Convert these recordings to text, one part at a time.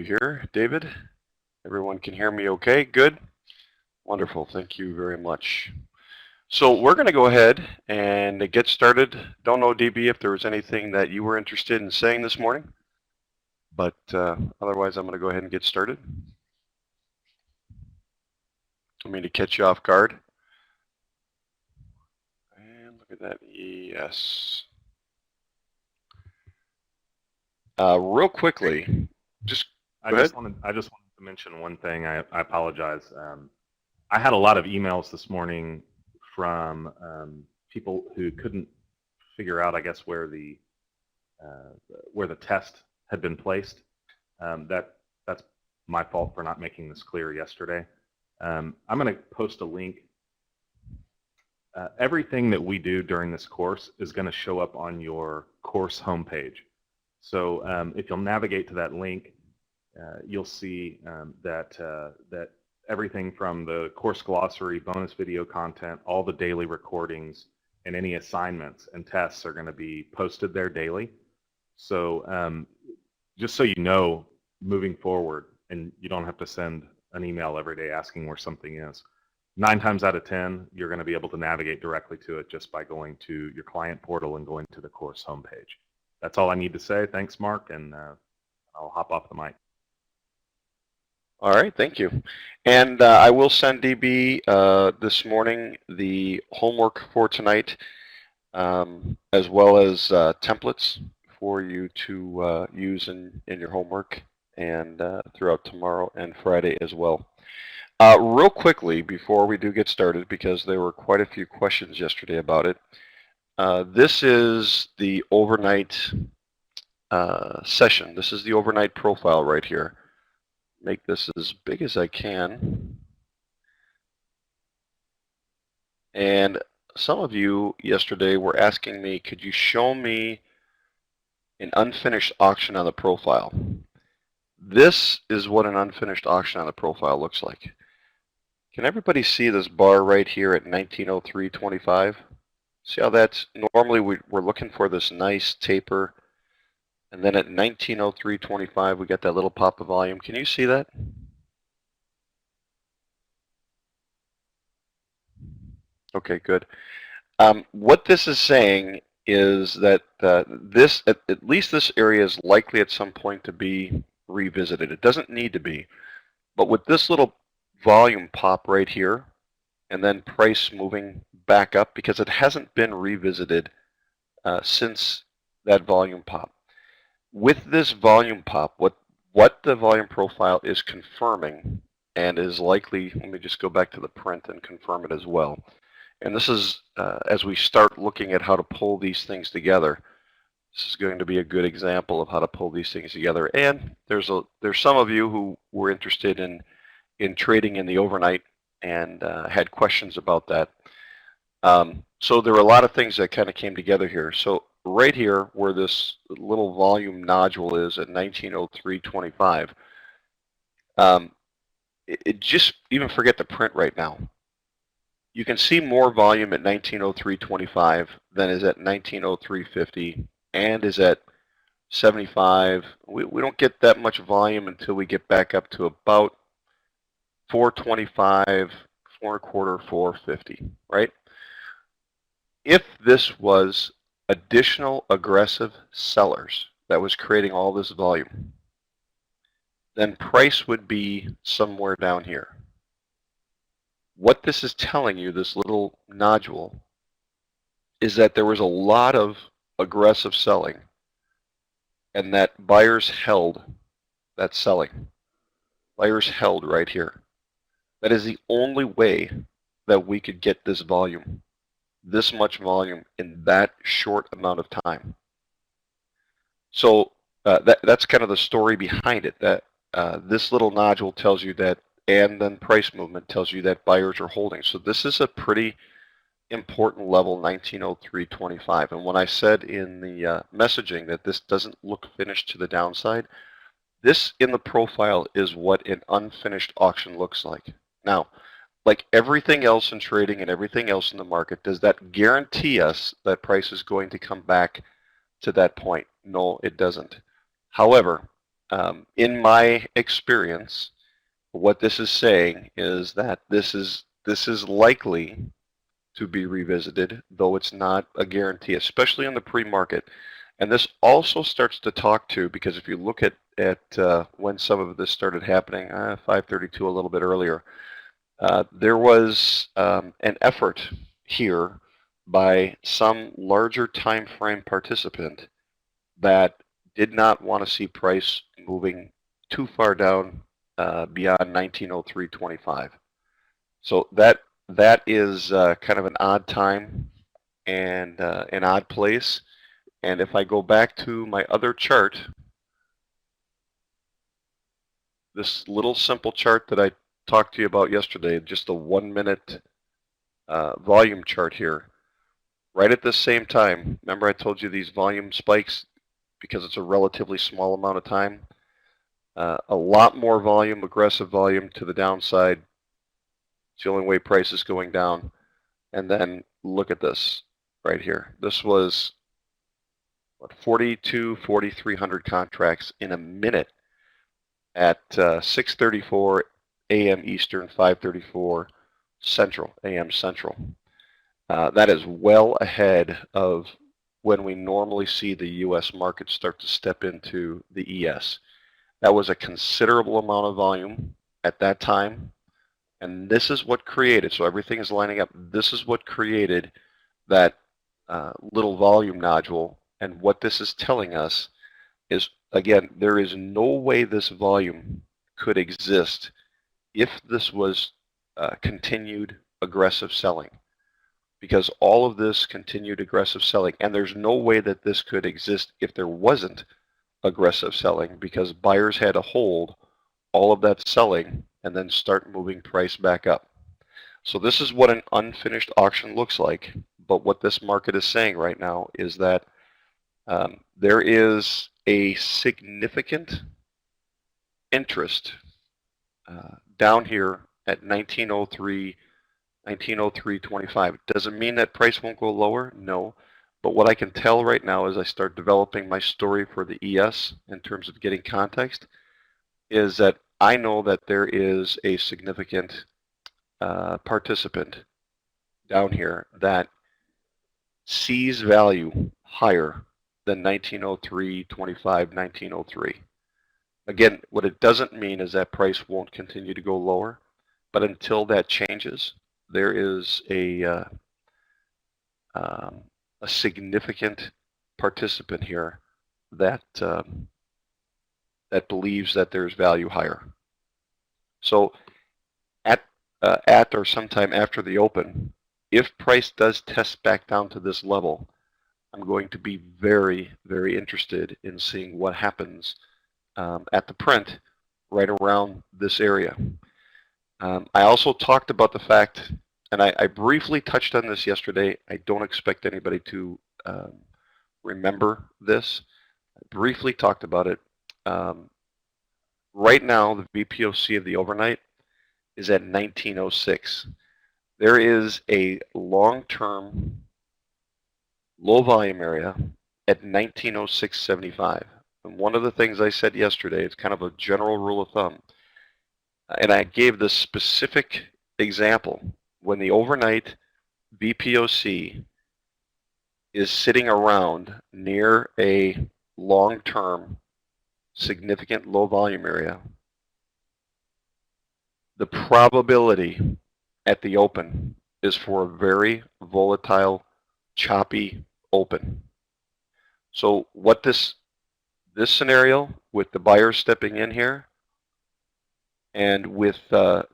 here, David. Everyone can hear me okay? Good. Wonderful. Thank you very much. So we're going to go ahead and get started. Don't know, DB, if there was anything that you were interested in saying this morning, but otherwise I'm going to go ahead and get started. I mean to catch you off guard. And look at that. Yes. Real quickly, I just wanted to mention one thing. I apologize. I had a lot of emails this morning from people who couldn't figure out, I guess, where the test had been placed. That's my fault for not making this clear yesterday. I'm going to post a link. Everything that we do during this course is going to show up on your course homepage. So if you'll navigate to that link, you'll see that everything from the course glossary, bonus video content, all the daily recordings, and any assignments and tests are going to be posted there daily. So just so you know, moving forward, and you don't have to send an email every day asking where something is. 9 times out of 10, you're going to be able to navigate directly to it just by going to your client portal and going to the course homepage. That's all I need to say. Thanks, Mark, and I'll hop off the mic. All right, thank you. And I will send DB this morning the homework for tonight, as well as templates for you to use in your homework and throughout tomorrow and Friday as well. Real quickly, before we do get started, because there were quite a few questions yesterday about it, this is the overnight session. This is the overnight profile right here. Make this as big as I can. And some of you yesterday were asking me, could you show me an unfinished auction on the profile? This is what an unfinished auction on the profile looks like. Can everybody see this bar right here at 1903.25? See how that's, normally we're looking for this nice taper, and then at 1903.25 we got that little pop of volume. Can you see that? Okay, good. What this is saying is that this, at least this area, is likely at some point to be revisited. It doesn't need to be, but with this little volume pop right here, and then price moving back up, because it hasn't been revisited since that volume pop. With this volume pop, what the volume profile is confirming, and is likely, let me just go back to the print and confirm it as well. And this is, as we start looking at how to pull these things together, this is going to be a good example of how to pull these things together. And there's some of you who were interested in trading in the overnight and had questions about that. So there were a lot of things that kind of came together here. So right here, where this little volume nodule is at 1903.25, it just, even forget the print right now. You can see more volume at 1903.25 than is at 1903.50 and is at 75. We don't get that much volume until we get back up to about 425, 4.25, 450, right? If this was additional aggressive sellers that was creating all this volume, then price would be somewhere down here. What this is telling you, this little nodule, is that there was a lot of aggressive selling and that buyers held that selling. Buyers held right here. That is the only way that we could get this volume, this much volume in that short amount of time. So that's kind of the story behind it, that this little nodule tells you that, and then price movement tells you that buyers are holding. So this is a pretty important level, 1903.25. And when I said in the messaging that this doesn't look finished to the downside, this in the profile is what an unfinished auction looks like. Now, like everything else in trading and everything else in the market, does that guarantee us that price is going to come back to that point? No, it doesn't. However, In my experience, what this is saying is that this is likely to be revisited, though it's not a guarantee, especially in the pre-market. And this also starts to talk to, because if you look at when some of this started happening, 532, a little bit earlier, there was an effort here by some larger time frame participant that did not want to see price moving too far down beyond 1903.25. So that is kind of an odd time and an odd place. And if I go back to my other chart, this little simple chart that I talked to you about yesterday, just a 1 minute volume chart here, right at the same time, remember I told you these volume spikes, because it's a relatively small amount of time, a lot more volume, aggressive volume to the downside. It's the only way price is going down. And then look at this right here. This was what, 4,300 contracts in a minute at 6:34 a.m. Eastern, 5:34 Central, a.m. Central. That is well ahead of when we normally see the U.S. market start to step into the ES. That was a considerable amount of volume at that time. And this is what created, so everything is lining up, this is what created that little volume nodule. And what this is telling us is, again, there is no way this volume could exist if this was continued aggressive selling. Because all of this continued aggressive selling, and there's no way that this could exist if there wasn't aggressive selling, because buyers had to hold all of that selling and then start moving price back up. So this is what an unfinished auction looks like. But what this market is saying right now is that there is a significant interest down here at 1903, 1903.25. Does it mean that price won't go lower? No. But what I can tell right now as I start developing my story for the ES in terms of getting context is that I know that there is a significant participant down here that sees value higher than 1903.25, 1903. Again, what it doesn't mean is that price won't continue to go lower, but until that changes, there is a significant participant here that that believes that there's value higher. So at or sometime after the open, if price does test back down to this level, I'm going to be very, very interested in seeing what happens at the print right around this area. I also talked about the fact, and I briefly touched on this yesterday. I don't expect anybody to remember this. I briefly talked about it. Right now, the VPOC of the overnight is at 1906. There is a long-term low volume area at 1906.75. And one of the things I said yesterday, it's kind of a general rule of thumb, and I gave the specific example. When the overnight VPOC is sitting around near a long-term significant low volume area, the probability at the open is for a very volatile, choppy open. So what this scenario with the buyers stepping in here, and with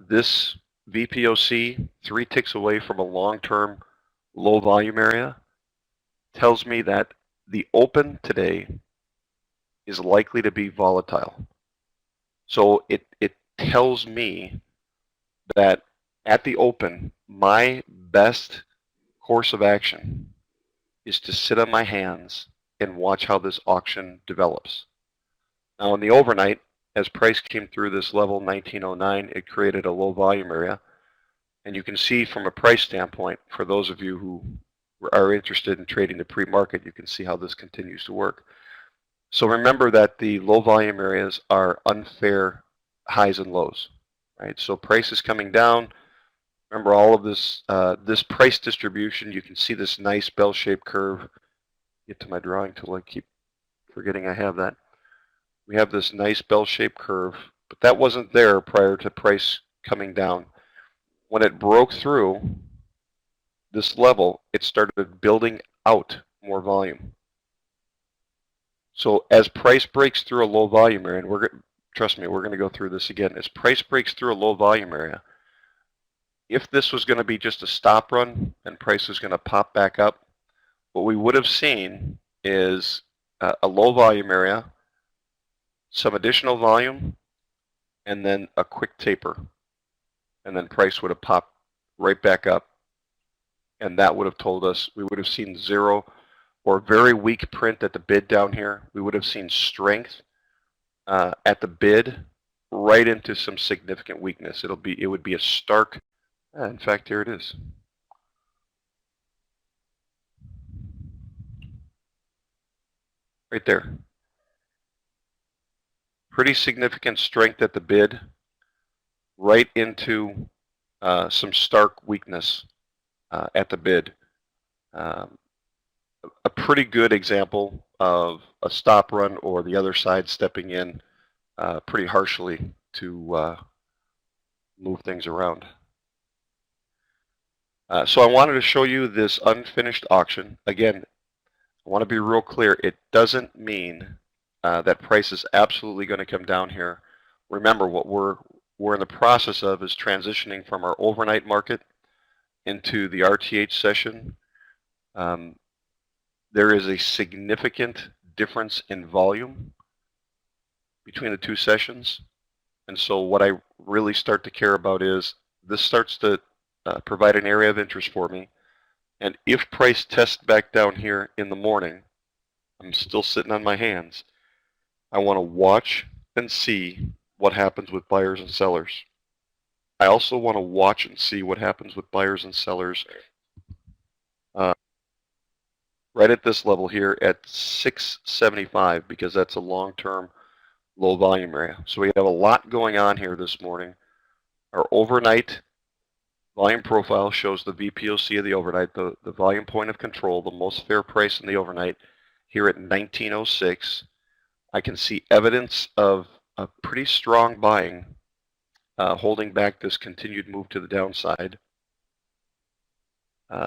this VPOC 3 ticks away from a long-term low volume area, tells me that the open today is likely to be volatile. So it tells me that at the open, my best course of action is to sit on my hands and watch how this auction develops. Now in the overnight, as price came through this level 1909, it created a low volume area. And you can see from a price standpoint, for those of you who are interested in trading the pre-market, you can see how this continues to work. So remember that the low volume areas are unfair highs and lows, right? So price is coming down. Remember all of this, this price distribution, you can see this nice bell-shaped curve. Get to my drawing tool, I keep forgetting I have that. We have this nice bell-shaped curve, but that wasn't there prior to price coming down. When it broke through this level, it started building out more volume. So as price breaks through a low volume area, and trust me, we're going to go through this again. As price breaks through a low volume area, if this was going to be just a stop run and price is going to pop back up, what we would have seen is a low volume area, some additional volume, and then a quick taper. And then price would have popped right back up. And that would have told us we would have seen zero or very weak print at the bid down here. We would have seen strength at the bid right into some significant weakness. It would be a stark, in fact, here it is. Right there. Pretty significant strength at the bid, right into some stark weakness at the bid. A pretty good example of a stop run or the other side stepping in pretty harshly to move things around. So I wanted to show you this unfinished auction. Again, I want to be real clear. It doesn't mean that price is absolutely going to come down here. Remember, what we're in the process of is transitioning from our overnight market into the RTH session. There is a significant difference in volume between the two sessions. And so what I really start to care about is this starts to provide an area of interest for me. And if price tests back down here in the morning, I'm still sitting on my hands. I want to watch and see what happens with buyers and sellers. I also want to watch and see what happens with buyers and sellers right at this level here at 675, because that's a long-term low volume area. So we have a lot going on here this morning. Our overnight volume profile shows the VPOC of the overnight, the volume point of control, the most fair price in the overnight here at 1906. I can see evidence of a pretty strong buying holding back this continued move to the downside.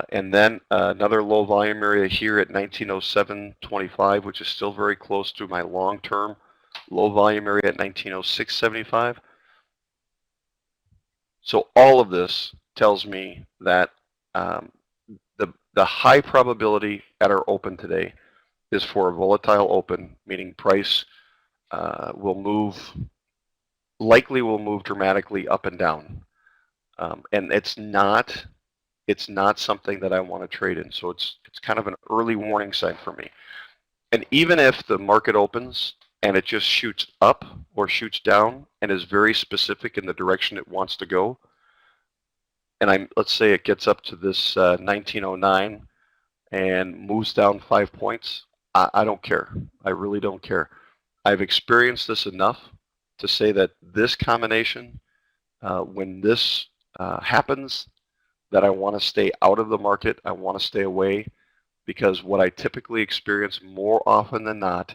And then another low volume area here at 1907.25, which is still very close to my long-term low volume area at 1906.75. So all of this tells me that the high probability at our open today is for a volatile open, meaning price likely will move dramatically up and down. And it's not something that I want to trade in. So it's kind of an early warning sign for me. And even if the market opens and it just shoots up or shoots down and is very specific in the direction it wants to go, and let's say it gets up to this 1909 and moves down 5 points, I don't care. I really don't care. I've experienced this enough to say that this combination, when this happens, that I want to stay out of the market. I want to stay away, because what I typically experience more often than not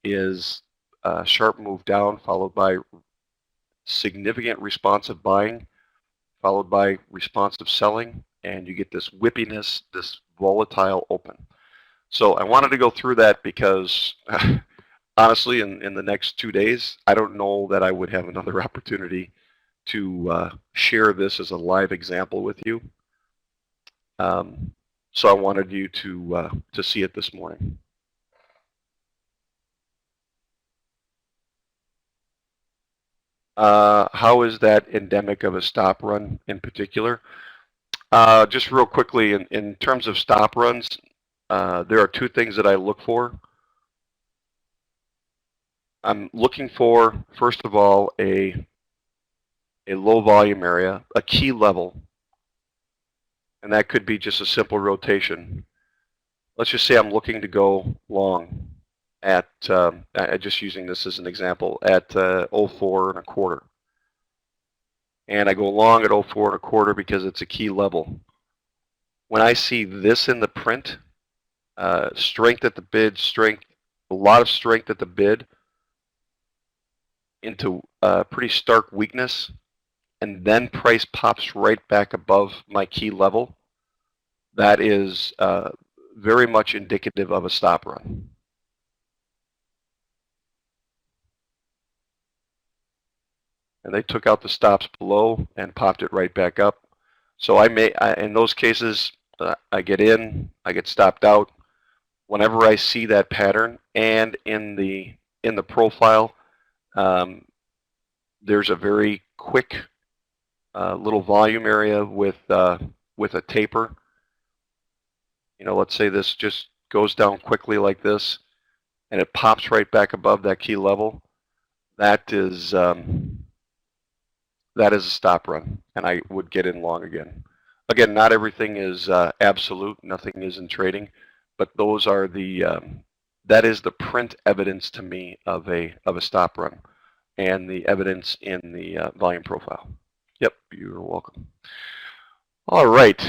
is a sharp move down followed by significant responsive buying, followed by responsive selling, and you get this whippiness, this volatile open. So I wanted to go through that because honestly, in the next 2 days, I don't know that I would have another opportunity to share this as a live example with you. So I wanted you to see it this morning. How is that endemic of a stop run in particular? Just real quickly, in terms of stop runs, there are two things that I look for. I'm looking for, first of all, a low volume area, a key level, and that could be just a simple rotation. Let's just say I'm looking to go long, at, just using this as an example, at 04 1/4. And I go long at 04 1/4 because it's a key level. When I see this in the print, strength at the bid, a lot of strength at the bid into pretty stark weakness, and then price pops right back above my key level, that is very much indicative of a stop run. And they took out the stops below and popped it right back up. So in those cases, I get in, I get stopped out. Whenever I see that pattern, and in the profile, there's a very quick little volume area with a taper. You know, let's say this just goes down quickly like this, and it pops right back above that key level. That is a stop run, and I would get in long again. Again, not everything is absolute. Nothing is in trading, but those are that is the print evidence to me of a stop run, and the evidence in the volume profile. Yep, you're welcome. All right.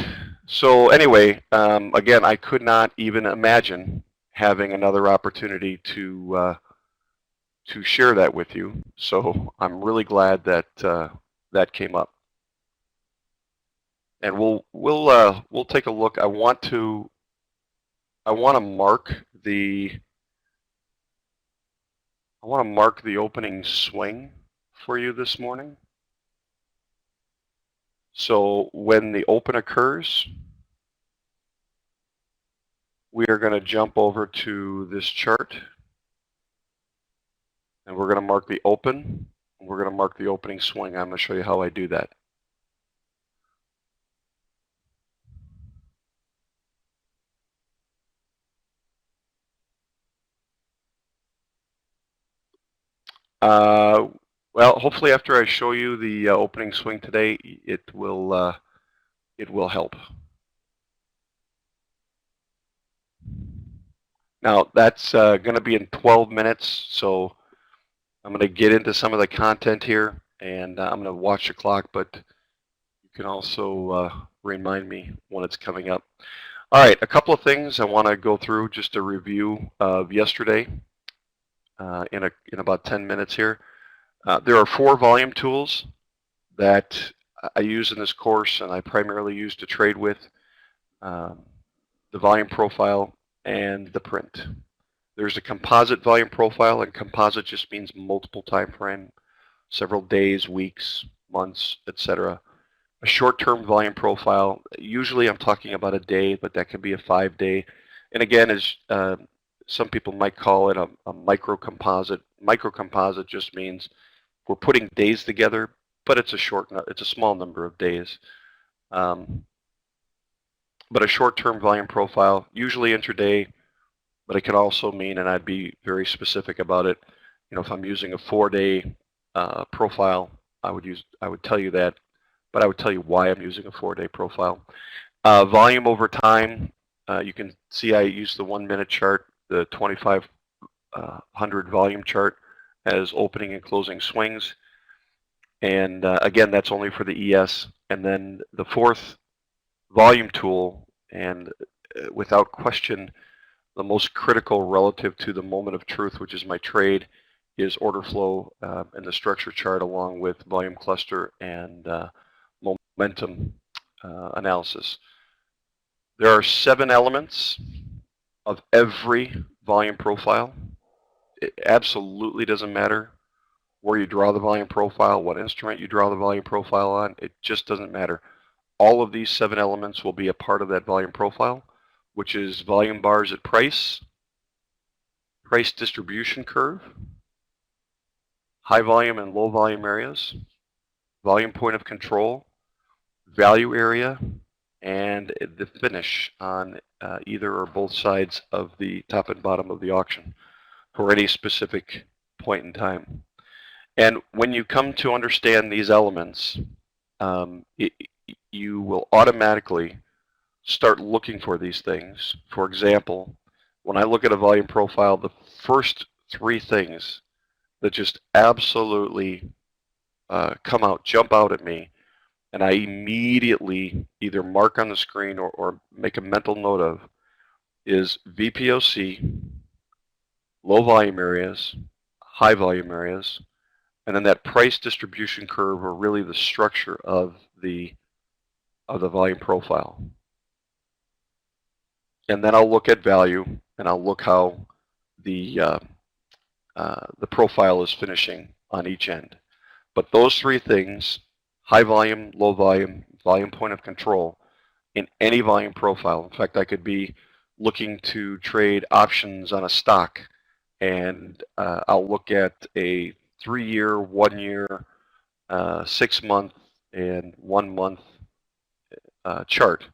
So anyway, again, I could not even imagine having another opportunity to share that with you. So I'm really glad that that came up. And we'll take a look. I want to mark the opening swing for you this morning. So when the open occurs, we are going to jump over to this chart, and we're going to mark the open, and we're going to mark the opening swing. I'm going to show you how I do that. Well, hopefully after I show you the opening swing today, it will help. Now that's going to be in 12 minutes, so I'm going to get into some of the content here, and I'm going to watch the clock, but you can also remind me when it's coming up. All right, a couple of things I want to go through, just a review of yesterday in about 10 minutes here. There are 4 volume tools that I use in this course, and I primarily use to trade with: the volume profile and the print. There's a composite volume profile, and composite just means multiple time frame, several days, weeks, months, etc. A short-term volume profile, usually I'm talking about a day, but that could be a 5-day. And again, as some people might call it a micro composite. Micro composite just means we're putting days together, but it's a small number of days. But a short-term volume profile, usually intraday, but it can also mean, and I'd be very specific about it, you know, if I'm using a 4-day profile, I would tell you that, but I would tell you why I'm using a 4-day profile. Volume over time, you can see I use the 1-minute chart, the 2500 volume chart, as opening and closing swings. And again, that's only for the ES. And then the 4th volume tool, and without question, the most critical relative to the moment of truth, which is my trade, is order flow and the structure chart, along with volume cluster and momentum analysis. There are 7 elements of every volume profile. It absolutely doesn't matter where you draw the volume profile, what instrument you draw the volume profile on. It just doesn't matter. All of these 7 elements will be a part of that volume profile, which is volume bars at price, price distribution curve, high volume and low volume areas, volume point of control, value area, and the finish on either or both sides of the top and bottom of the auction for any specific point in time. And when you come to understand these elements, you will automatically start looking for these things. For example, when I look at a volume profile, the first three things that just absolutely jump out at me, and I immediately either mark on the screen or make a mental note of, is VPOC, low volume areas, high volume areas, and then that price distribution curve, or really the structure of the volume profile. And then I'll look at value, and I'll look how the profile is finishing on each end. But those three things, high volume, low volume, volume point of control, in any volume profile. In fact, I could be looking to trade options on a stock, and I'll look at a 3-year, 1-year, 6-month, and 1-month chart.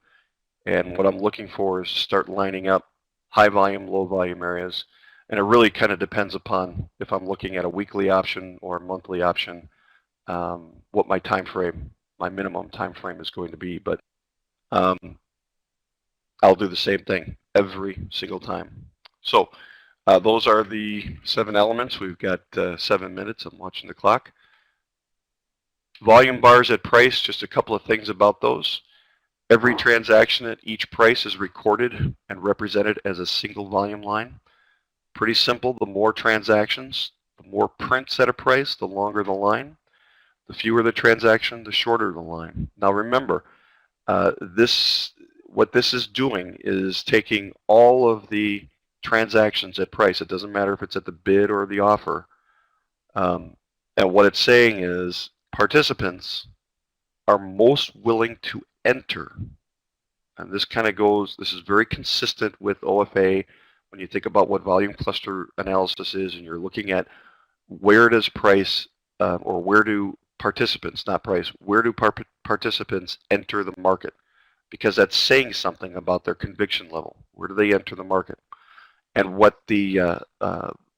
And what I'm looking for is start lining up high volume, low volume areas. And it really kind of depends upon if I'm looking at a weekly option or a monthly option, what my time frame, my minimum time frame is going to be. But I'll do the same thing every single time. So those are the 7 elements. We've got 7 minutes. I'm watching the clock. Volume bars at price, just a couple of things about those. Every transaction at each price is recorded and represented as a single volume line. Pretty simple. The more transactions, the more prints at a price, the longer the line. The fewer the transaction, the shorter the line. Now remember, what this is doing is taking all of the transactions at price. It doesn't matter if it's at the bid or the offer. And what it's saying is participants are most willing to enter. And this kind of goes, this is very consistent with OFA when you think about what volume cluster analysis is, and you're looking at where does price, or where do participants, not price, where do participants enter the market? Because that's saying something about their conviction level. Where do they enter the market? And what the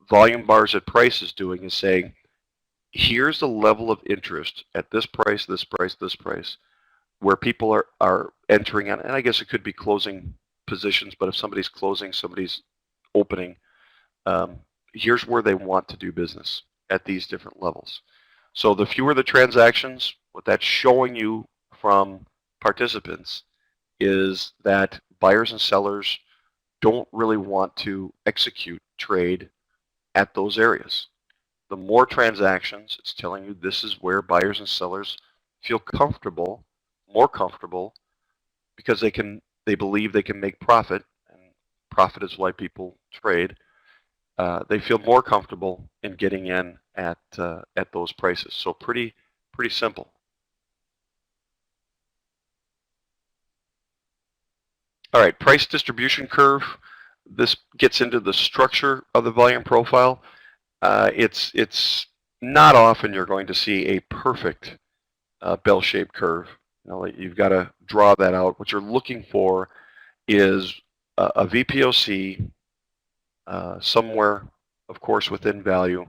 volume bars at price is doing is saying, here's the level of interest at this price, this price, this price, where people are entering, and I guess it could be closing positions, but if somebody's closing, somebody's opening, here's where they want to do business at these different levels. So the fewer the transactions, what that's showing you from participants is that buyers and sellers don't really want to execute trade at those areas. The more transactions, it's telling you this is where buyers and sellers feel comfortable, more comfortable, because they believe they can make profit, and profit is why people trade. They feel more comfortable in getting in at those prices. So pretty simple. All right, price distribution curve. This gets into the structure of the volume profile. It's not often you're going to see a perfect bell-shaped curve. You've got to draw that out. What you're looking for is a VPOC somewhere, of course, within value.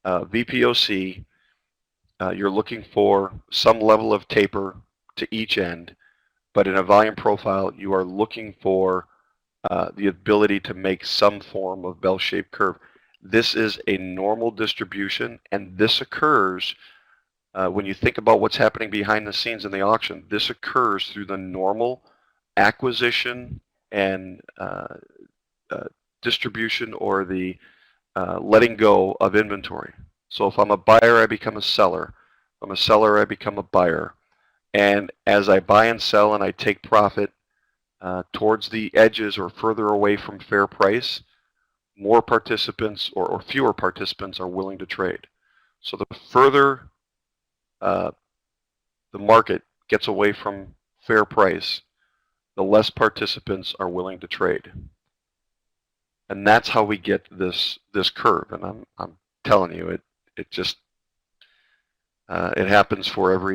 VPOC, you're looking for some level of taper to each end, but in a volume profile, you are looking for the ability to make some form of bell-shaped curve. This is a normal distribution, and this occurs when you think about what's happening behind the scenes in the auction. This occurs through the normal acquisition and distribution, or the letting go of inventory. So if I'm a buyer, I become a seller. If I'm a seller, I become a buyer. And as I buy and sell and I take profit towards the edges or further away from fair price, more participants or fewer participants are willing to trade. So the further the market gets away from fair price, the less participants are willing to trade. And that's how we get this curve. And I'm telling you, it just it happens for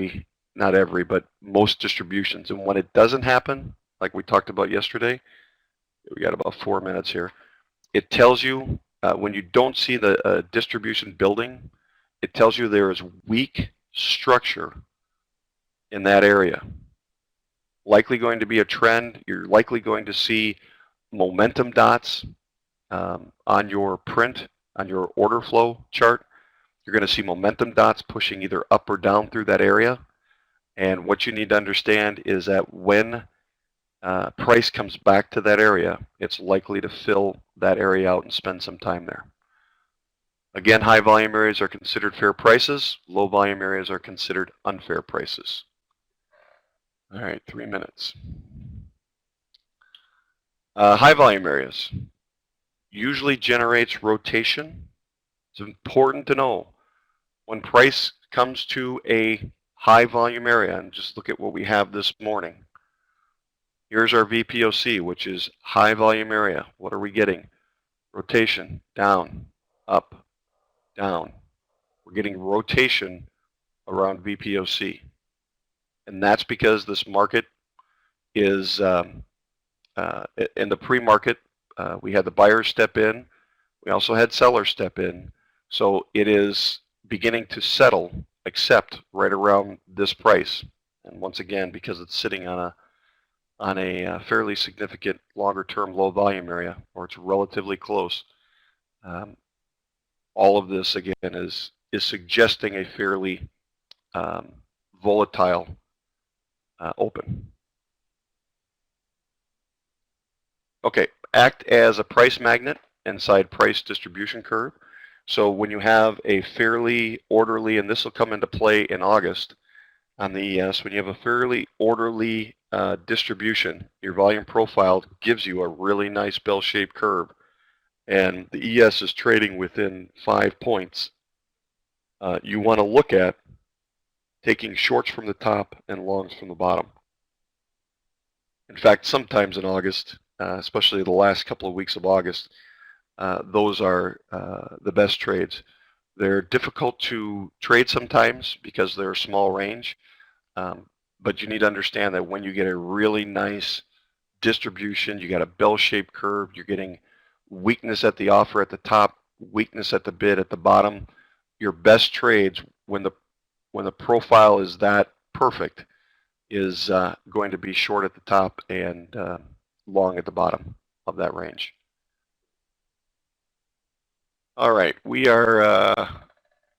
not every, but most distributions. And when it doesn't happen, like we talked about yesterday, we got about 4 minutes here. It tells you when you don't see the distribution building, it tells you there is weak structure in that area. Likely going to be a trend. You're likely going to see momentum dots. on your print, on your order flow chart, you're going to see momentum dots pushing either up or down through that area. And what you need to understand is that when price comes back to that area, it's likely to fill that area out and spend some time there. Again, high volume areas are considered fair prices. Low volume areas are considered unfair prices. All right, 3 minutes. High volume areas usually generates rotation. It's important to know when price comes to a high volume area, and just look at what we have this morning. Here's our VPOC, which is high volume area. What are we getting? Rotation, down, up, down. We're getting rotation around VPOC. And that's because this market is, in the pre-market, we had the buyers step in. We also had sellers step in. So it is beginning to settle, except right around this price. And once again, because it's sitting on a fairly significant longer-term low volume area, or it's relatively close, all of this again is suggesting a fairly volatile open. Okay, act as a price magnet inside price distribution curve. So when you have a fairly orderly, and this will come into play in August on the ES, when you have a fairly orderly distribution, your volume profile gives you a really nice bell-shaped curve. And the ES is trading within 5 points. You want to look at taking shorts from the top and longs from the bottom. In fact, sometimes in August, especially the last couple of weeks of August, those are the best trades. They're difficult to trade sometimes because they're a small range, but you need to understand that when you get a really nice distribution, you got a bell-shaped curve, you're getting weakness at the offer at the top, weakness at the bid at the bottom. Your best trades, when the profile is that perfect, is going to be short at the top and long at the bottom of that range. All right, we are. All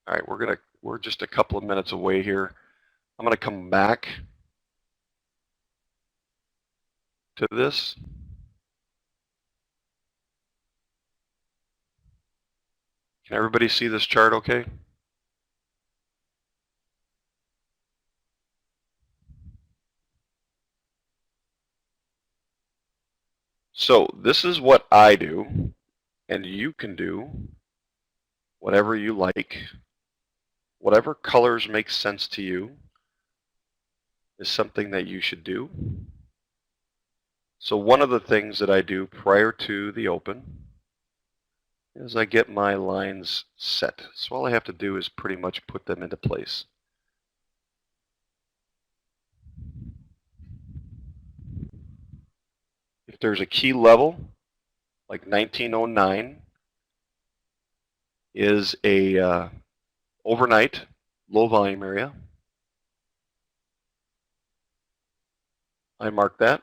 right, we're just a couple of minutes away here. I'm going to come back to this. Can everybody see this chart okay? So this is what I do, and you can do whatever you like. Whatever colors make sense to you is something that you should do. So one of the things that I do prior to the open is I get my lines set. So all I have to do is pretty much put them into place. If there's a key level, like 1909 is a overnight low volume area, I mark that.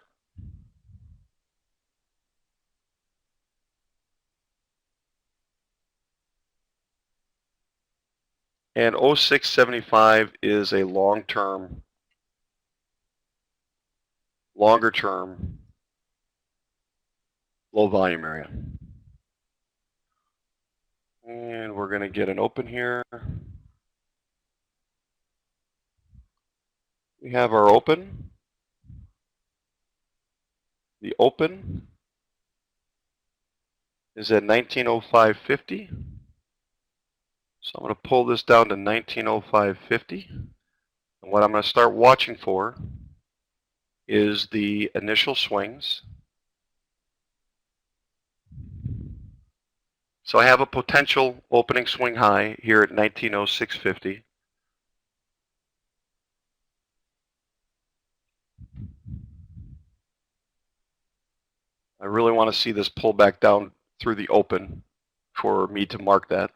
And 0675 is a longer-term low volume area. And we're going to get an open here. We have our open. The open is at 1905.50. So I'm going to pull this down to 1905.50. And what I'm going to start watching for is the initial swings. So I have a potential opening swing high here at 1906.50. I really want to see this pull back down through the open for me to mark that.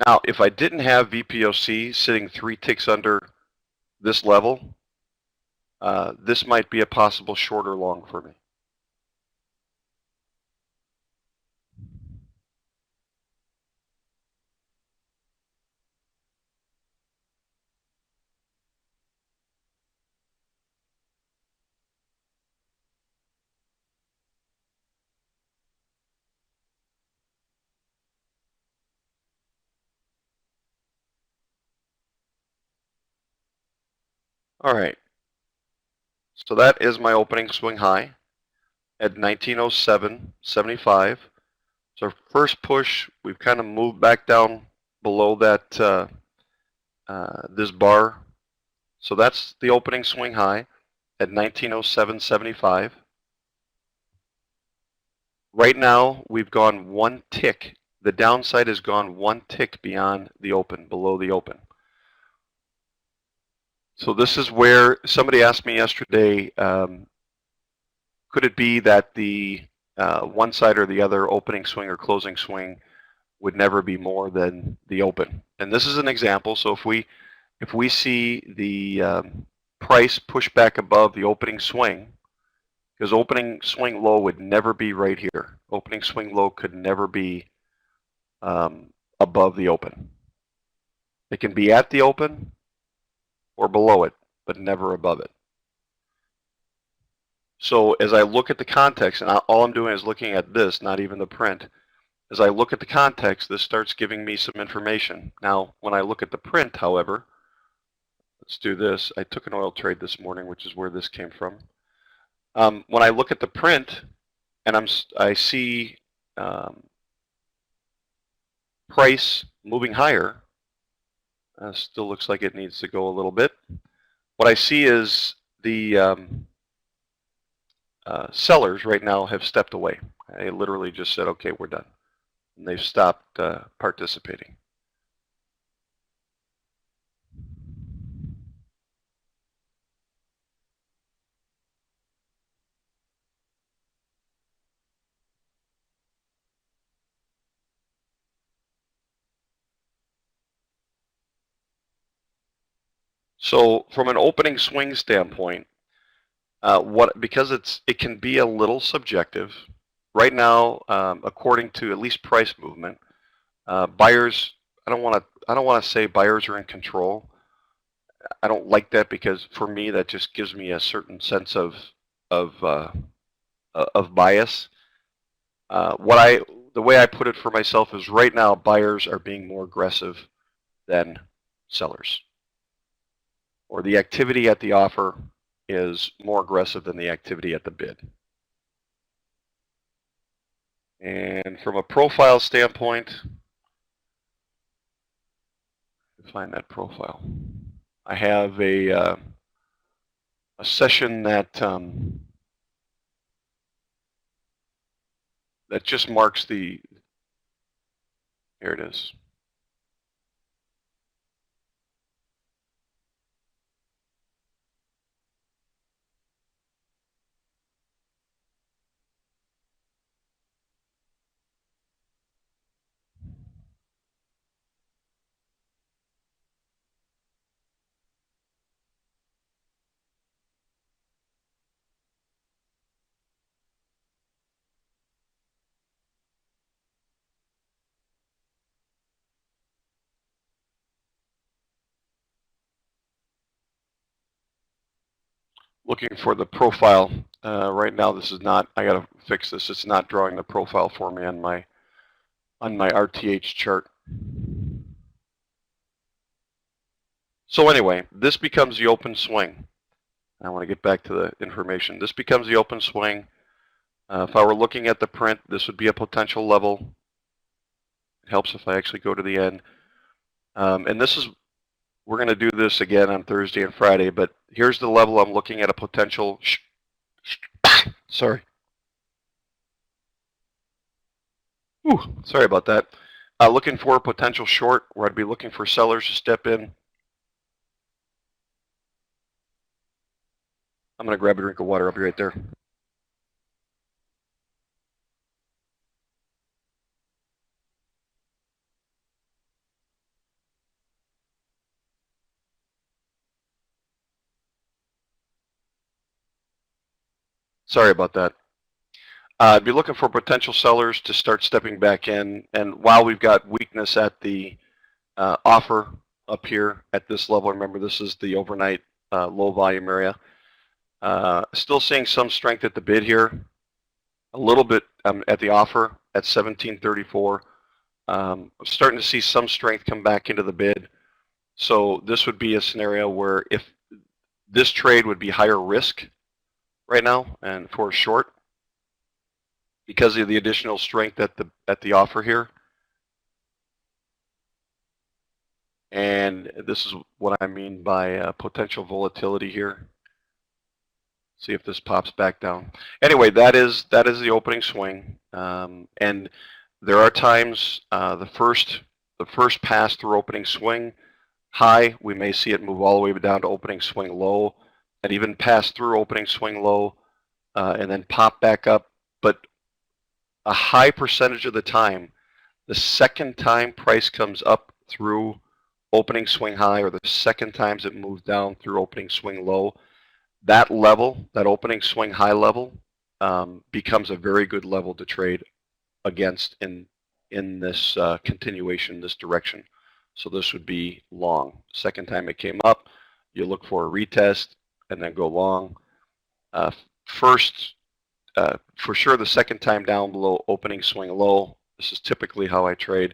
Now, if I didn't have VPOC sitting 3 ticks under this level, this might be a possible short or long for me. All right. So that is my opening swing high at 1907.75. So first push, we've kind of moved back down below that this bar. So that's the opening swing high at 1907.75. Right now, we've gone 1 tick. The downside has gone 1 tick beyond the open, below the open. So this is where somebody asked me yesterday, could it be that the one side or the other opening swing or closing swing would never be more than the open? And this is an example. So if we see the price push back above the opening swing, because opening swing low would never be right here. Opening swing low could never be above the open. It can be at the open or below it, but never above it. So as I look at the context, and all I'm doing is looking at this, not even the print, as I look at the context, this starts giving me some information. Now, when I look at the print, however, let's do this. I took an oil trade this morning, which is where this came from. When I look at the print, and I see price moving higher, still looks like it needs to go a little bit. What I see is the sellers right now have stepped away. They literally just said, okay, we're done. And they've stopped participating. So from an opening swing standpoint, because it can be a little subjective. Right now, according to at least price movement, buyers. I don't want to say buyers are in control. I don't like that because for me that just gives me a certain sense of bias. The way I put it for myself is right now buyers are being more aggressive than sellers, or the activity at the offer is more aggressive than the activity at the bid. And from a profile standpoint, find that profile. I have a session that that just marks the. Here it is. Looking for the profile. Right now, this is not. I got to fix this. It's not drawing the profile for me on my RTH chart. So anyway, this becomes the open swing. I want to get back to the information. This becomes the open swing. If I were looking at the print, this would be a potential level. It helps if I actually go to the end. And this is, we're going to do this again on Thursday and Friday, but here's the level I'm looking at a potential, sorry. Sorry about that. Looking for a potential short where I'd be looking for sellers to step in. I'm going to grab a drink of water. I'll be right there. Sorry about that. I'd be looking for potential sellers to start stepping back in. And while we've got weakness at the offer up here at this level, remember this is the overnight low volume area. Still seeing some strength at the bid here. A little bit at the offer at 1734. I'm starting to see some strength come back into the bid. So this would be a scenario where if this trade would be higher risk right now and for a short because of the additional strength at the offer here. And this is what I mean by potential volatility here. See if this pops back down. Anyway, that is the opening swing. And there are times the first pass through opening swing high, we may see it move all the way down to opening swing low, and even pass through opening swing low, and then pop back up. But a high percentage of the time, the second time price comes up through opening swing high, or the second times it moves down through opening swing low, that level, that opening swing high level, becomes a very good level to trade against in this continuation, this direction. So this would be long. Second time it came up, you look for a retest and then go long. First, for sure, the second time down below opening swing low, this is typically how I trade.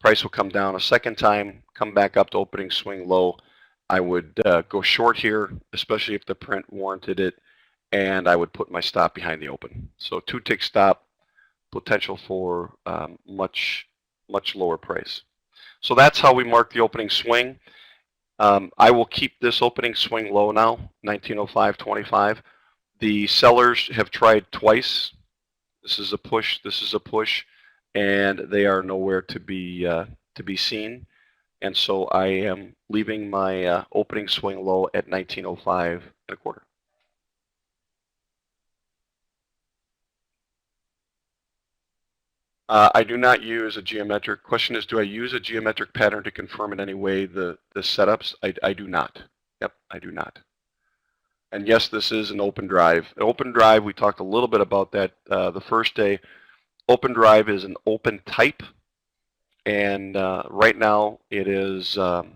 Price will come down a second time, come back up to opening swing low. I would go short here, especially if the print warranted it, and I would put my stop behind the open. So 2-tick stop, potential for much lower price. So that's how we mark the opening swing. I will keep this opening swing low now, 1905.25. The sellers have tried twice. This is a push, this is a push, and they are nowhere to be seen. And so I am leaving my opening swing low at 1905.25. I do not use a geometric. Question is, do I use a geometric pattern to confirm in any way the setups? I do not. Yep, I do not. And yes, this is an open drive. An open drive, we talked a little bit about that the first day. Open drive is an open type, and right now it is an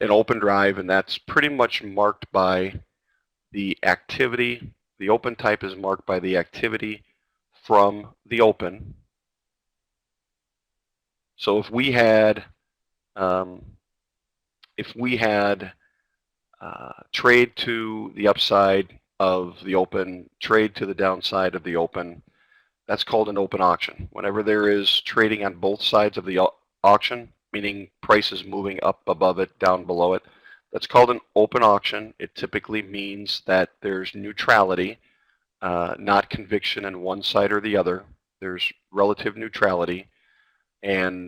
open drive, and that's pretty much marked by the activity. The open type is marked by the activity from the open. So if we had trade to the upside of the open, trade to the downside of the open, that's called an open auction. Whenever there is trading on both sides of the auction, meaning price is moving up above it, down below it, that's called an open auction. It typically means that there's neutrality, not conviction in one side or the other. There's relative neutrality, and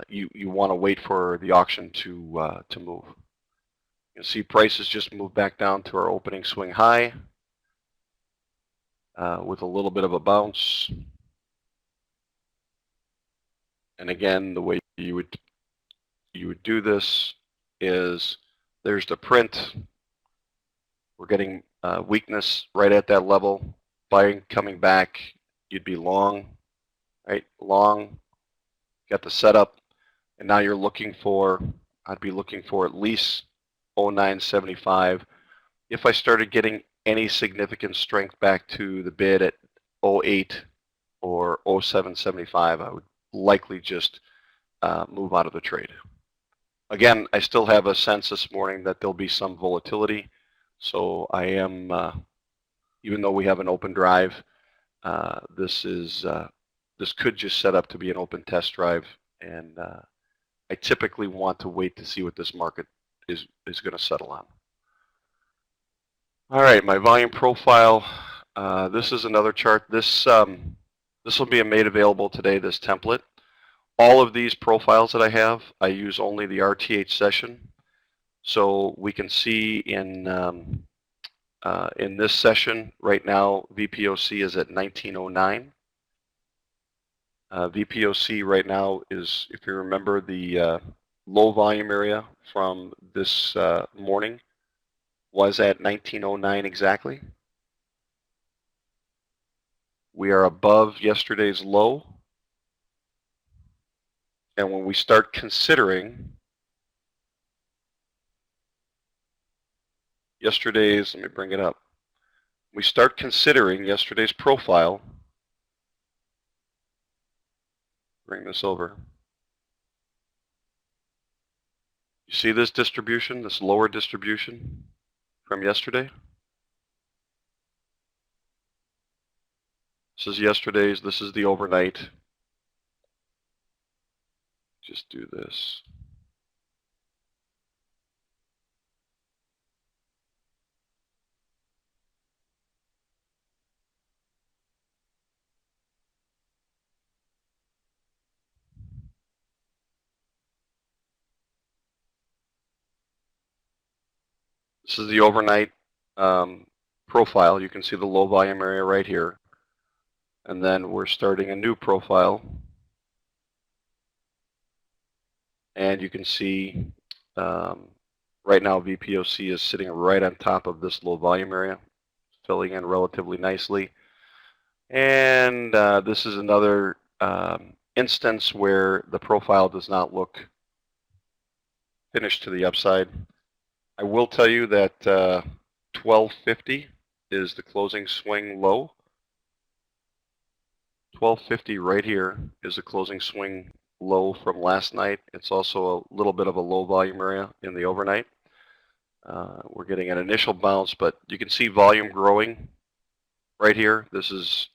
you want to wait for the auction to move. You'll see prices just move back down to our opening swing high with a little bit of a bounce. And again, the way you would do this is there's the print. We're getting weakness right at that level. Buying coming back, you'd be long, right? Long. Got the setup, and now you're looking for. I'd be looking for at least 0975. If I started getting any significant strength back to the bid at 08 or 0775, I would likely just move out of the trade. Again, I still have a sense this morning that there'll be some volatility, so I am, even though we have an open drive, this could just set up to be an open test drive, and I typically want to wait to see what this market is going to settle on. All right, my volume profile. This is another chart. This will be made available today, this template. All of these profiles that I have, I use only the RTH session. So we can see in this session right now, VPOC is at 1909. VPOC right now is, if you remember, the low volume area from this morning, was at 1909 exactly. We are above yesterday's low. And when we start considering yesterday's, let me bring it up. We start considering yesterday's profile. Bring this over. You see this distribution, this lower distribution from yesterday? This is yesterday's, this is the overnight. Just do this. This is the overnight profile. You can see the low volume area right here. And then we're starting a new profile. And you can see right now VPOC is sitting right on top of this low volume area, filling in relatively nicely. And this is another instance where the profile does not look finished to the upside. I will tell you that 1250 is the closing swing low. 1250 right here is the closing swing low from last night. It's also a little bit of a low volume area in the overnight. We're getting an initial bounce, but you can see volume growing right here. This is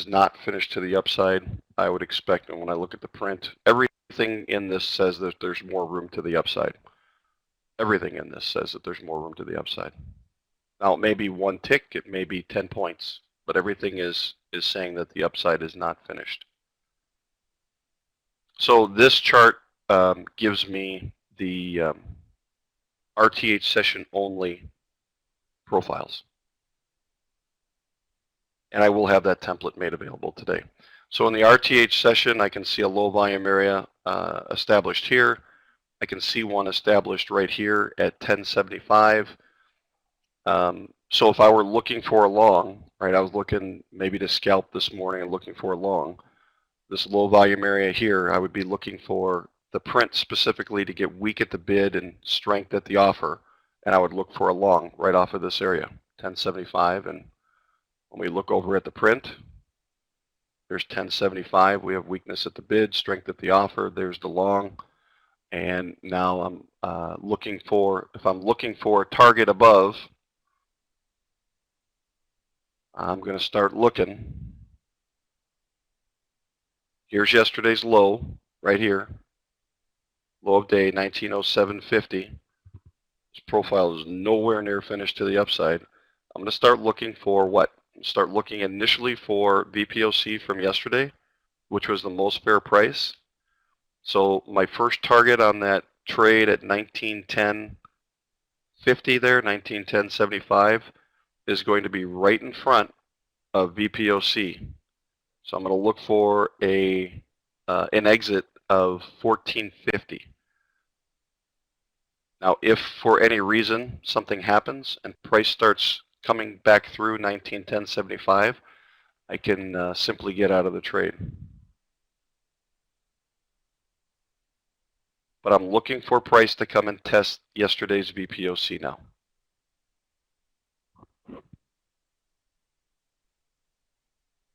not finished to the upside. I would expect, and when I look at the print, everything in this says that there's more room to the upside. Everything in this says that there's more room to the upside. Now, it may be one tick, it may be 10 points, but everything is saying that the upside is not finished. So this chart gives me the RTH session only profiles. And I will have that template made available today. So in the RTH session, I can see a low volume area established here. I can see one established right here at 1075. So if I were looking for a long, right, I was looking maybe to scalp this morning and looking for a long, this low volume area here, I would be looking for the print specifically to get weak at the bid and strength at the offer. And I would look for a long right off of this area, 1075. And when we look over at the print, there's 1075. We have weakness at the bid, strength at the offer. There's the long. And now I'm looking for, if I'm looking for a target above, I'm going to start looking. Here's yesterday's low right here. Low of day, 1907.50. This profile is nowhere near finished to the upside. I'm going to start looking for what? Start looking initially for VPOC from yesterday, which was the most fair price. So my first target on that trade at 1910.50 there, 1910.75, is going to be right in front of VPOC. So I'm going to look for an exit of 1450. Now, if for any reason something happens and price starts coming back through 1910.75, I can simply get out of the trade. But I'm looking for price to come and test yesterday's VPOC now.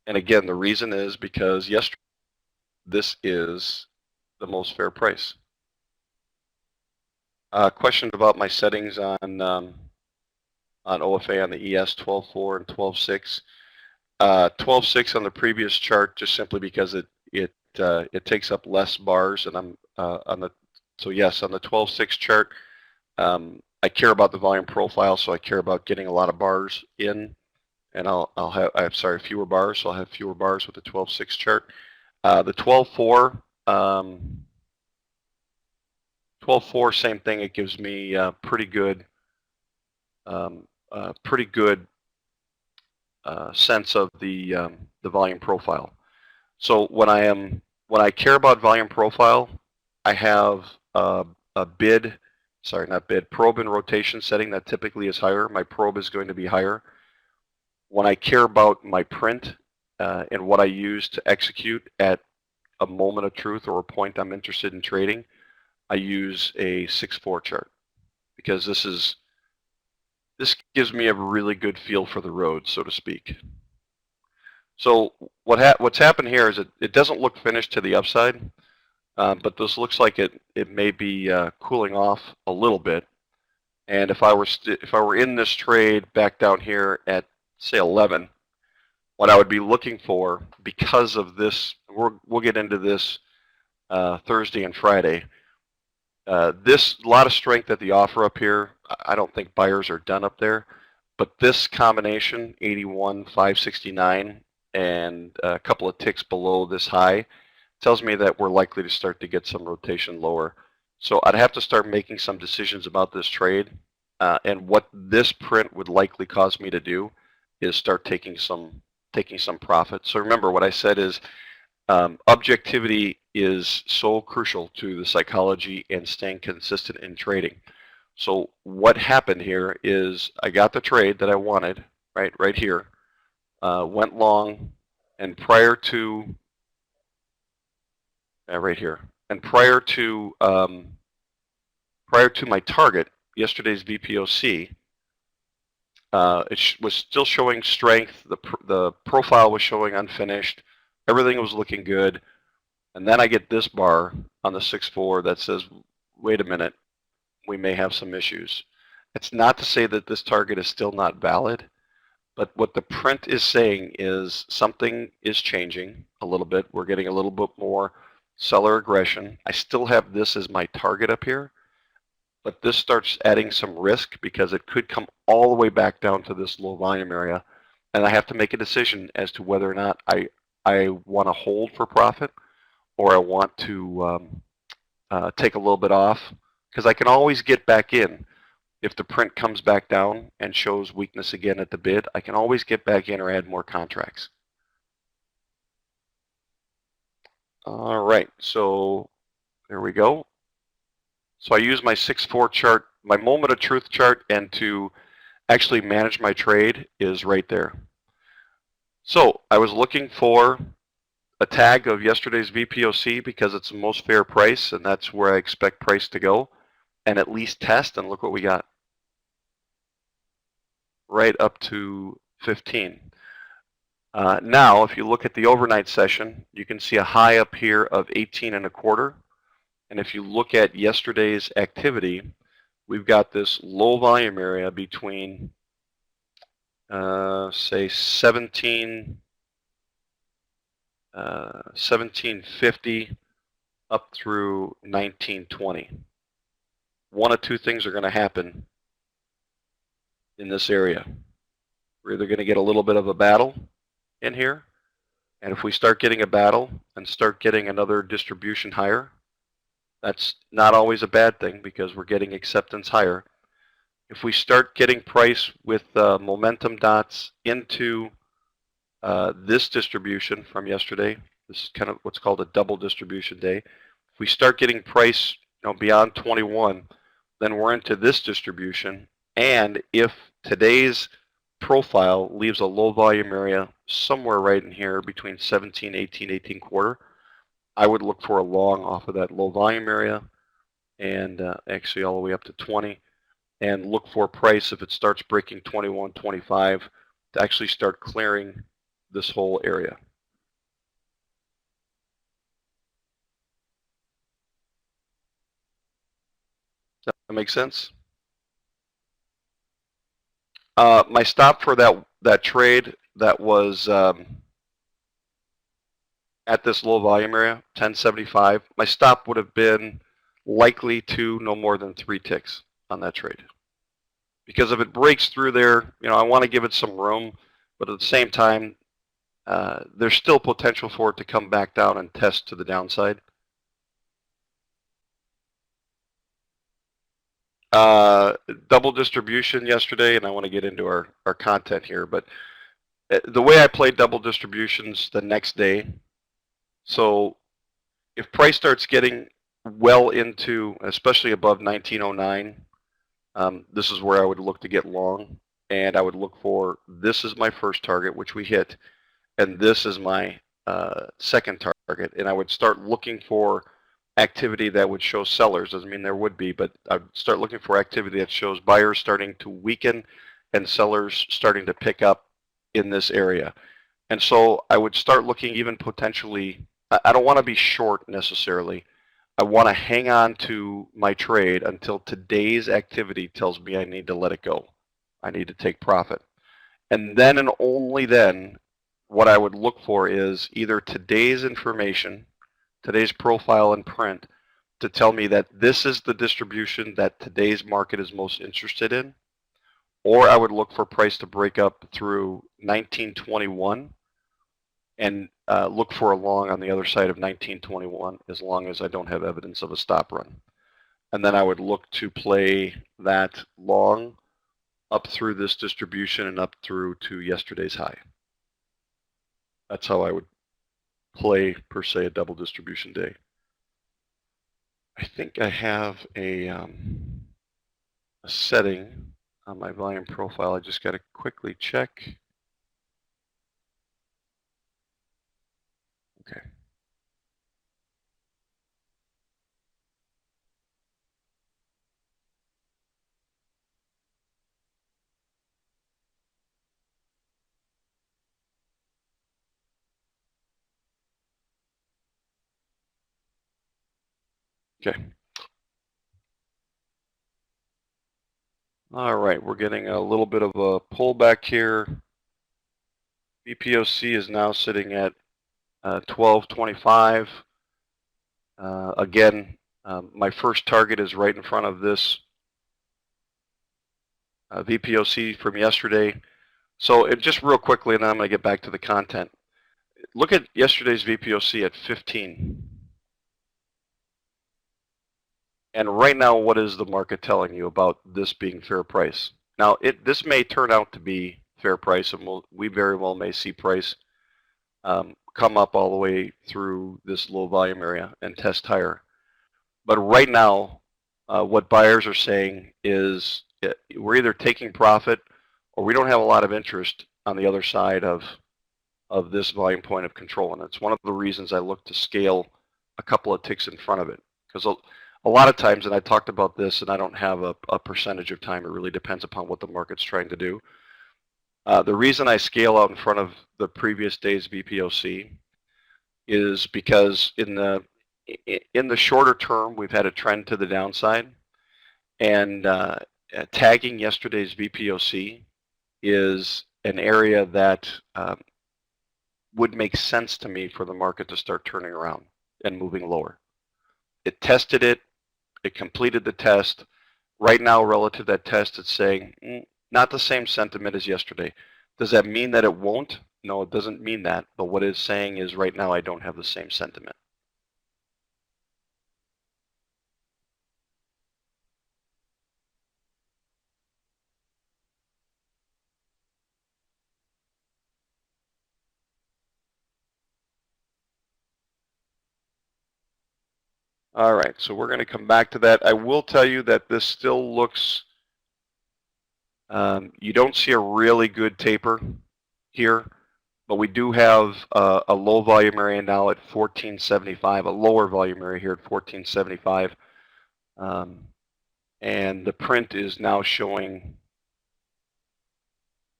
And again, the reason is because yesterday, this is the most fair price. Question about my settings on OFA on the ES 12.4 and 12.6. 12.6 on the previous chart, just simply because it takes up less bars, and I'm so yes, on the 12.6 chart, I care about the volume profile, so I care about getting a lot of bars in, and I'm sorry, fewer bars, so I'll have fewer bars with the 12.6 chart. The 12.4, 12.4, same thing. It gives me pretty good sense of the volume profile. So when I care about volume profile, I have a bid sorry, not bid, probe and rotation setting that typically is higher. My probe is going to be higher. When I care about my print and what I use to execute at a moment of truth or a point I'm interested in trading, I use a 6-4 chart because this gives me a really good feel for the road, so to speak. So what's happened here is it doesn't look finished to the upside, but this looks like it may be cooling off a little bit. And if I were in this trade back down here at say 11, what I would be looking for, because of this, we'll get into this Thursday and Friday. This lot of strength at the offer up here. I don't think buyers are done up there, but this combination 81, 569, and a couple of ticks below this high tells me that we're likely to start to get some rotation lower. So I'd have to start making some decisions about this trade, and what this print would likely cause me to do is start taking some profit. So remember what I said is objectivity is so crucial to the psychology and staying consistent in trading. So what happened here is I got the trade that I wanted, right here, went long, and prior to right here, and prior to my target, yesterday's VPOC, it was still showing strength. The profile was showing unfinished. Everything was looking good. And then I get this bar on the 6-4 that says, wait a minute, we may have some issues. It's not to say that this target is still not valid, but what the print is saying is something is changing a little bit. We're getting a little bit more seller aggression. I still have this as my target up here, but this starts adding some risk because it could come all the way back down to this low volume area, and I have to make a decision as to whether or not I want to hold for profit or I want to take a little bit off, because I can always get back in. If the print comes back down and shows weakness again at the bid, I can always get back in or add more contracts. All right, so there we go. So I use my 6-4 chart, my moment of truth chart, and to actually manage my trade is right there. So I was looking for a tag of yesterday's VPOC because it's the most fair price, and that's where I expect price to go, and at least test, and look what we got. Right up to 15. Now, if you look at the overnight session, you can see a high up here of 18.25. And if you look at yesterday's activity, we've got this low volume area between, say, 1750 up through 1920. One of two things are going to happen in this area. We're either going to get a little bit of a battle in here, and if we start getting a battle and start getting another distribution higher, that's not always a bad thing because we're getting acceptance higher. If we start getting price with momentum dots into this distribution from yesterday, this is kind of what's called a double distribution day. If we start getting price beyond 21, then we're into this distribution. And if today's profile leaves a low volume area somewhere right in here between 17, 18, 18.25, I would look for a long off of that low volume area, and actually all the way up to 20, and look for price if it starts breaking 21, 25 to actually start clearing this whole area. Does that make sense? My stop for that trade that was at this low volume area, 1075, my stop would have been likely to no more than 3 ticks on that trade. Because if it breaks through there, I want to give it some room, but at the same time, there's still potential for it to come back down and test to the downside. Double distribution yesterday, and I want to get into our content here, but the way I played double distributions the next day, so if price starts getting well into, especially above 1909, this is where I would look to get long, and I would look for, this is my first target, which we hit, and this is my second target, and I would start looking for activity that would show sellers. Doesn't mean there would be, but I'd start looking for activity that shows buyers starting to weaken and sellers starting to pick up in this area. And so I would start looking even potentially, I don't want to be short necessarily. I want to hang on to my trade until today's activity tells me I need to let it go. I need to take profit. And then and only then, what I would look for is either today's information, today's profile and print, to tell me that this is the distribution that today's market is most interested in, or I would look for price to break up through 1921 and look for a long on the other side of 1921 as long as I don't have evidence of a stop run. And then I would look to play that long up through this distribution and up through to yesterday's high. That's how I would play, per se, a double distribution day. I think I have a setting on my volume profile. I just got to quickly check. Okay. Okay. All right, we're getting a little bit of a pullback here. VPOC is now sitting at 1225. Again, my first target is right in front of this VPOC from yesterday. So just real quickly, and then I'm going to get back to the content. Look at yesterday's VPOC at 15. And right now, what is the market telling you about this being fair price? Now, this may turn out to be fair price, and we very well may see price come up all the way through this low volume area and test higher. But right now, what buyers are saying is we're either taking profit or we don't have a lot of interest on the other side of this volume point of control. And it's one of the reasons I look to scale a couple of ticks in front of it. Because a lot of times, and I talked about this, and I don't have a percentage of time, it really depends upon what the market's trying to do. The reason I scale out in front of the previous day's VPOC is because in the shorter term, we've had a trend to the downside, and tagging yesterday's VPOC is an area that would make sense to me for the market to start turning around and moving lower. It tested it. It completed the test. Right now, relative to that test, it's saying not the same sentiment as yesterday. Does that mean that it won't? No, it doesn't mean that. But what it's saying is right now I don't have the same sentiment. All right, so we're going to come back to that. I will tell you that this still looks, you don't see a really good taper here, but we do have a low volume area now at 1475, a lower volume area here at 1475. And the print is now showing,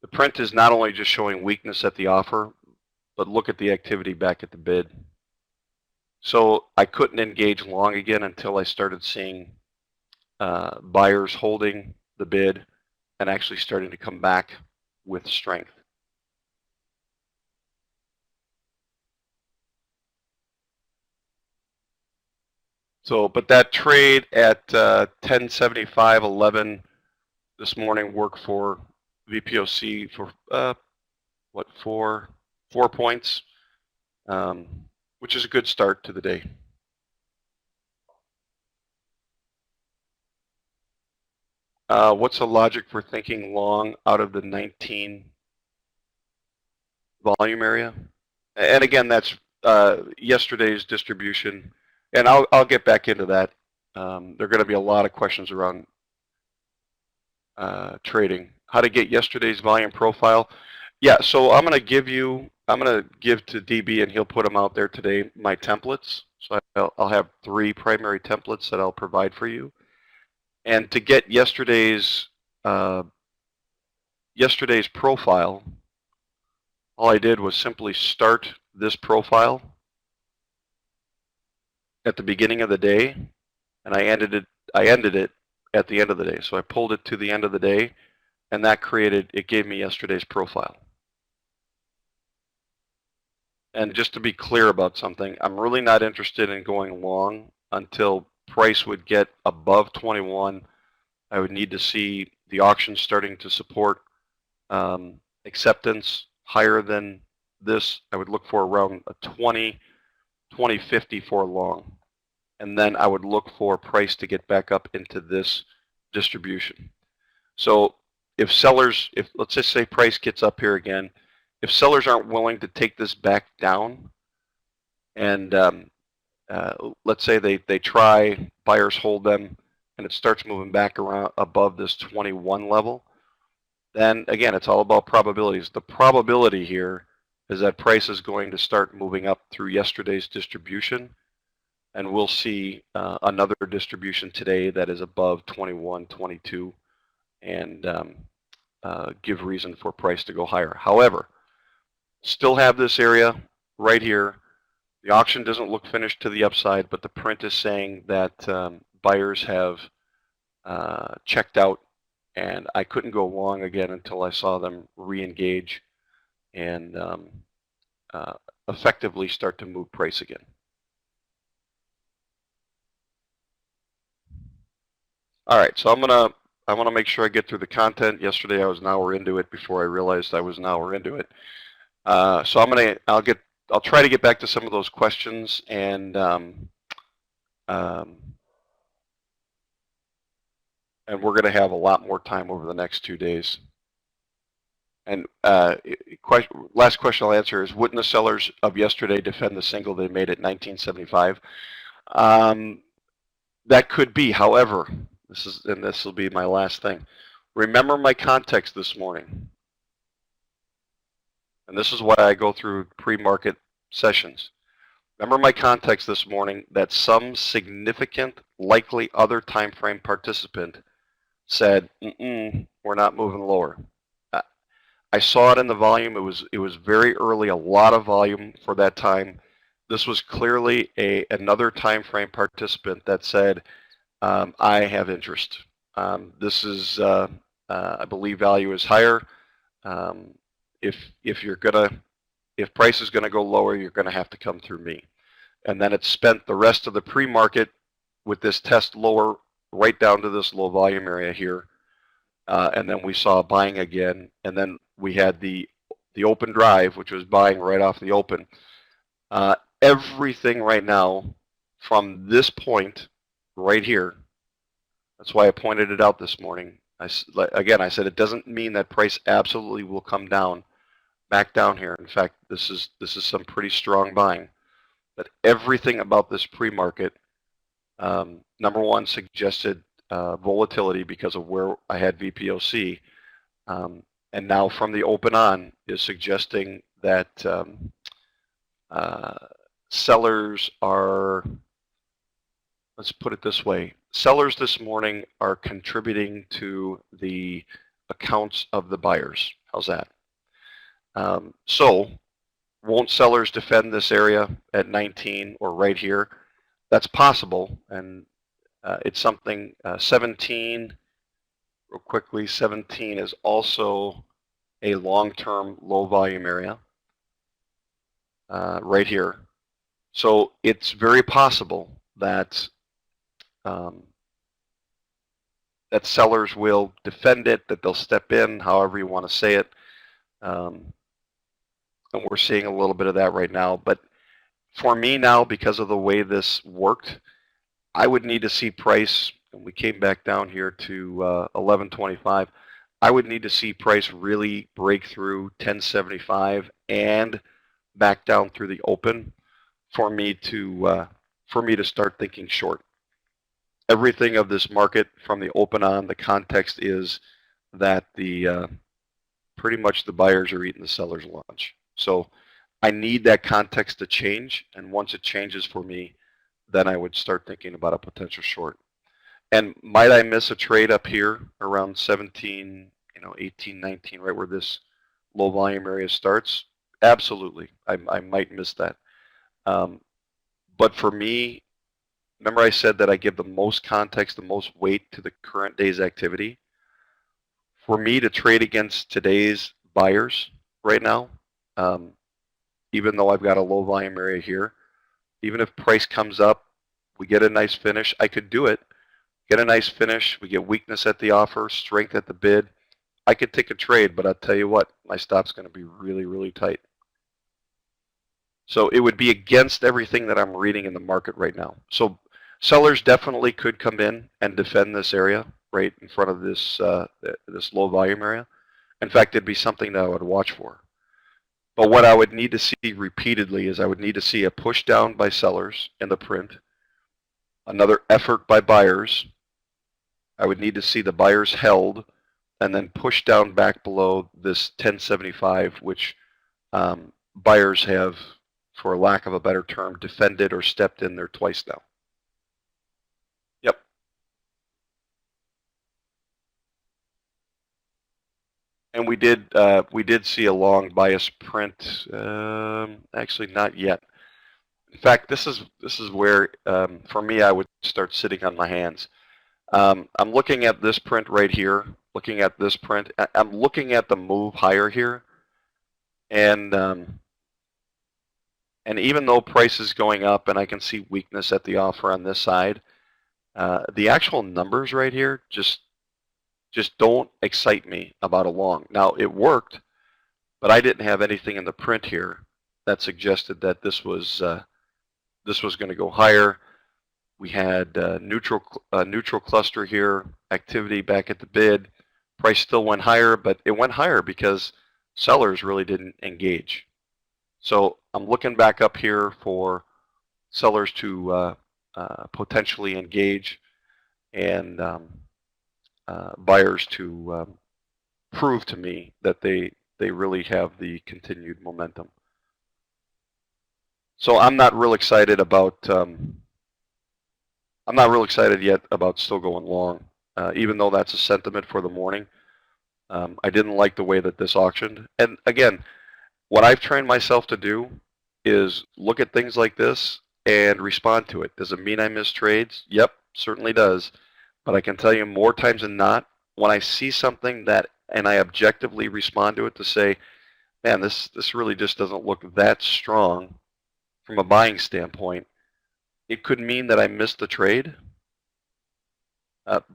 the print is not only just showing weakness at the offer, but look at the activity back at the bid. So I couldn't engage long again until I started seeing buyers holding the bid and actually starting to come back with strength. So, but that trade at 1075.11 this morning worked for VPOC for what, 4 points, which is a good start to the day. What's the logic for thinking long out of the 19 volume area? And again, that's yesterday's distribution. and I'll get back into that. There are going to be a lot of questions around trading. How to get yesterday's volume profile. Yeah, so I'm going to give to DB, and he'll put them out there today, my templates. So I'll have 3 primary templates that I'll provide for you. And to get yesterday's profile, all I did was simply start this profile at the beginning of the day, and I ended it at the end of the day. So I pulled it to the end of the day, and it gave me yesterday's profile. And just to be clear about something, I'm really not interested in going long until price would get above 21. I would need to see the auction starting to support acceptance higher than this. I would look for around a 20.50 for long. And then I would look for price to get back up into this distribution. So if let's just say price gets up here again, if sellers aren't willing to take this back down, and let's say they try, buyers hold them, and it starts moving back around above this 21 level, then again, it's all about probabilities. The probability here is that price is going to start moving up through yesterday's distribution, and we'll see another distribution today that is above 21, 22, and give reason for price to go higher. However, still have this area right here. The auction doesn't look finished to the upside, but the print is saying that buyers have checked out, and I couldn't go long again until I saw them re-engage and effectively start to move price again. All right, so I want to make sure I get through the content. Yesterday I was an hour into it before I realized I was an hour into it. So I'll try to get back to some of those questions, and we're going to have a lot more time over the next 2 days. And last question I'll answer is, wouldn't the sellers of yesterday defend the single they made at 1975? That could be. However, this will be my last thing. Remember my context this morning. And this is why I go through pre-market sessions. Remember my context this morning that some significant, likely other time frame participant said, we're not moving lower. I saw it in the volume. It was very early, a lot of volume for that time. This was clearly another time frame participant that said, I have interest. This is, I believe value is higher. If price is gonna go lower, you're gonna have to come through me. And then it spent the rest of the pre-market with this test lower, right down to this low volume area here. And then we saw buying again, and then we had the open drive, which was buying right off the open. Everything right now from this point right here, that's why I pointed it out this morning. I said it doesn't mean that price absolutely will come down, back down here. In fact, this is some pretty strong buying. But everything about this pre-market, number one, suggested volatility because of where I had VPOC, and now from the open on is suggesting that sellers are, let's put it this way, sellers this morning are contributing to the accounts of the buyers. How's that? So won't sellers defend this area at 19 or right here? That's possible, and it's something. 17, real quickly, 17 is also a long-term low volume area right here. So it's very possible that that sellers will defend it, that they'll step in, however you want to say it. And we're seeing a little bit of that right now. But for me now, because of the way this worked, I would need to see price, and we came back down here to 1125. I would need to see price really break through 1075 and back down through the open for me to for me to start thinking short. Everything of this market from the open on, the context is that the pretty much the buyers are eating the seller's lunch. So I need that context to change, and once it changes for me, then I would start thinking about a potential short. And might I miss a trade up here around 17, 18, 19, right where this low volume area starts? Absolutely, I might miss that. But for me, remember I said that I give the most context, the most weight to the current day's activity. For me to trade against today's buyers right now, even though I've got a low volume area here, even if price comes up, we get a nice finish, I could do it. Get a nice finish, we get weakness at the offer, strength at the bid. I could take a trade, but I'll tell you what, my stop's going to be really, really tight. So it would be against everything that I'm reading in the market right now. So sellers definitely could come in and defend this area right in front of this this low volume area. In fact, it'd be something that I would watch for. But what I would need to see repeatedly is I would need to see a push down by sellers in the print, another effort by buyers. I would need to see the buyers held and then push down back below this 1075, which buyers have, for lack of a better term, defended or stepped in there twice now. Yep. And we did see a long bias print. Actually, not yet. In fact, this is where for me I would start sitting on my hands. I'm looking at this print right here. Looking at this print, I'm looking at the move higher here, and even though price is going up and I can see weakness at the offer on this side, the actual numbers right here just don't excite me about a long. Now it worked, but I didn't have anything in the print here that suggested that this was going to go higher. We had neutral cluster here, activity back at the bid. Price still went higher, but it went higher because sellers really didn't engage. So I'm looking back up here for sellers to potentially engage and buyers to prove to me that they really have the continued momentum. So I'm not real excited about I'm not real excited yet about still going long, even though that's a sentiment for the morning. I didn't like the way that this auctioned. And again, what I've trained myself to do is look at things like this and respond to it. Does it mean I miss trades? Yep, certainly does. But I can tell you more times than not, when I see something that, and I objectively respond to it to say, man, this really just doesn't look that strong from a buying standpoint, it could mean that I missed the trade.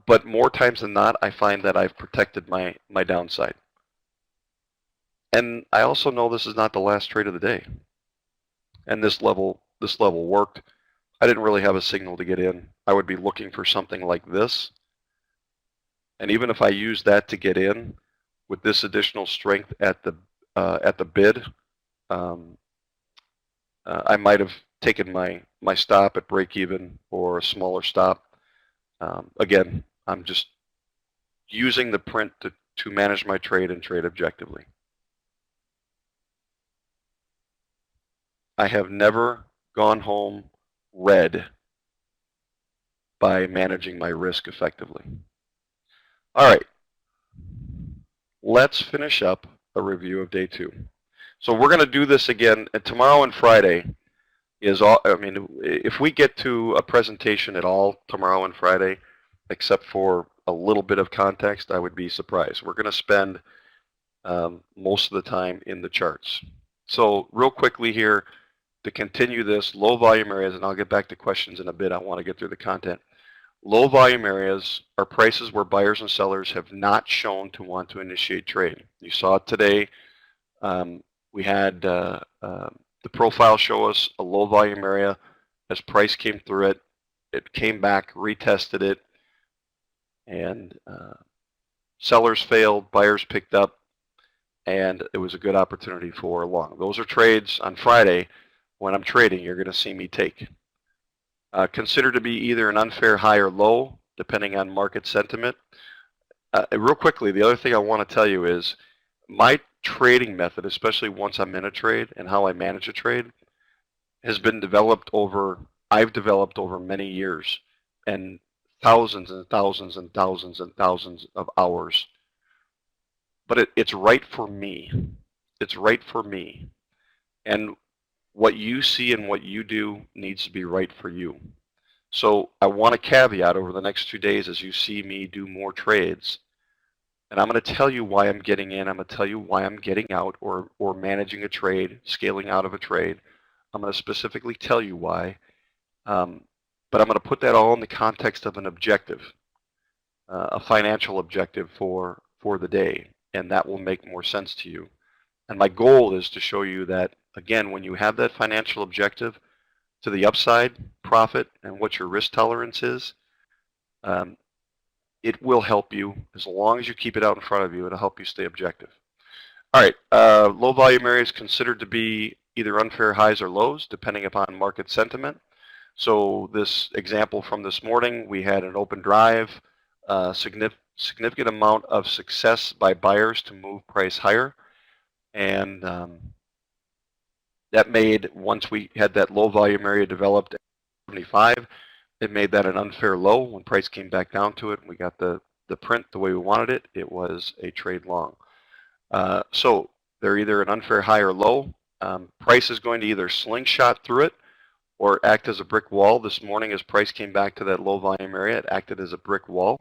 But more times than not, I find that I've protected my downside. And I also know this is not the last trade of the day. And this level worked. I didn't really have a signal to get in. I would be looking for something like this. And even if I use that to get in, with this additional strength at the bid, I might have taken my stop at break even or a smaller stop. Again, I'm just using the print to manage my trade and trade objectively. I have never gone home red by managing my risk effectively. All right, let's finish up a review of day 2. So we're going to do this again tomorrow and Friday. If we get to a presentation at all tomorrow and Friday, except for a little bit of context, I would be surprised. We're going to spend most of the time in the charts. So real quickly here, to continue this, low volume areas, and I'll get back to questions in a bit. I want to get through the content. Low volume areas are prices where buyers and sellers have not shown to want to initiate trade. You saw it today. We had the profile show us a low volume area. As price came through it, it came back, retested it, and sellers failed, buyers picked up, and it was a good opportunity for long. Those are trades on Friday. When I'm trading, you're going to see me take. considered to be either an unfair high or low, depending on market sentiment. Real quickly, the other thing I want to tell you is my trading method, especially once I'm in a trade and how I manage a trade, has been I've developed over many years and thousands and thousands and thousands and thousands of hours. But it's right for me. It's right for me. And what you see and what you do needs to be right for you. So I want to caveat over the next 2 days as you see me do more trades. And I'm going to tell you why I'm getting in. I'm going to tell you why I'm getting out or managing a trade, scaling out of a trade. I'm going to specifically tell you why. But I'm going to put that all in the context of an objective, a financial objective for the day. And that will make more sense to you. And my goal is to show you that, again, when you have that financial objective to the upside, profit, and what your risk tolerance is, it will help you. As long as you keep it out in front of you, it'll help you stay objective. All right, low volume areas considered to be either unfair highs or lows, depending upon market sentiment. So this example from this morning, we had an open drive, significant amount of success by buyers to move price higher. And that made, once we had that low volume area developed at 75, it made that an unfair low. When price came back down to it and we got the print the way we wanted it, it was a trade long. So they're either an unfair high or low. Price is going to either slingshot through it or act as a brick wall. This morning as price came back to that low volume area, it acted as a brick wall.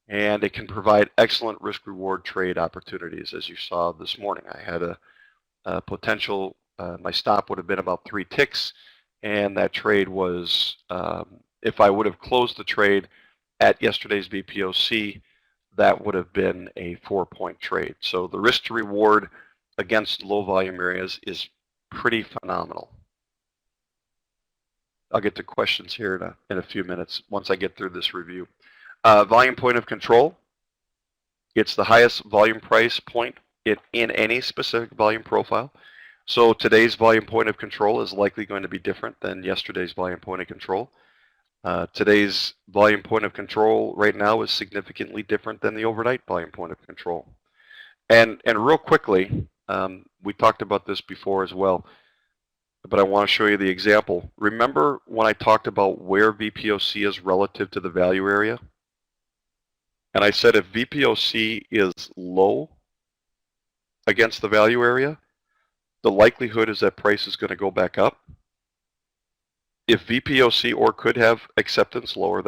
And it can provide excellent risk reward trade opportunities, as you saw this morning. I had a potential, my stop would have been about 3 ticks, and that trade was, if I would have closed the trade at yesterday's VPOC, that would have been a 4-point trade. So the risk to reward against low volume areas is pretty phenomenal. I'll get to questions here in a few minutes once I get through this review. Volume point of control. It's the highest volume price point in any specific volume profile. So today's volume point of control is likely going to be different than yesterday's volume point of control. Today's volume point of control right now is significantly different than the overnight volume point of control. And real quickly, we talked about this before as well, but I want to show you the example. Remember when I talked about where VPOC is relative to the value area? And I said if VPOC is low against the value area, the likelihood is that price is going to go back up. If VPOC or could have acceptance lower,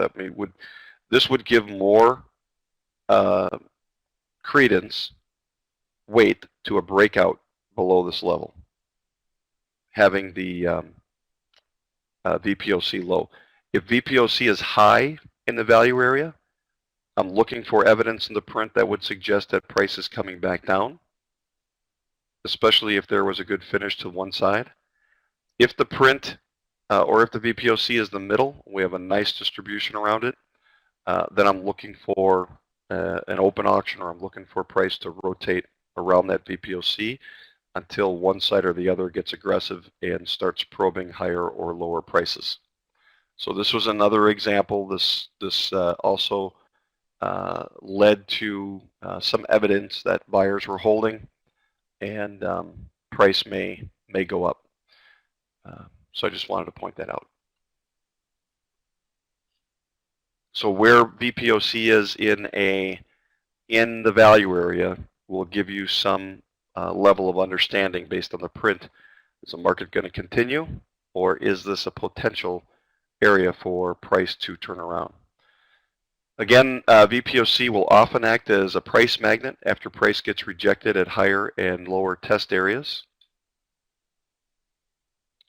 this would give more credence, weight to a breakout below this level, having the VPOC low. If VPOC is high in the value area, I'm looking for evidence in the print that would suggest that price is coming back down, especially if there was a good finish to one side. If the print or if the VPOC is the middle, we have a nice distribution around it, then I'm looking for an open auction, or I'm looking for price to rotate around that VPOC until one side or the other gets aggressive and starts probing higher or lower prices. So this was another example. This also led to some evidence that buyers were holding, and price may go up. So I just wanted to point that out. So where VPOC is in the value area will give you some level of understanding based on the print. Is the market going to continue, or is this a potential area for price to turn around? Again, VPOC will often act as a price magnet after price gets rejected at higher and lower test areas.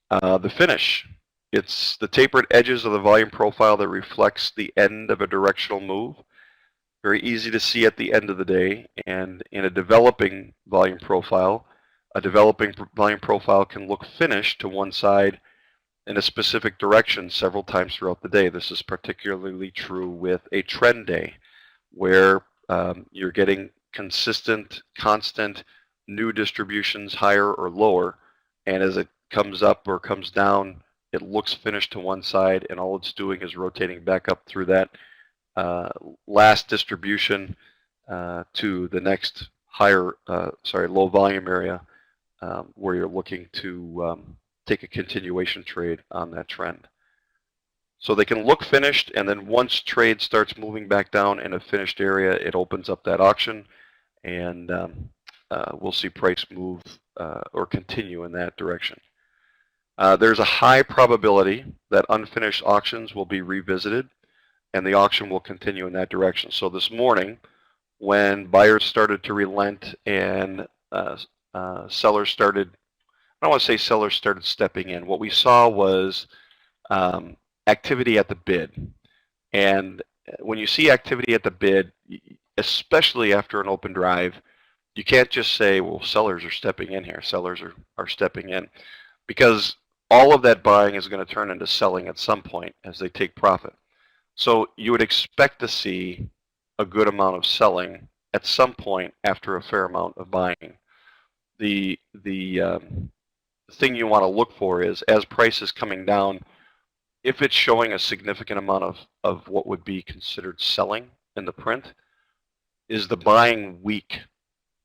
The finish. It's the tapered edges of the volume profile that reflects the end of a directional move. Very easy to see at the end of the day. And in a developing volume profile can look finished to one side in a specific direction several times throughout the day. This is particularly true with a trend day, where you're getting consistent, constant new distributions higher or lower, and as it comes up or comes down it looks finished to one side, and all it's doing is rotating back up through that last distribution to the next higher, low volume area where you're looking to take a continuation trade on that trend. So they can look finished, and then once trade starts moving back down in a finished area, it opens up that auction, and we'll see price move or continue in that direction. There's a high probability that unfinished auctions will be revisited, and the auction will continue in that direction. So this morning, when buyers started to relent and sellers started, I don't want to say sellers started stepping in, what we saw was activity at the bid. And when you see activity at the bid, especially after an open drive, you can't just say, well, sellers are stepping in here. Sellers are stepping in, because all of that buying is going to turn into selling at some point as they take profit. So you would expect to see a good amount of selling at some point after a fair amount of buying. The thing you want to look for is, as price is coming down, if it's showing a significant amount of what would be considered selling in the print, is the buying weak?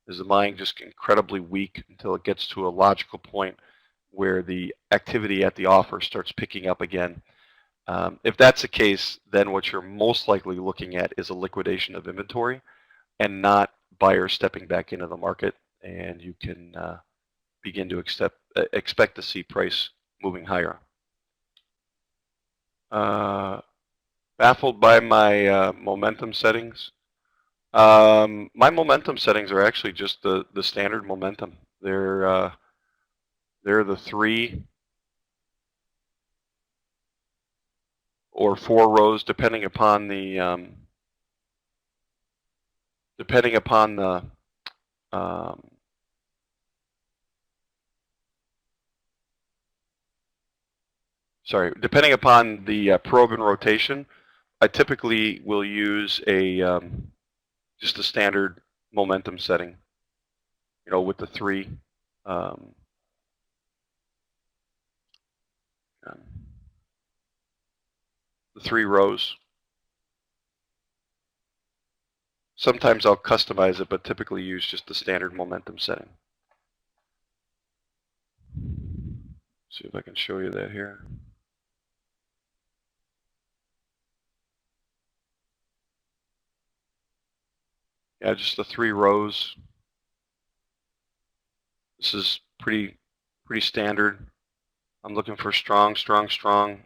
Is the buying just incredibly weak until it gets to a logical point where the activity at the offer starts picking up again? If that's the case, then what you're most likely looking at is a liquidation of inventory and not buyers stepping back into the market, and you can begin to expect to see price moving higher. Baffled by my momentum settings. My momentum settings are actually just the standard momentum. They're the 3 or 4 rows, depending upon the depending upon the probe and rotation. I typically will use a just a standard momentum setting, you know, with the 3 the 3 rows. Sometimes I'll customize it, but typically use just the standard momentum setting. See if I can show you that here. Yeah, just the 3 rows. This is pretty standard. I'm looking for strong, strong, strong,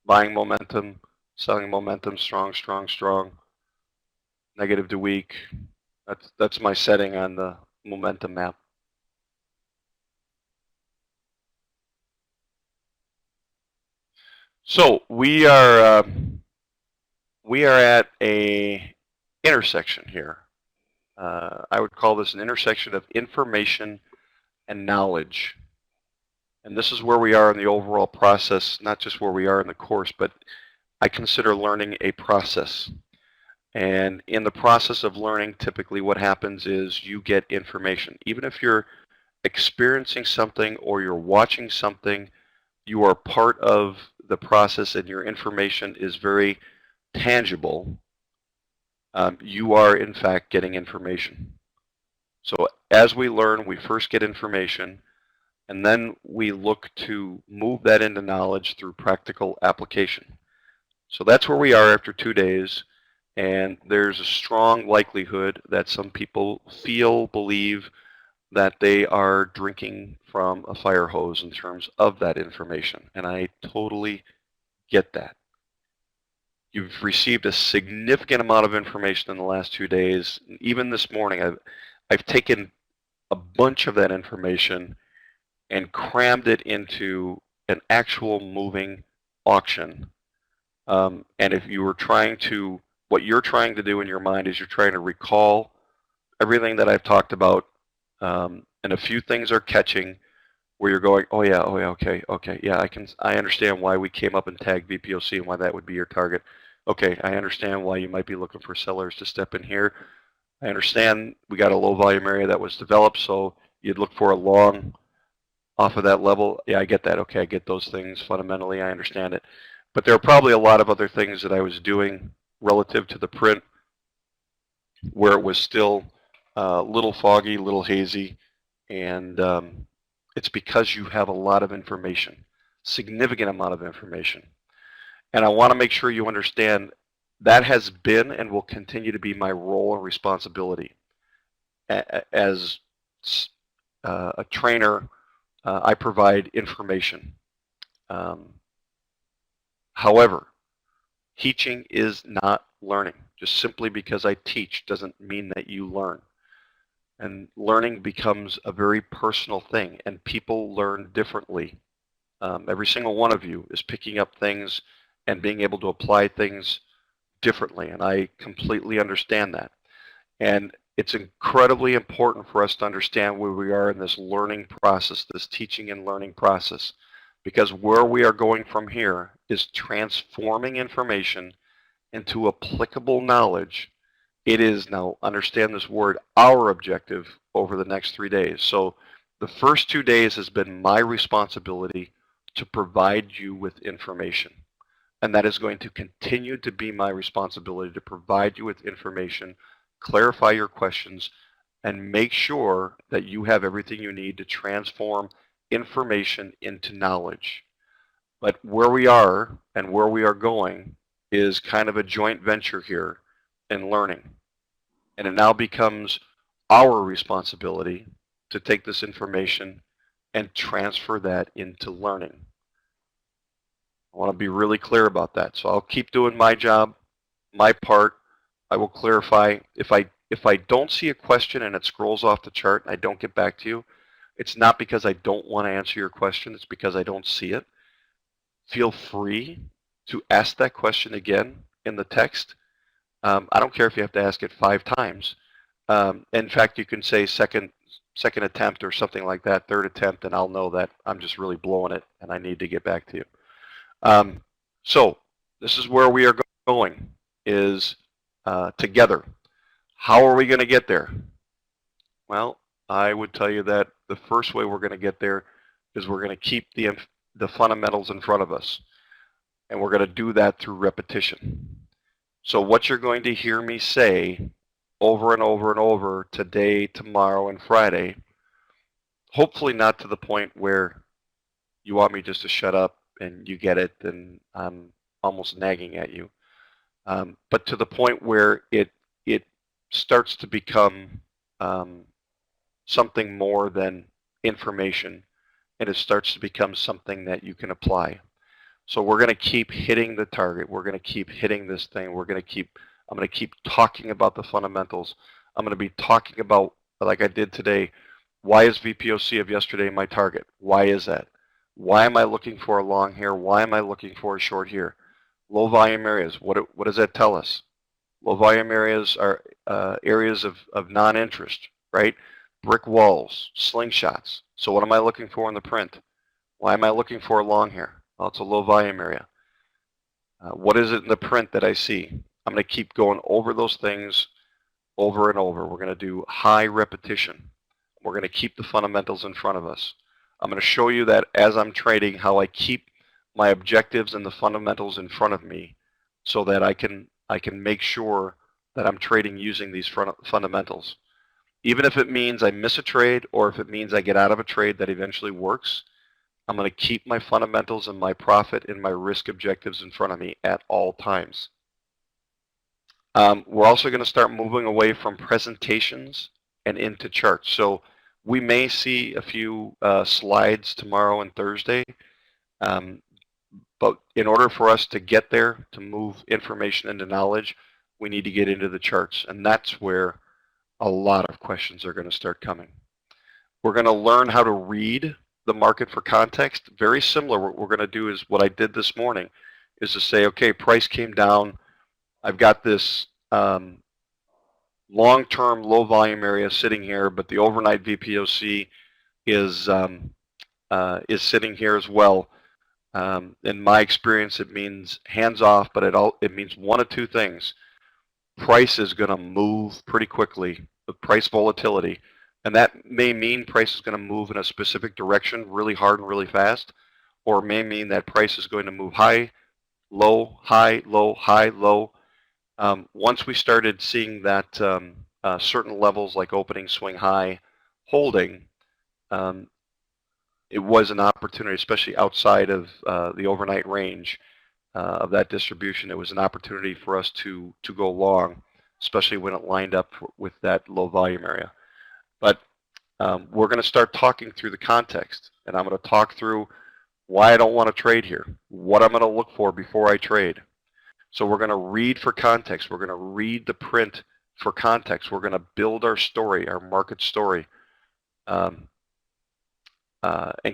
buying momentum, selling momentum, strong, strong, strong, negative to weak. That's my setting on the momentum map. So we are at a intersection here. I would call this an intersection of information and knowledge. And this is where we are in the overall process, not just where we are in the course, but I consider learning a process. And in the process of learning, typically what happens is you get information. Even if you're experiencing something or you're watching something, you are part of the process and your information is very tangible. You are, in fact, getting information. So as we learn, we first get information, and then we look to move that into knowledge through practical application. So that's where we are after 2 days, and there's a strong likelihood that some people believe that they are drinking from a fire hose in terms of that information, and I totally get that. You've received a significant amount of information in the last 2 days. Even this morning, I've taken a bunch of that information and crammed it into an actual moving auction. And if you were what you're trying to do in your mind is you're trying to recall everything that I've talked about, and a few things are catching where you're going, oh yeah, okay, yeah, I understand why we came up and tagged VPOC and why that would be your target. Okay, I understand why you might be looking for sellers to step in here. I understand we got a low volume area that was developed, so you'd look for a long off of that level, yeah, I get that. Okay, I get those things fundamentally. I understand it. But there are probably a lot of other things that I was doing relative to the print where it was still a little foggy, a little hazy, and it's because you have a lot of information, significant amount of information. And I want to make sure you understand that has been and will continue to be my role and responsibility. As a trainer, I provide information. Um, However, teaching is not learning. Just simply because I teach doesn't mean that you learn. And learning becomes a very personal thing, and people learn differently. Every single one of you is picking up things and being able to apply things differently, and I completely understand that. And it's incredibly important for us to understand where we are in this learning process, this teaching and learning process, because where we are going from here is transforming information into applicable knowledge. It is, now understand this word, our objective over the next 3 days. So the first 2 days has been my responsibility to provide you with information. And that is going to continue to be my responsibility to provide you with information, clarify your questions, and make sure that you have everything you need to transform information into knowledge. But where we are and where we are going is kind of a joint venture here in learning. And it now becomes our responsibility to take this information and transfer that into learning. I want to be really clear about that. So I'll keep doing my job, my part. I will clarify. If I don't see a question and it scrolls off the chart and I don't get back to you, it's not because I don't want to answer your question. It's because I don't see it. Feel free to ask that question again in the text. I don't care if you have to ask it 5 times. In fact, you can say second attempt or something like that, third attempt, and I'll know that I'm just really blowing it and I need to get back to you. So this is where we are going, is together. How are we going to get there? Well, I would tell you that the first way we're going to get there is we're going to keep the fundamentals in front of us. And we're going to do that through repetition. So what you're going to hear me say over and over and over today, tomorrow, and Friday, hopefully not to the point where you want me just to shut up and you get it and I'm almost nagging at you, but to the point where it starts to become something more than information, and it starts to become something that you can apply. So we're going to keep hitting the target. We're going to keep hitting this thing. I'm going to keep talking about the fundamentals. I'm going to be talking about, like I did today, why is VPOC of yesterday my target? Why is that? Why am I looking for a long hair? Why am I looking for a short hair? Low volume areas, what does that tell us? Low volume areas are areas of non-interest, right? Brick walls, slingshots. So what am I looking for in the print? Why am I looking for a long hair? Well, it's a low volume area. What is it in the print that I see? I'm going to keep going over those things over and over. We're going to do high repetition. We're going to keep the fundamentals in front of us. I'm going to show you that as I'm trading, how I keep my objectives and the fundamentals in front of me so that I can make sure that I'm trading using these fundamentals. Even if it means I miss a trade or if it means I get out of a trade that eventually works, I'm going to keep my fundamentals and my profit and my risk objectives in front of me at all times. We're also going to start moving away from presentations and into charts. So we may see a few slides tomorrow and Thursday, but in order for us to get there, to move information into knowledge, we need to get into the charts. And that's where a lot of questions are going to start coming. We're going to learn how to read the market for context. Very similar. What we're going to do is what I did this morning is to say, okay, price came down. I've got this long-term low volume area sitting here, but the overnight VPOC is sitting here as well. In my experience, it means hands off, but it means one of two things. Price is going to move pretty quickly with price volatility. And that may mean price is going to move in a specific direction really hard and really fast, or it may mean that price is going to move high, low, high, low, high, low. Once we started seeing that certain levels like opening, swing high, holding, it was an opportunity, especially outside of the overnight range of that distribution. It was an opportunity for us to go long, especially when it lined up with that low volume area. But we're going to start talking through the context, and I'm going to talk through why I don't want to trade here, what I'm going to look for before I trade. So we're going to read for context. We're going to read the print for context. We're going to build our story, our market story, and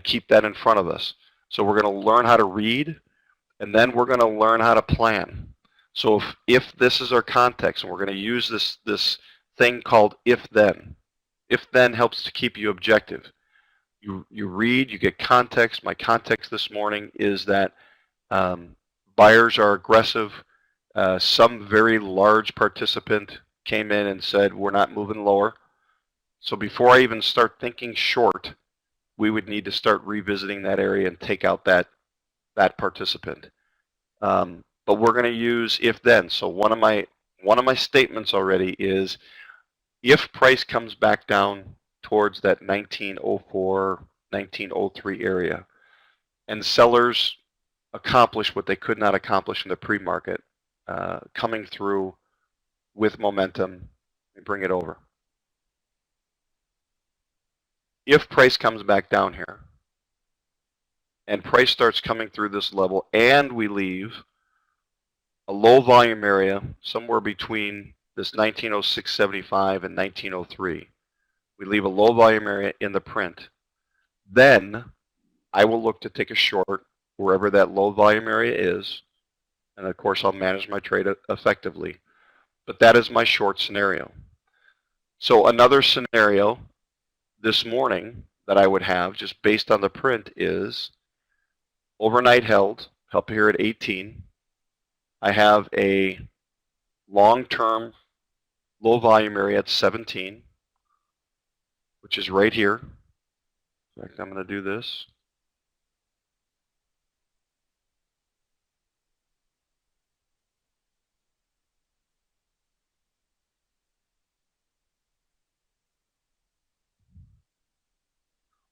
keep that in front of us. So we're going to learn how to read, and then we're going to learn how to plan. So if this is our context, and we're going to use this thing called if-then. If-then helps to keep you objective. You read, you get context. My context this morning is that buyers are aggressive. Some very large participant came in and said, we're not moving lower. So before I even start thinking short, we would need to start revisiting that area and take out that participant. But we're going to use if-then. So one of my statements already is, if price comes back down towards that 1904, 1903 area, and sellers accomplish what they could not accomplish in the pre-market, coming through with momentum and bring it over. If price comes back down here, and price starts coming through this level, and we leave a low volume area somewhere between this 1906.75 and 1903, we leave a low volume area in the print, then I will look to take a short wherever that low volume area is, and of course I'll manage my trade effectively. But that is my short scenario. So another scenario this morning that I would have, just based on the print, is overnight held up here at 18. I have a long-term low volume area at 17, which is right here. In fact, I'm going to do this.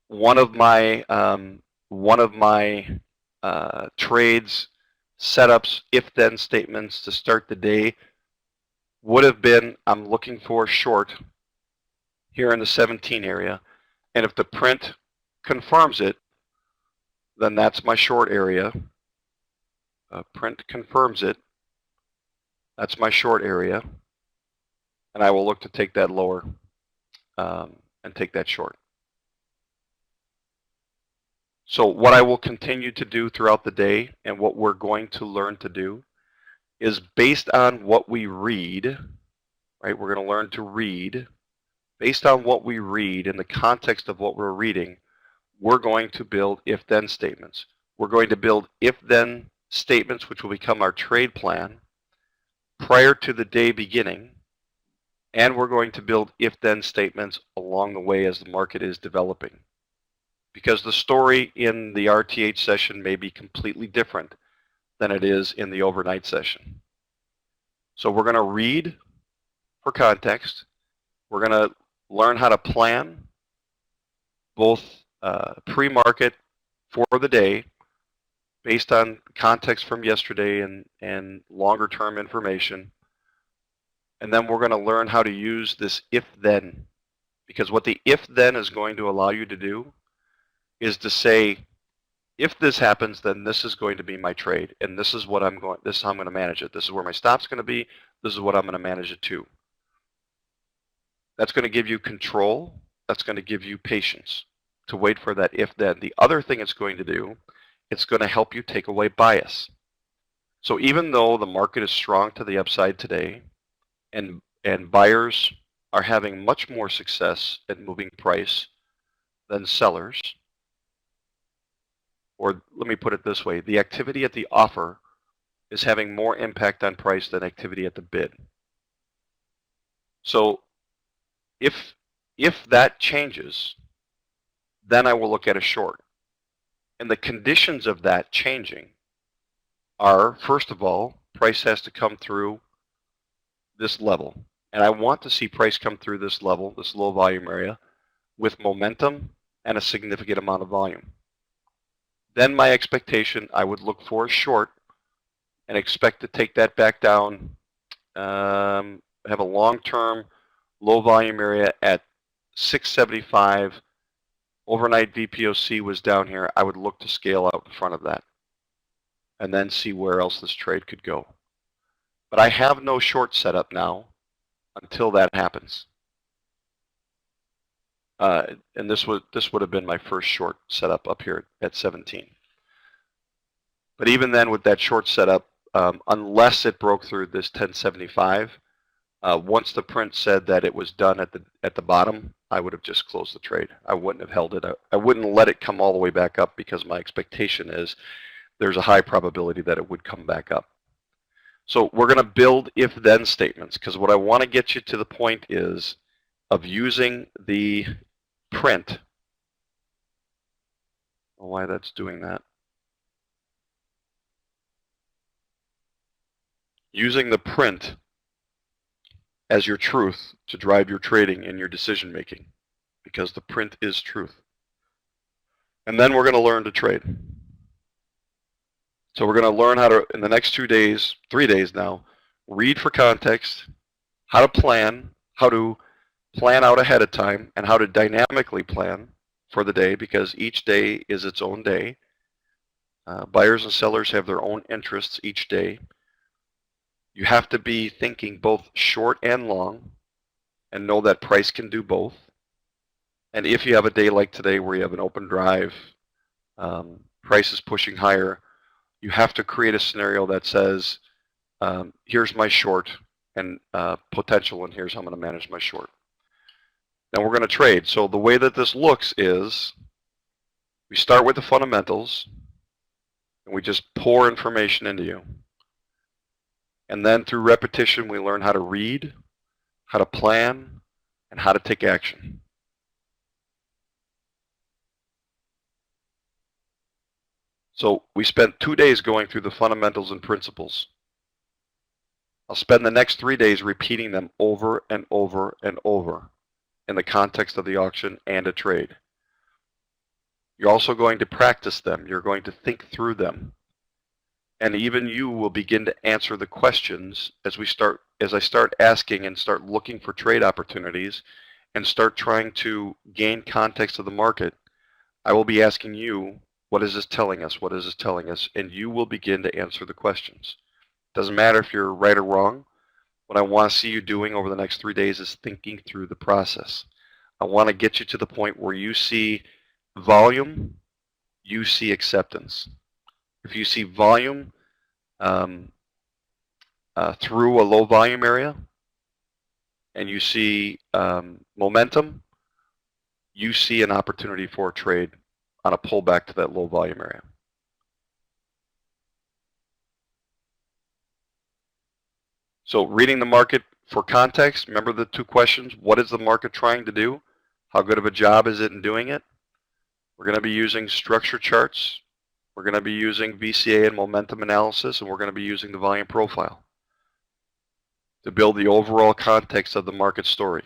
One of my trades setups, if-then statements to start the day would have been, I'm looking for short here in the 17 area, and if the print confirms it, then that's my short area. Print confirms it, that's my short area, and I will look to take that lower and take that short. So what I will continue to do throughout the day, and what we're going to learn to do, is based on what we read, right? We're going to learn to read. Based on what we read, in the context of what we're reading, we're going to build if-then statements. We're going to build if-then statements, which will become our trade plan prior to the day beginning, and we're going to build if-then statements along the way as the market is developing. Because the story in the RTH session may be completely different than it is in the overnight session. So we're going to read for context. We're going to learn how to plan both pre-market for the day based on context from yesterday and longer term information. And then we're going to learn how to use this if-then. Because what the if-then is going to allow you to do is to say, if this happens, then this is going to be my trade, and this is what this is how I'm going to manage it. This is where my stop's going to be. This is what I'm going to manage it to. That's going to give you control. That's going to give you patience to wait for that if-then. The other thing it's going to do, it's going to help you take away bias. So even though the market is strong to the upside today, and buyers are having much more success at moving price than sellers, or let me put it this way, the activity at the offer is having more impact on price than activity at the bid. So if If that changes, then I will look at a short. And the conditions of that changing are, first of all, price has to come through this level. And I want to see price come through this level, this low volume area, with momentum and a significant amount of volume. Then my expectation, I would look for a short and expect to take that back down, have a long-term low volume area at 675. Overnight VPOC was down here. I would look to scale out in front of that and then see where else this trade could go. But I have no short setup now until that happens. And this would have been my first short setup up here at 17. But even then, with that short setup, unless it broke through this 1075, once the print said that it was done at the bottom, I would have just closed the trade. I wouldn't have held it. I wouldn't let it come all the way back up because my expectation is there's a high probability that it would come back up. So we're going to build if-then statements, because what I want to get you to the point is of using the print. I don't know why that's doing that. Using the print as your truth to drive your trading and your decision making, because the print is truth. And then we're going to learn to trade. So we're going to learn how to, in the next 2 days, 3 days now, read for context, how to plan out ahead of time, and how to dynamically plan for the day, because each day is its own day. Buyers and sellers have their own interests each day. You have to be thinking both short and long and know that price can do both. And if you have a day like today where you have an open drive, price is pushing higher, you have to create a scenario that says, here's my short and potential, and here's how I'm going to manage my short. Now we're going to trade. So the way that this looks is we start with the fundamentals and we just pour information into you. And then through repetition, we learn how to read, how to plan, and how to take action. So we spent 2 days going through the fundamentals and principles. I'll spend the next 3 days repeating them over and over and over in the context of the auction and a trade. You're also going to practice them. You're going to think through them. And even you will begin to answer the questions as I start asking and start looking for trade opportunities and start trying to gain context of the market. I will be asking you, what is this telling us? What is this telling us? And you will begin to answer the questions. Doesn't matter if you're right or wrong. What I want to see you doing over the next 3 days is thinking through the process. I want to get you to the point where you see volume, you see acceptance. If you see volume through a low volume area and you see momentum, you see an opportunity for a trade on a pullback to that low volume area. So reading the market for context, remember the 2 questions. What is the market trying to do? How good of a job is it in doing it? We're going to be using structure charts. We're going to be using VCA and momentum analysis, and we're going to be using the volume profile to build the overall context of the market story.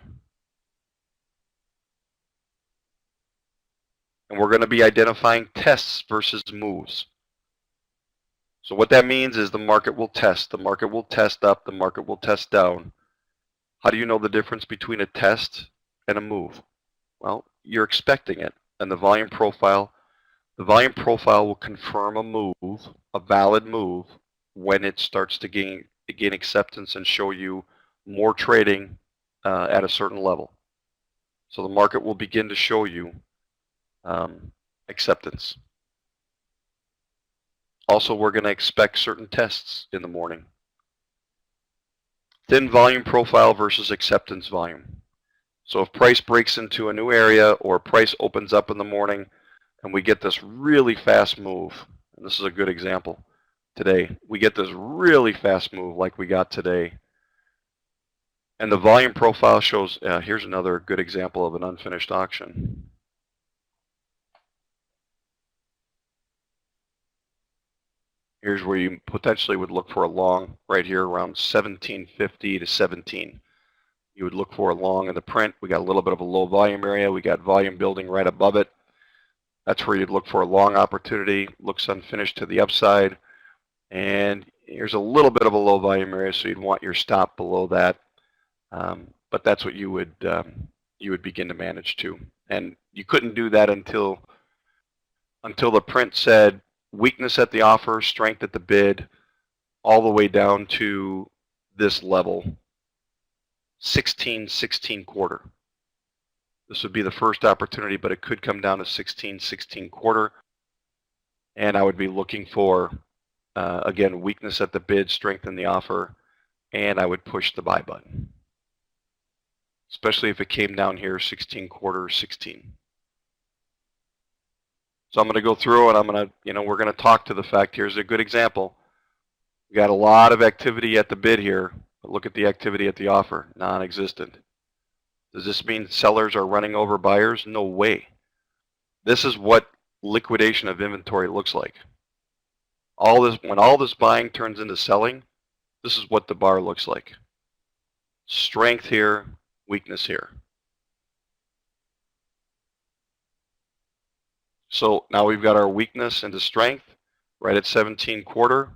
And we're going to be identifying tests versus moves. So what that means is the market will test. The market will test up. The market will test down. How do you know the difference between a test and a move? Well, you're expecting it. And the volume profile will confirm a move, a valid move, when it starts to gain acceptance and show you more trading at a certain level. So the market will begin to show you acceptance. Also, we're going to expect certain tests in the morning. Thin volume profile versus acceptance volume. So if price breaks into a new area or price opens up in the morning and we get this really fast move, and this is a good example today, we get this really fast move like we got today, And the volume profile shows, here's another good example of an unfinished auction. Here's where you potentially would look for a long right here around 1750 to 17. You would look for a long in the print. We got a little bit of a low volume area. We got volume building right above it. That's where you'd look for a long opportunity. Looks unfinished to the upside. And here's a little bit of a low volume area, so you'd want your stop below that. But that's what you would begin to manage to. And you couldn't do that until the print said weakness at the offer, strength at the bid, all the way down to this level, 16 quarter. This would be the first opportunity, but it could come down to 16 quarter. And I would be looking for, again, weakness at the bid, strength in the offer, and I would push the buy button. Especially if it came down here, 16 quarter, 16. So I'm going to go through and I'm going to, we're going to talk to the fact, here's a good example. We got a lot of activity at the bid here, but look at the activity at the offer, non-existent. Does this mean sellers are running over buyers? No way. This is what liquidation of inventory looks like. When all this buying turns into selling, this is what the bar looks like. Strength here, weakness here. So now we've got our weakness into strength right at 17 quarter.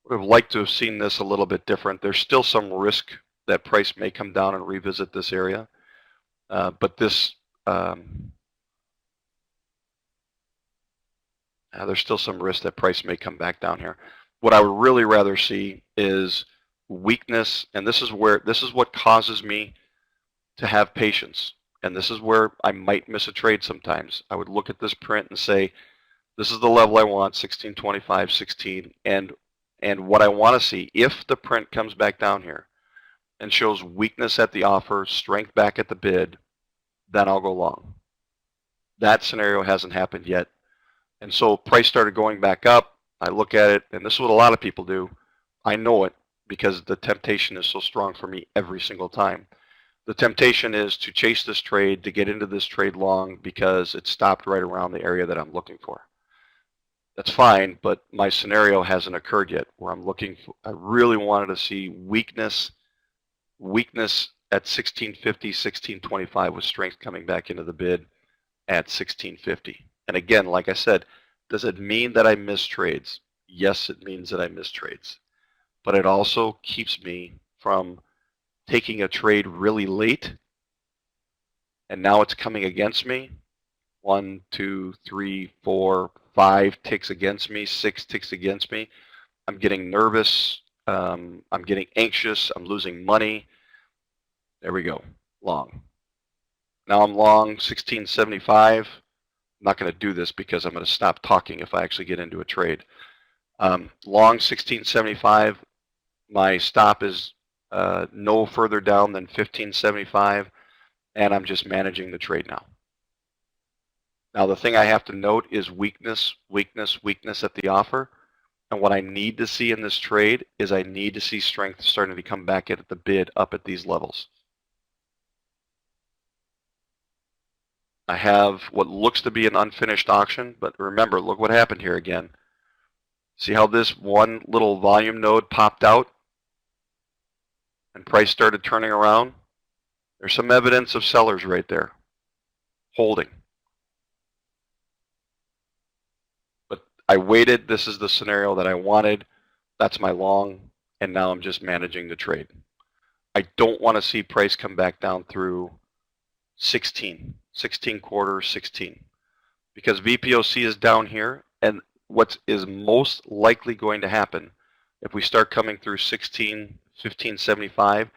Would have liked to have seen this a little bit different. There's still some risk that price may come down and revisit this area. But this, there's still some risk that price may come back down here. What I would really rather see is weakness, and this is what causes me to have patience. And this is where I might miss a trade sometimes. I would look at this print and say, this is the level I want, 1625, 16. And what I want to see, if the print comes back down here and shows weakness at the offer, strength back at the bid, then I'll go long. That scenario hasn't happened yet. And so price started going back up. I look at it, and this is what a lot of people do. I know it because the temptation is so strong for me every single time. The temptation is to chase this trade, to get into this trade long because it stopped right around the area that I'm looking for. That's fine, but my scenario hasn't occurred yet where I'm looking for, I really wanted to see weakness at 1650, 1625 with strength coming back into the bid at 1650. And again, like I said, does it mean that I miss trades? Yes, it means that I miss trades. But it also keeps me from taking a trade really late, and now it's coming against me. 1, 2, 3, 4, 5 ticks against me, 6 ticks against me. I'm getting nervous. I'm getting anxious. I'm losing money. There we go, long. Now I'm long 1675. I'm not going to do this because I'm going to stop talking if I actually get into a trade. Long 1675. My stop is no further down than 1575, and I'm just managing the trade now. Now the thing I have to note is weakness, weakness, weakness at the offer. And what I need to see in this trade is I need to see strength starting to come back at the bid up at these levels. I have what looks to be an unfinished auction, but remember, look what happened here again. See how this one little volume node popped out and price started turning around? There's some evidence of sellers right there, holding. But I waited. This is the scenario that I wanted. That's my long, and now I'm just managing the trade. I don't want to see price come back down through 16 quarter, 16. Because VPOC is down here, and what is most likely going to happen if we start coming through 1575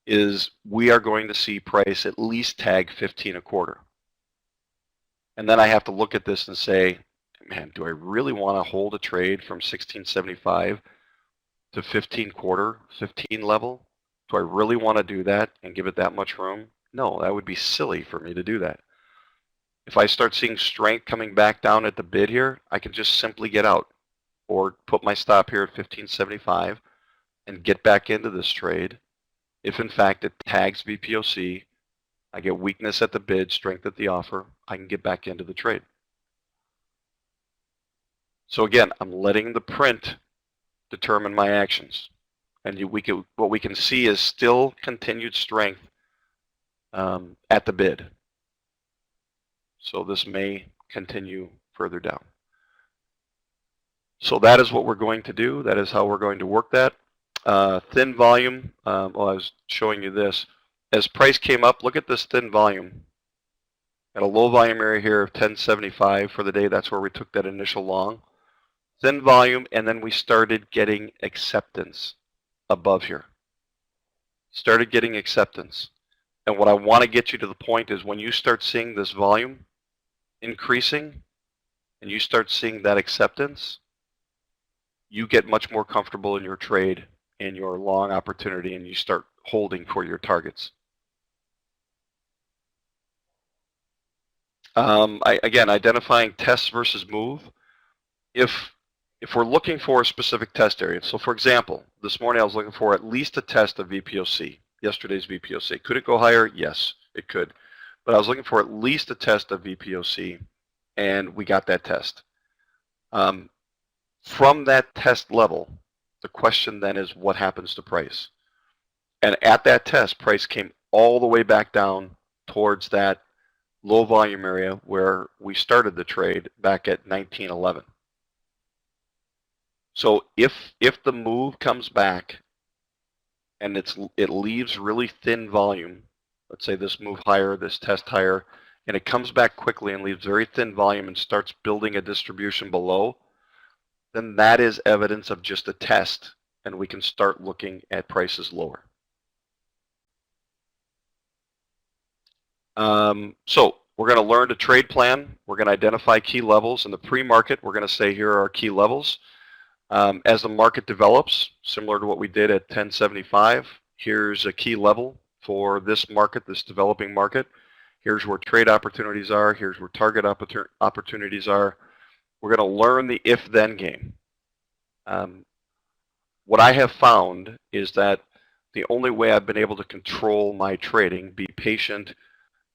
is we are going to see price at least tag 15 a quarter. And then I have to look at this and say, man, do I really want to hold a trade from 1675 to 15 quarter, 15 level? Do I really want to do that and give it that much room? No, that would be silly for me to do that. If I start seeing strength coming back down at the bid here, I can just simply get out or put my stop here at 1575 and get back into this trade if in fact it tags VPOC, I get weakness at the bid, strength at the offer, I can get back into the trade. So again, I'm letting the print determine my actions. And what we can see is still continued strength at the bid. So this may continue further down. So that is what we're going to do. That is how we're going to work that. Thin volume, well, I was showing you this. As price came up, look at this thin volume. At a low volume area here of 1075 for the day, that's where we took that initial long. Thin volume, and then we started getting acceptance above here. Started getting acceptance. And what I want to get you to the point is when you start seeing this volume increasing and you start seeing that acceptance, you get much more comfortable in your trade and your long opportunity, and you start holding for your targets. Again, identifying test versus move. If we're looking for a specific test area, so for example, this morning I was looking for at least a test of VPOC, yesterday's VPOC. Could it go higher? Yes, it could. But I was looking for at least a test of VPOC, and we got that test. From that test level, the question then is what happens to price? And at that test, price came all the way back down towards that low volume area where we started the trade back at 1911. So if the move comes back and it leaves really thin volume, let's say this move higher, this test higher, and it comes back quickly and leaves very thin volume and starts building a distribution below, then that is evidence of just a test, and we can start looking at prices lower. So we're going to learn to trade plan. We're going to identify key levels. In the pre-market, we're going to say here are our key levels. As the market develops, similar to what we did at 1075, here's a key level for this market, this developing market. Here's where trade opportunities are. Here's where target opportunities are. We're going to learn the if-then game. What I have found is that the only way I've been able to control my trading, be patient,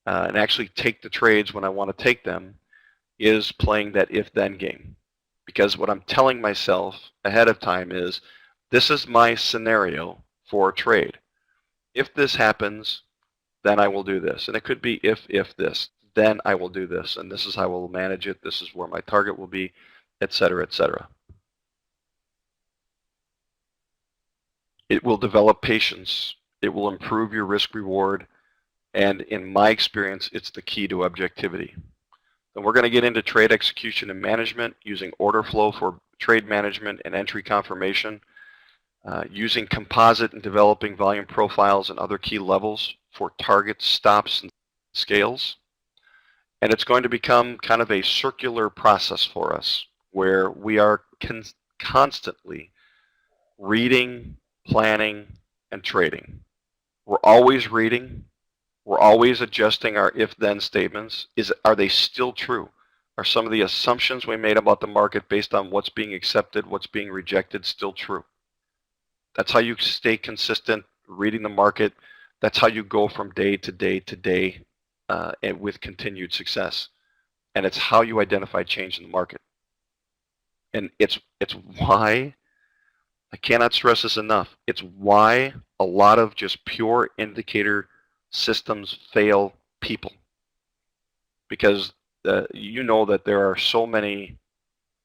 and actually take the trades when I want to take them, is playing that if-then game. Because what I'm telling myself ahead of time is, this is my scenario for a trade. If this happens, then I will do this. And it could be if this, then I will do this. And this is how I will manage it. This is where my target will be, etc., etc. It will develop patience. It will improve your risk reward. And in my experience, it's the key to objectivity. And we're going to get into trade execution and management, using order flow for trade management and entry confirmation, using composite and developing volume profiles and other key levels for targets, stops, and scales. And it's going to become kind of a circular process for us, where we are constantly reading, planning, and trading. We're always reading. We're always adjusting our if-then statements. Are they still true? Are some of the assumptions we made about the market based on what's being accepted, what's being rejected, still true? That's how you stay consistent reading the market. That's how you go from day to day to day and with continued success. And it's how you identify change in the market. And it's why, I cannot stress this enough, it's why a lot of just pure indicator systems fail people, because you know that there are so many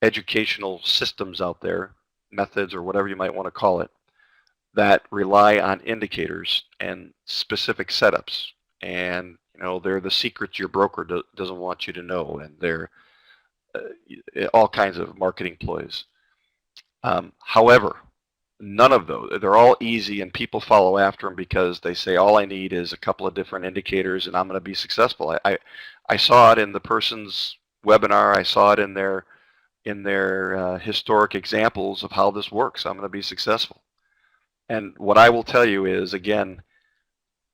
educational systems out there, methods or whatever you might want to call it, that rely on indicators and specific setups, and they're the secrets your broker doesn't want you to know, and they're all kinds of marketing ploys. However, none of those, they're all easy, and people follow after them because they say, all I need is a couple of different indicators and I'm going to be successful. I saw it in the person's webinar. I saw it in their historic examples of how this works. I'm going to be successful. And what I will tell you is, again,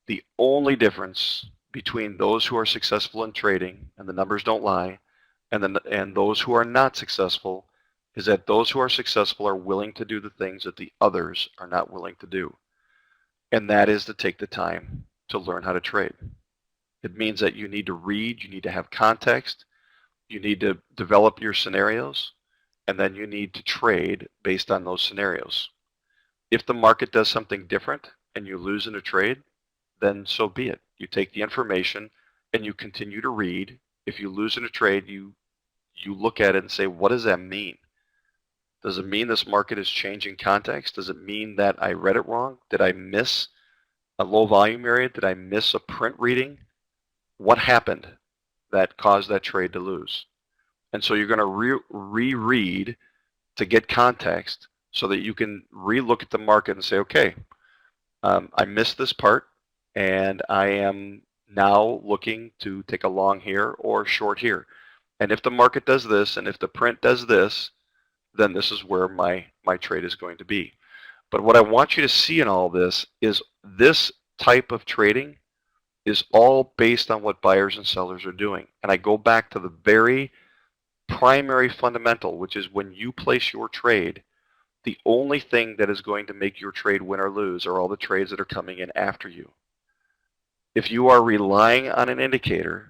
the only difference between those who are successful in trading, and the numbers don't lie, and those who are not successful, is that those who are successful are willing to do the things that the others are not willing to do. and that is to take the time to learn how to trade. It means that you need to read, you need to have context, you need to develop your scenarios, and then you need to trade based on those scenarios. If the market does something different and you lose in a trade, then so be it. You take the information and you continue to read. If you lose in a trade, you look at it and say, what does that mean? Does it mean this market is changing context? Does it mean that I read it wrong? Did I miss a low volume area? Did I miss a print reading? What happened that caused that trade to lose? And so you're going to reread to get context so that you can relook at the market and say, okay, I missed this part, and I am now looking to take a long here or short here. And if the market does this, and if the print does this, then this is where my trade is going to be. But what I want you to see in all this is this type of trading is all based on what buyers and sellers are doing. And I go back to the very primary fundamental, which is when you place your trade, the only thing that is going to make your trade win or lose are all the trades that are coming in after you. If you are relying on an indicator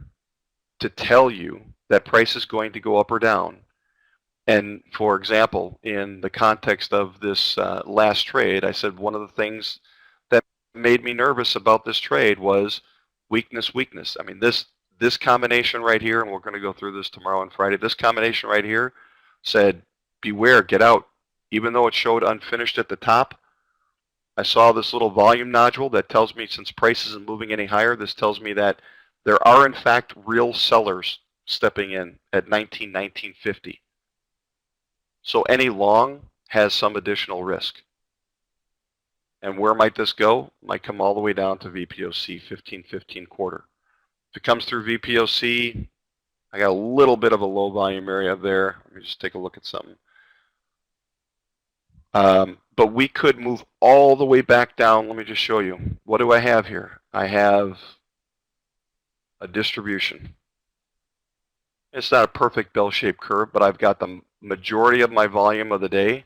to tell you that price is going to go up or down, and for example, in the context of this last trade, I said one of the things that made me nervous about this trade was weakness, weakness. I mean, this combination right here, and we're going to go through this tomorrow and Friday, this combination right here said, beware, get out. Even though it showed unfinished at the top, I saw this little volume nodule that tells me since price isn't moving any higher, this tells me that there are in fact real sellers stepping in at 19.50. So any long has some additional risk. And where might this go? Might come all the way down to VPOC 15.15 quarter. If it comes through VPOC, I got a little bit of a low volume area there. Let me just take a look at something. But we could move all the way back down. Let me just show you. What do I have here? I have a distribution. It's not a perfect bell-shaped curve, but I've got the majority of my volume of the day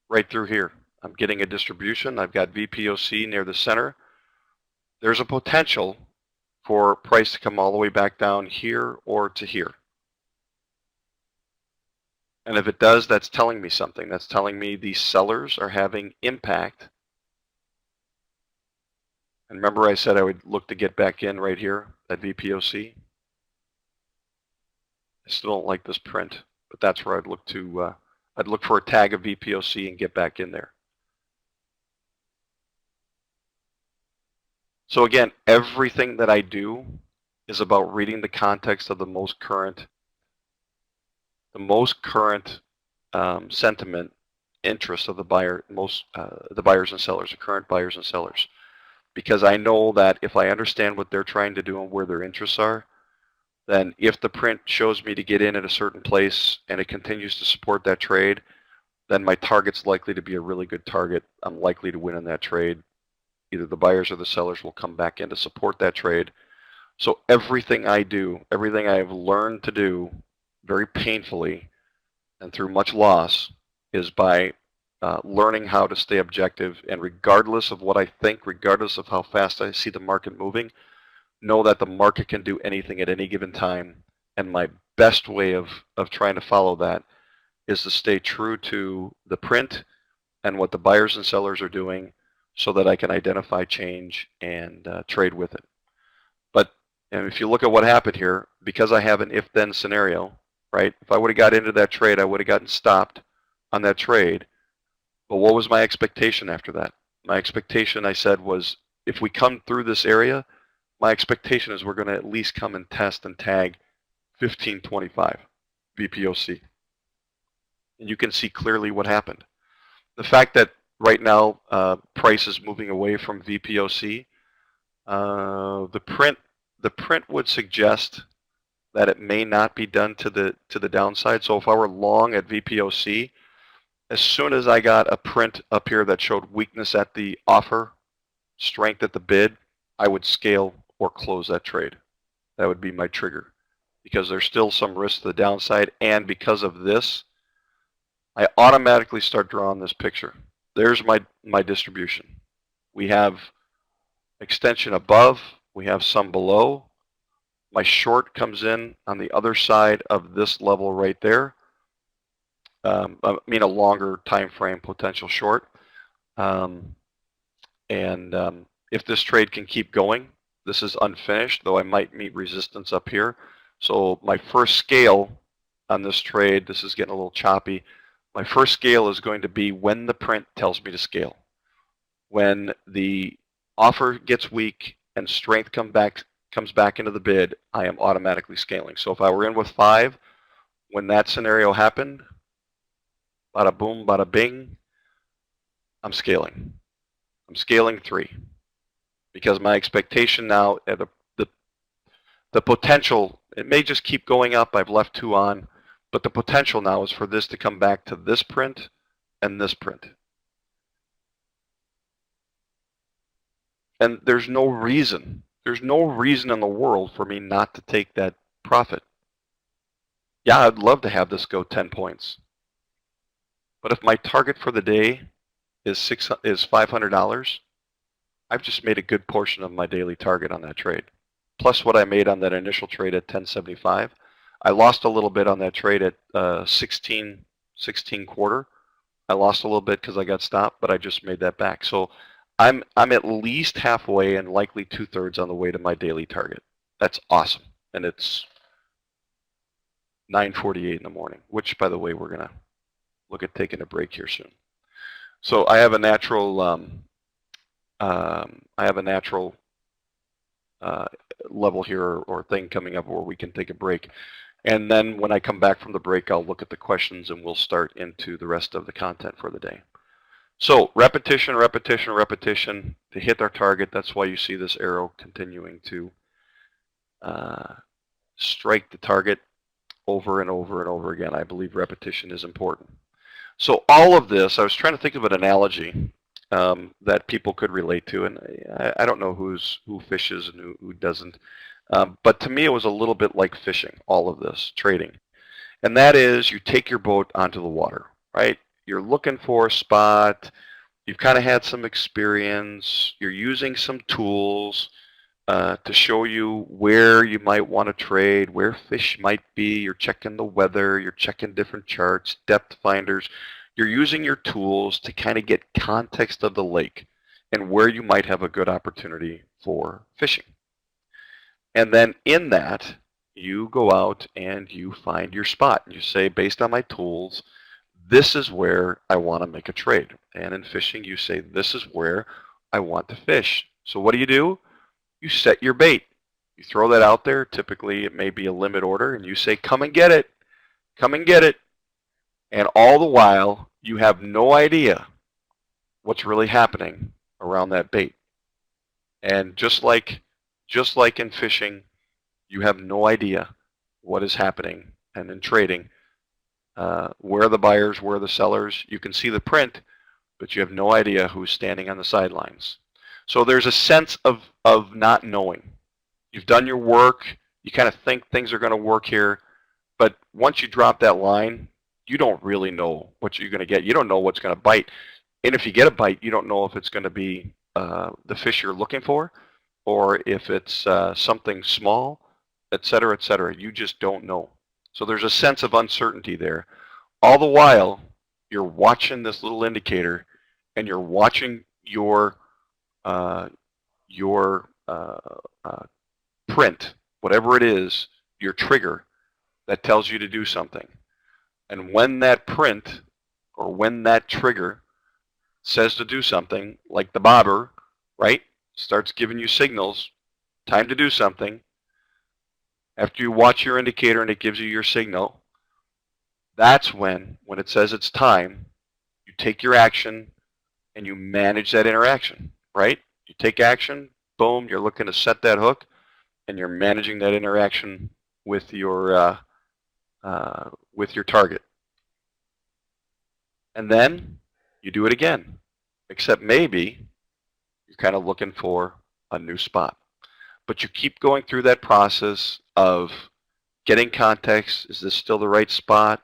right through here. I'm getting a distribution. I've got VPOC near the center. There's a potential for price to come all the way back down here or to here. And if it does, that's telling me something. That's telling me these sellers are having impact. And remember I said I would look to get back in right here at VPOC. I still don't like this print, but that's where I'd look to, I'd look for a tag of VPOC and get back in there. So again, everything that I do is about reading the context of the most current sentiment, interest of the buyer, the buyers and sellers, the current buyers and sellers. Because I know that if I understand what they're trying to do and where their interests are, then if the print shows me to get in at a certain place and it continues to support that trade, then my target's likely to be a really good target. I'm likely to win in that trade. Either the buyers or the sellers will come back in to support that trade. So everything I do, everything I have learned to do very painfully and through much loss is by learning how to stay objective. And regardless of what I think, regardless of how fast I see the market moving, know that the market can do anything at any given time. And my best way of trying to follow that is to stay true to the print and what the buyers and sellers are doing so that I can identify change and trade with it. But if you look at what happened here, because I have an if-then scenario, right? If I would have got into that trade, I would have gotten stopped on that trade. But what was my expectation after that? My expectation, I said, was if we come through this area, my expectation is we're going to at least come and test and tag 1525 VPOC. And you can see clearly what happened. The fact that right now price is moving away from VPOC, the print would suggest that it may not be done to the downside. So if I were long at VPOC, as soon as I got a print up here that showed weakness at the offer, strength at the bid, I would scale or close that trade. That would be my trigger because there's still some risk to the downside. And because of this, I automatically start drawing this picture. There's my distribution. We have extension above, we have some below. My short comes in on the other side of this level right there. I mean a longer time frame potential short. If this trade can keep going, this is unfinished, though I might meet resistance up here. So my first scale on this trade, this is getting a little choppy. My first scale is going to be when the print tells me to scale. When the offer gets weak and strength comes back into the bid, I am automatically scaling. So if I were in with 5, when that scenario happened, bada boom, bada bing, I'm scaling. I'm scaling 3 because my expectation now, the potential, it may just keep going up. I've left 2 on, but the potential now is for this to come back to this print and this print. And there's no reason in the world for me not to take that profit. Yeah, I'd love to have this go 10 points. But if my target for the day is $500, I've just made a good portion of my daily target on that trade. Plus what I made on that initial trade at 10.75. I lost a little bit on that trade at 16 quarter. I lost a little bit because I got stopped, but I just made that back. So I'm at least halfway and likely 2/3 on the way to my daily target. That's awesome. And it's 9:48 in the morning, which, by the way, we're going to look at taking a break here soon. So I have a natural level here or thing coming up where we can take a break. And then when I come back from the break, I'll look at the questions and we'll start into the rest of the content for the day. So repetition, repetition, repetition to hit our target. That's why you see this arrow continuing to strike the target over and over and over again. I believe repetition is important. So all of this, I was trying to think of an analogy that people could relate to, and I don't know who fishes and who doesn't, but to me it was a little bit like fishing, all of this, trading. And that is, you take your boat onto the water, right? You're looking for a spot, you've kind of had some experience, you're using some tools to show you where you might want to trade, where fish might be, you're checking the weather, you're checking different charts, depth finders. You're using your tools to kind of get context of the lake and where you might have a good opportunity for fishing. And then in that, you go out and you find your spot. And you say, based on my tools, this is where I want to make a trade. And in fishing, you say, this is where I want to fish. So what do? You set your bait. You throw that out there. Typically, it may be a limit order. And you say, come and get it. Come and get it. And all the while, you have no idea what's really happening around that bait. And just like in fishing, you have no idea what is happening. And in trading, where are the buyers, where are the sellers? You can see the print, but you have no idea who's standing on the sidelines. So there's a sense of not knowing. You've done your work. You kind of think things are going to work here. But once you drop that line, you don't really know what you're going to get. You don't know what's going to bite. And if you get a bite, you don't know if it's going to be the fish you're looking for or if it's something small, et cetera, et cetera. You just don't know. So there's a sense of uncertainty there. All the while, you're watching this little indicator and you're watching your print, whatever it is, your trigger that tells you to do something. And when that print or when that trigger says to do something, like the bobber, right, starts giving you signals, time to do something, after you watch your indicator and it gives you your signal, that's when it says it's time, you take your action and you manage that interaction, right? You take action, boom, you're looking to set that hook, and you're managing that interaction with your target. And then you do it again, except maybe you're kind of looking for a new spot. But you keep going through that process of getting context. Is this still the right spot?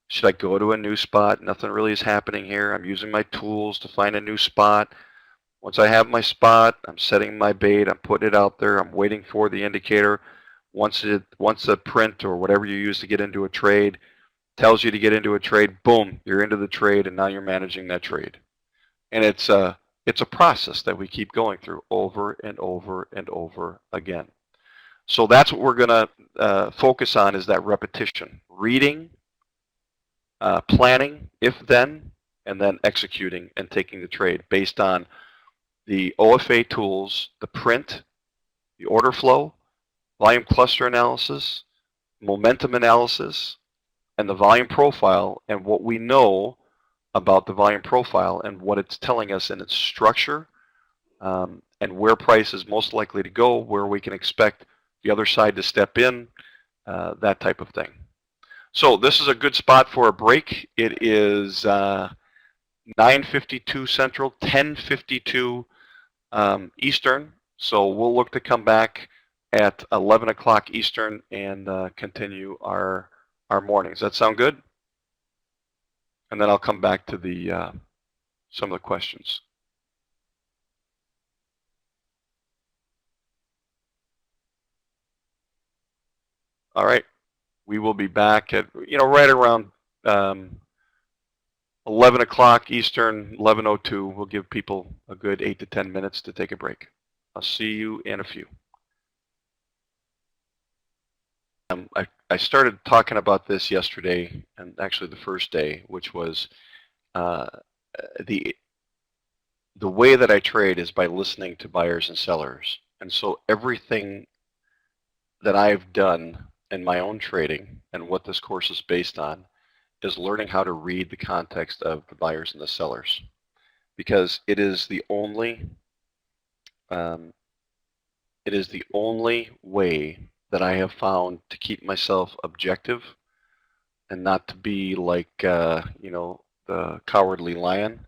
Should I go to a new spot? Nothing really is happening here. I'm using my tools to find a new spot. Once I have my spot, I'm setting my bait, I'm putting it out there, I'm waiting for the indicator. Once the print or whatever you use to get into a trade tells you to get into a trade, boom, you're into the trade, and now you're managing that trade. And it's a process that we keep going through over and over and over again. So that's what we're going to focus on, is that repetition. Reading, planning, if then, and then executing and taking the trade based on the OFA tools, the print, the order flow, volume cluster analysis, momentum analysis, and the volume profile, and what we know about the volume profile and what it's telling us in its structure, and where price is most likely to go, where we can expect the other side to step in, that type of thing. So this is a good spot for a break. It is 9:52 Central, 10:52 Eastern. So we'll look to come back at 11 o'clock Eastern and continue our mornings. Does that sound good? And then I'll come back to the some of the questions. All right. We will be back at, right around 11 o'clock Eastern, 11:02. We'll give people a good 8 to 10 minutes to take a break. I'll see you in a few. I started talking about this yesterday, and actually the first day, which was the way that I trade is by listening to buyers and sellers. And so everything that I've done in my own trading and what this course is based on is learning how to read the context of the buyers and the sellers, because it is the only way that I have found to keep myself objective and not to be like the cowardly lion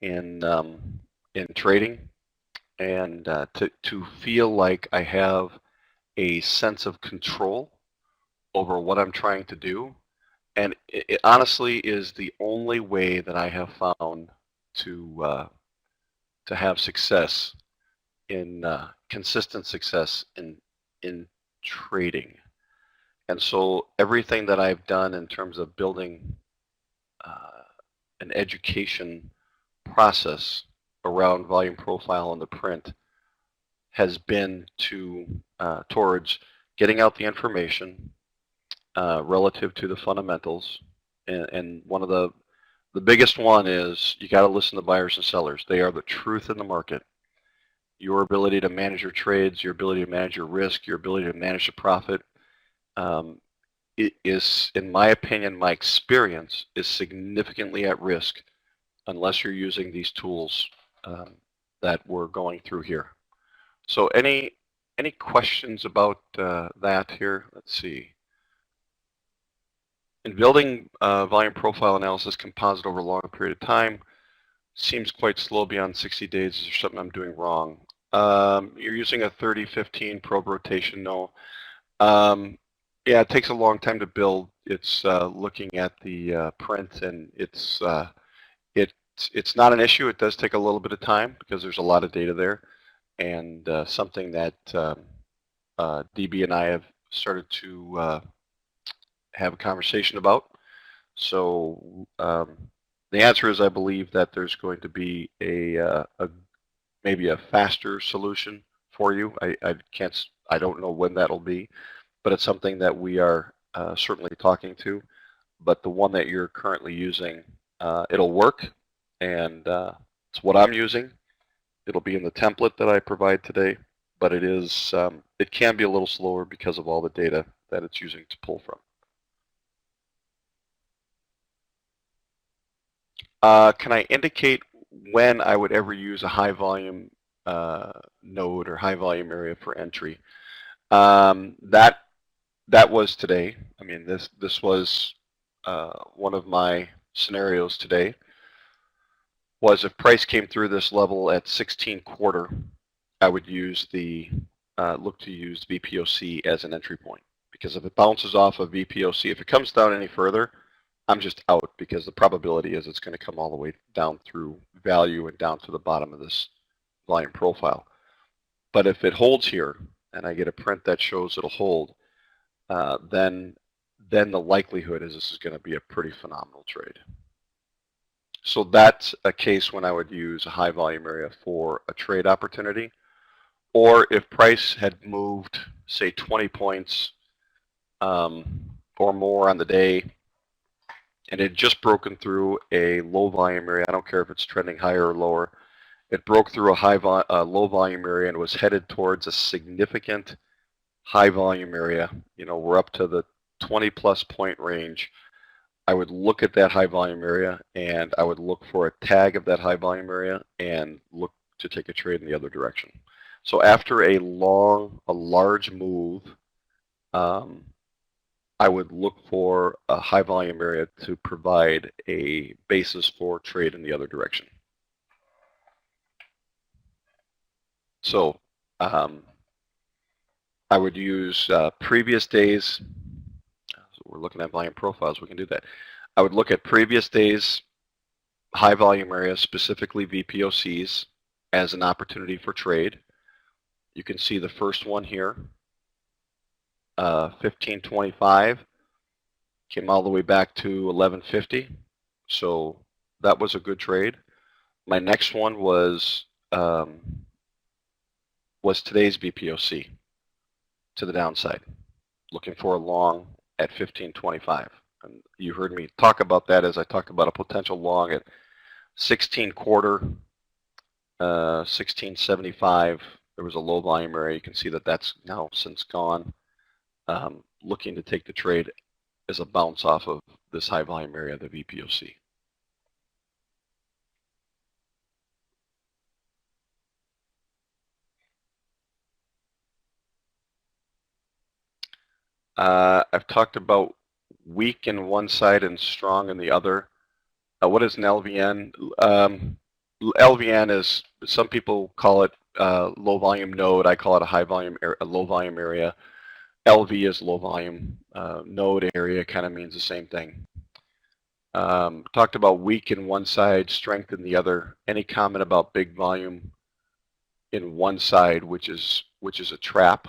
in trading, and to feel like I have a sense of control over what I'm trying to do. And it honestly is the only way that I have found to have success in consistent success in trading. And so everything that I've done in terms of building an education process around volume profile and the print has been towards getting out the information relative to the fundamentals. And one of the biggest one is you got to listen to buyers and sellers. They are the truth in the market. Your ability to manage your trades, your ability to manage your risk, your ability to manage the profit, it is, in my opinion, my experience, is significantly at risk unless you're using these tools that we're going through here. So any questions about that here? Let's see. In building volume profile analysis composite over a long period of time, seems quite slow beyond 60 days. Is there something I'm doing wrong? You're using a 30-15 probe rotation. No. Yeah, it takes a long time to build. It's looking at the print, and it's not an issue. It does take a little bit of time because there's a lot of data there, and something that DB and I have started to have a conversation about. So the answer is I believe that there's going to be maybe a faster solution for you. I don't know when that'll be, but it's something that we are certainly talking to. But the one that you're currently using, it'll work, and it's what I'm using. It'll be in the template that I provide today, but it can be a little slower because of all the data that it's using to pull from. Can I indicate when I would ever use a high volume node or high volume area for entry? That was today. I mean, this was one of my scenarios today. Was if price came through this level at 16.25, I would use look to use VPOC as an entry point, because if it bounces off of VPOC, if it comes down any further, I'm just out, because the probability is it's going to come all the way down through value and down to the bottom of this volume profile. But if it holds here, and I get a print that shows it'll hold, then the likelihood is this is going to be a pretty phenomenal trade. So that's a case when I would use a high volume area for a trade opportunity. Or if price had moved, say, 20 points or more on the day, and it had just broken through a low volume area, I don't care if it's trending higher or lower, it broke through a low volume area and was headed towards a significant high volume area. You know, we're up to the 20 plus point range. I would look at that high volume area and I would look for a tag of that high volume area and look to take a trade in the other direction. So after a large move, I would look for a high volume area to provide a basis for trade in the other direction. So I would use previous days. So we're looking at volume profiles. We can do that. I would look at previous days high volume areas, specifically VPOCs, as an opportunity for trade. You can see the first one here, 1525, came all the way back to 1150. So that was a good trade. My next one was today's VPOC to the downside, looking for a long at 1525. And you heard me talk about that as I talked about a potential long at 16 quarter, 1675. There was a low volume area. You can see that that's now since gone. Looking to take the trade as a bounce off of this high volume area, the VPOC. I've talked about weak in one side and strong in the other. What is an LVN? LVN is, some people call it low volume node. I call it a low volume area. LV is low volume. Node area kind of means the same thing. Talked about weak in one side, strength in the other. Any comment about big volume in one side, which is a trap?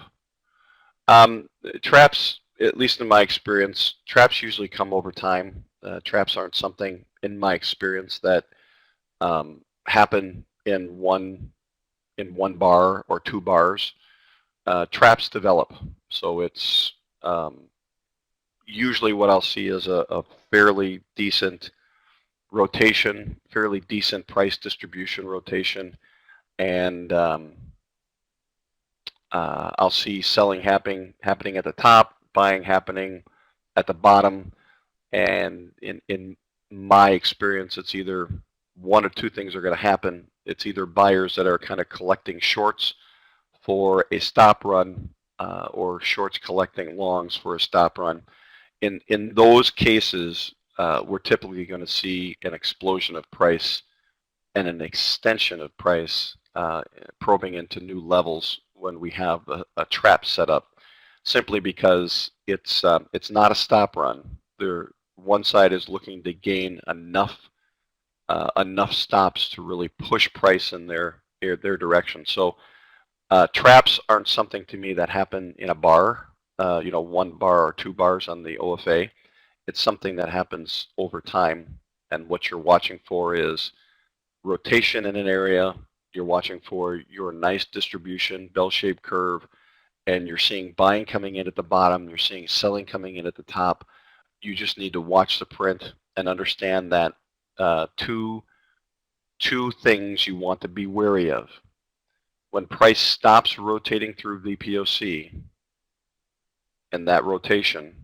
Traps, at least in my experience, traps usually come over time. Traps aren't something, in my experience, that happen in one bar or two bars. Traps develop, so it's usually what I'll see is a fairly decent rotation, fairly decent price distribution rotation, and I'll see selling happening at the top, buying happening at the bottom, and in my experience, it's either one or two things are going to happen. It's either buyers that are kind of collecting shorts for a stop run, or shorts collecting longs for a stop run. In those cases, we're typically going to see an explosion of price and an extension of price, probing into new levels when we have a trap set up, simply because it's not a stop run. One side is looking to gain enough stops to really push price in their direction. So traps aren't something to me that happen in a bar, one bar or two bars on the OFA. It's something that happens over time, and what you're watching for is rotation in an area. You're watching for your nice distribution, bell-shaped curve, and you're seeing buying coming in at the bottom. You're seeing selling coming in at the top. You just need to watch the print and understand that two things you want to be wary of. When price stops rotating through VPOC and that rotation,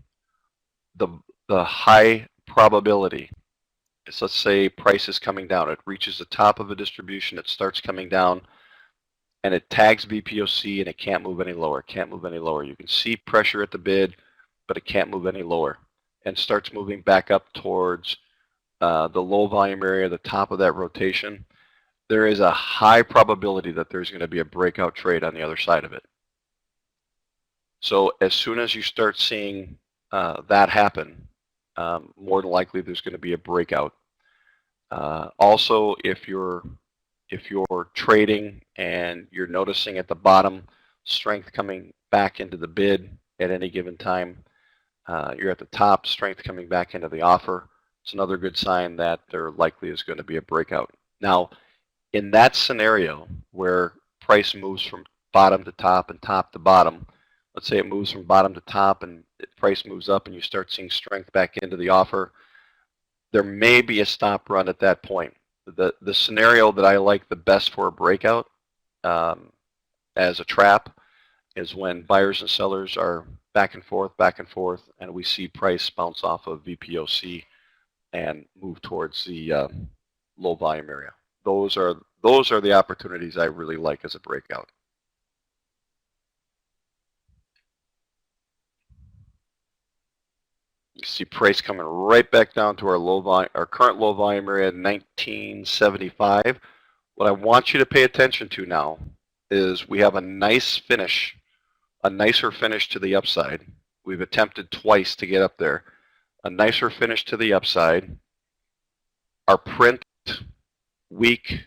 the high probability is, let's say price is coming down. It reaches the top of a distribution. It starts coming down, and it tags VPOC, and it can't move any lower. It can't move any lower. You can see pressure at the bid, but it can't move any lower, and starts moving back up towards the low volume area, the top of that rotation. There is a high probability that there's going to be a breakout trade on the other side of it. So as soon as you start seeing that happen, more than likely there's going to be a breakout. Also, if you're if you're trading and you're noticing at the bottom strength coming back into the bid at any given time, you're at the top, strength coming back into the offer, it's another good sign that there likely is going to be a breakout. Now, in that scenario where price moves from bottom to top and top to bottom, let's say it moves from bottom to top and price moves up and you start seeing strength back into the offer, there may be a stop run at that point. The scenario that I like the best for a breakout as a trap is when buyers and sellers are back and forth, and we see price bounce off of VPOC and move towards the low volume area. Those are the opportunities I really like as a breakout. You see price coming right back down to our current low volume area, 1975. What I want you to pay attention to now is we have a nice finish, a nicer finish to the upside. We've attempted twice to get up there. A nicer finish to the upside. Our print, weak.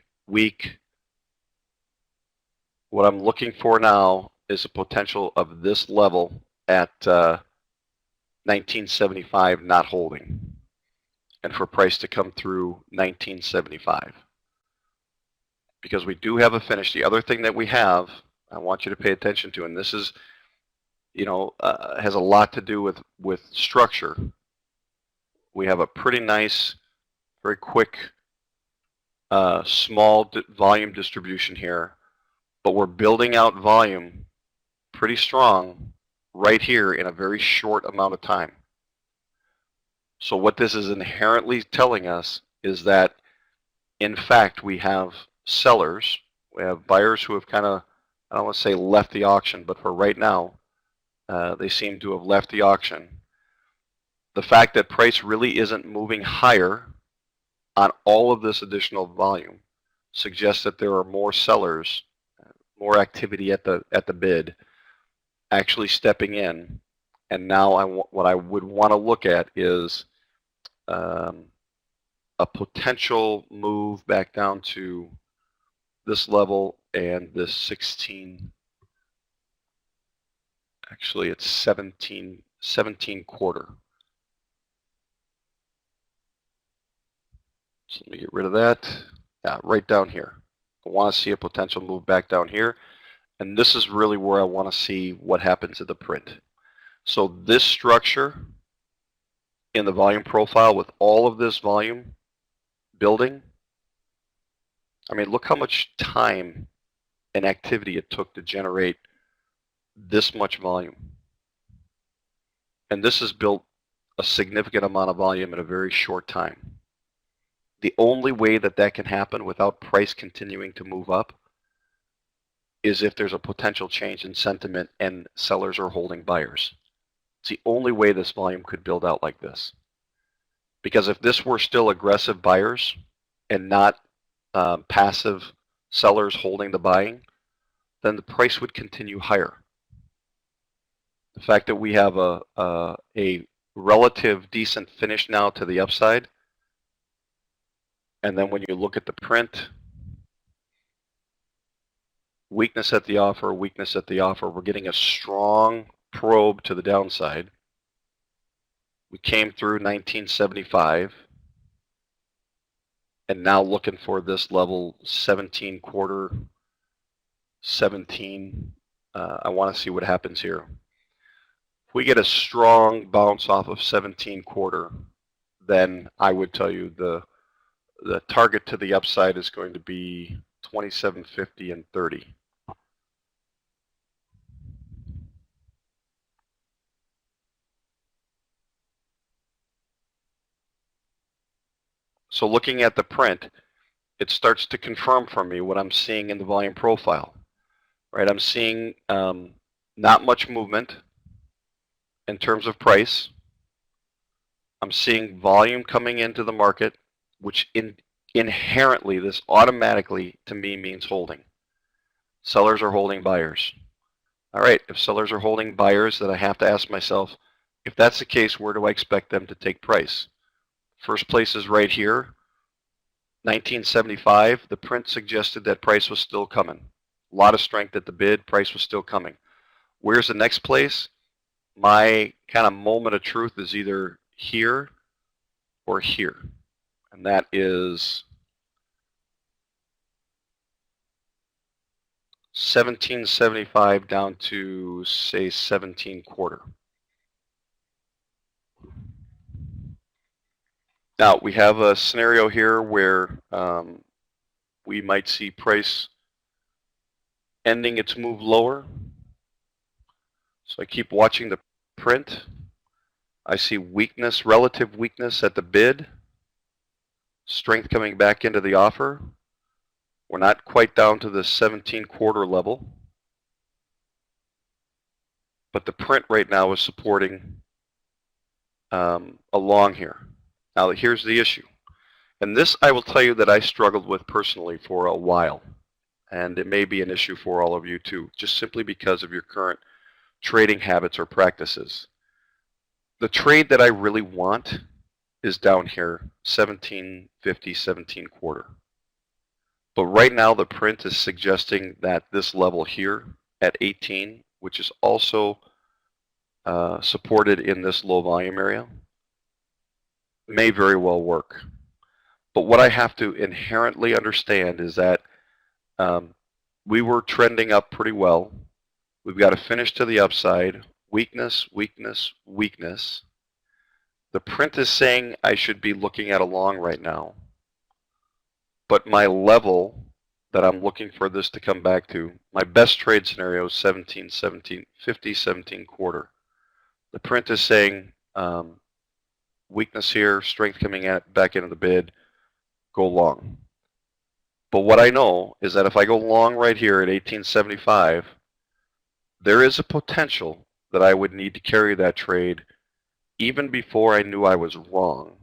What I'm looking for now is a potential of this level at 1975 not holding, and for price to come through 1975. Because we do have a finish. The other thing that we have, I want you to pay attention to, and this is, has a lot to do with structure. We have a pretty nice, very quick, small volume distribution here, but we're building out volume pretty strong right here in a very short amount of time. So what this is inherently telling us is that, in fact, we have sellers, we have buyers who have kind of, I don't want to say left the auction, but for right now, they seem to have left the auction. The fact that price really isn't moving higher on all of this additional volume suggests that there are more sellers, more activity at the bid, actually stepping in. And now what I would want to look at is a potential move back down to this level and this 16. Actually, it's 17 quarter. So let me get rid of that. Yeah, right down here. I want to see a potential move back down here. And this is really where I want to see what happens at the print. So this structure in the volume profile with all of this volume building, I mean, look how much time and activity it took to generate this much volume. And this has built a significant amount of volume in a very short time. The only way that that can happen without price continuing to move up is if there's a potential change in sentiment and sellers are holding buyers. It's the only way this volume could build out like this. Because if this were still aggressive buyers and not passive sellers holding the buying, then the price would continue higher. The fact that we have a relative decent finish now to the upside, and then when you look at the print, weakness at the offer, we're getting a strong probe to the downside. We came through 1975, and now looking for this level 17 quarter, 17. I want to see what happens here. If we get a strong bounce off of 17 quarter, then I would tell you the target to the upside is going to be 27.50 and 30. So looking at the print, it starts to confirm for me what I'm seeing in the volume profile. Right, I'm seeing not much movement in terms of price. I'm seeing volume coming into the market, which inherently, this automatically to me means holding. Sellers are holding buyers. All right, if sellers are holding buyers, then I have to ask myself, if that's the case, where do I expect them to take price? First place is right here. 1975, the print suggested that price was still coming. A lot of strength at the bid, price was still coming. Where's the next place? My kind of moment of truth is either here or here. And that is 1775 down to, say, 17.25. Now, we have a scenario here where we might see price ending its move lower. So I keep watching the print. I see weakness, relative weakness at the bid, strength coming back into the offer. We're not quite down to the 17.25 level, but the print right now is supporting along here. Now here's the issue, and this I will tell you that I struggled with personally for a while, and it may be an issue for all of you too, just simply because of your current trading habits or practices. The trade that I really want is down here, 17.50, 17.25. But right now the print is suggesting that this level here at 18, which is also supported in this low volume area, may very well work. But what I have to inherently understand is that we were trending up pretty well. We've got to finish to the upside. Weakness, weakness, weakness. The print is saying I should be looking at a long right now. But my level that I'm looking for this to come back to, my best trade scenario is 17, 17, 50, 17.25. The print is saying weakness here, strength coming back into the bid, go long. But what I know is that if I go long right here at 1875, there is a potential that I would need to carry that trade even before I knew I was wrong.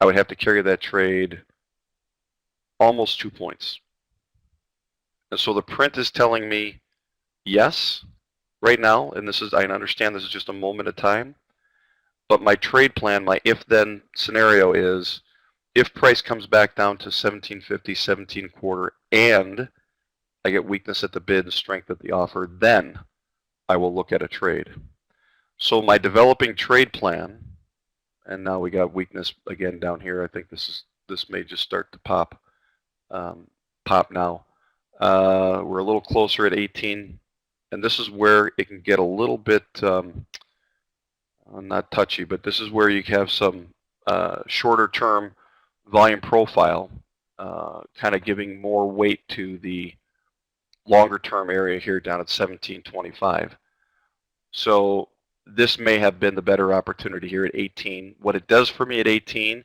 I would have to carry that trade almost 2 points. And so the print is telling me yes right now, and this is, I understand this is just a moment of time, but my trade plan, my if-then scenario is if price comes back down to 17.50, 17.25, and I get weakness at the bid and strength at the offer, then I will look at a trade. So my developing trade plan, and now we got weakness again down here. I think this may just start to pop now. We're a little closer at 18, and this is where it can get a little bit not touchy, but this is where you have some shorter term volume profile, kind of giving more weight to the longer term area here down at 17.25. So this may have been the better opportunity here at 18. What it does for me at 18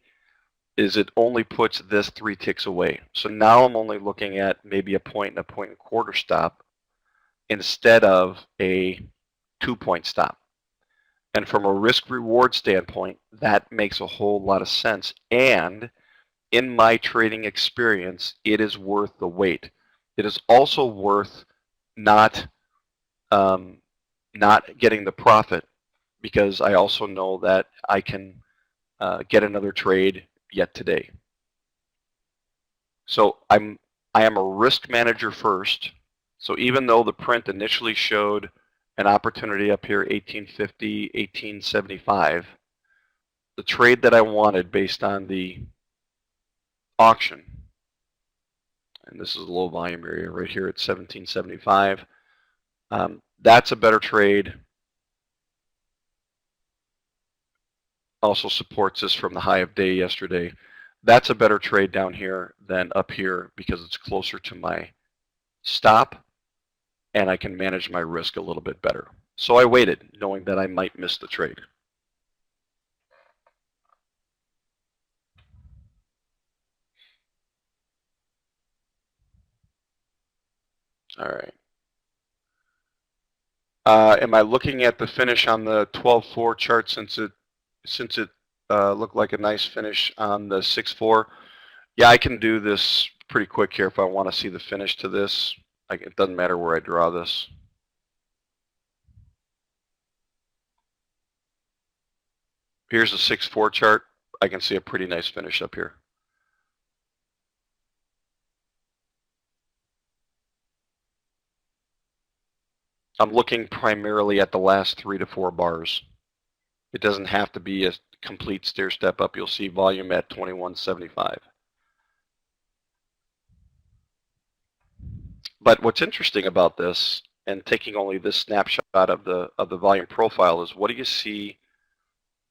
is it only puts this 3 ticks away. So now I'm only looking at maybe a point and a point and a quarter stop instead of a 2-point stop. And from a risk reward standpoint, that makes a whole lot of sense. And in my trading experience, it is worth the wait. It is also worth not getting the profit, because I also know that I can get another trade yet today. So I am a risk manager first. So even though the print initially showed an opportunity up here, 1850, 1875, the trade that I wanted based on the auction, and this is a low volume area right here at 1775, that's a better trade. Also supports this from the high of day yesterday. That's a better trade down here than up here because it's closer to my stop and I can manage my risk a little bit better. So I waited, knowing that I might miss the trade. All right. Am I looking at the finish on the 12.4 chart since it looked like a nice finish on the 6.4? Yeah, I can do this pretty quick here if I want to see the finish to this. It doesn't matter where I draw this. Here's the 6.4 chart. I can see a pretty nice finish up here. I'm looking primarily at the last 3 to 4 bars. It doesn't have to be a complete stair step up. You'll see volume at 2175. But what's interesting about this, and taking only this snapshot of the volume profile, is what do you see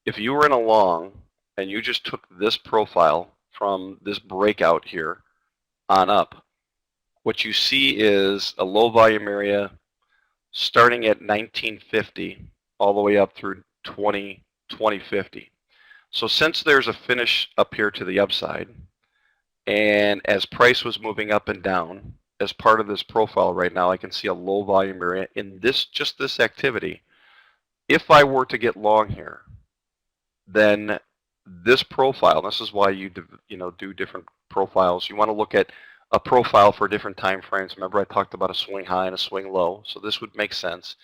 if you were in a long and you just took this profile from this breakout here on up? What you see is a low volume area starting at 1950 all the way up through 2050. So since there's a finish up here to the upside, and as price was moving up and down, as part of this profile right now, I can see a low volume area in this, just this activity. If I were to get long here, then this profile, this is why you do different profiles. You want to look at a profile for different time frames. Remember, I talked about a swing high and a swing low, so this would make sense.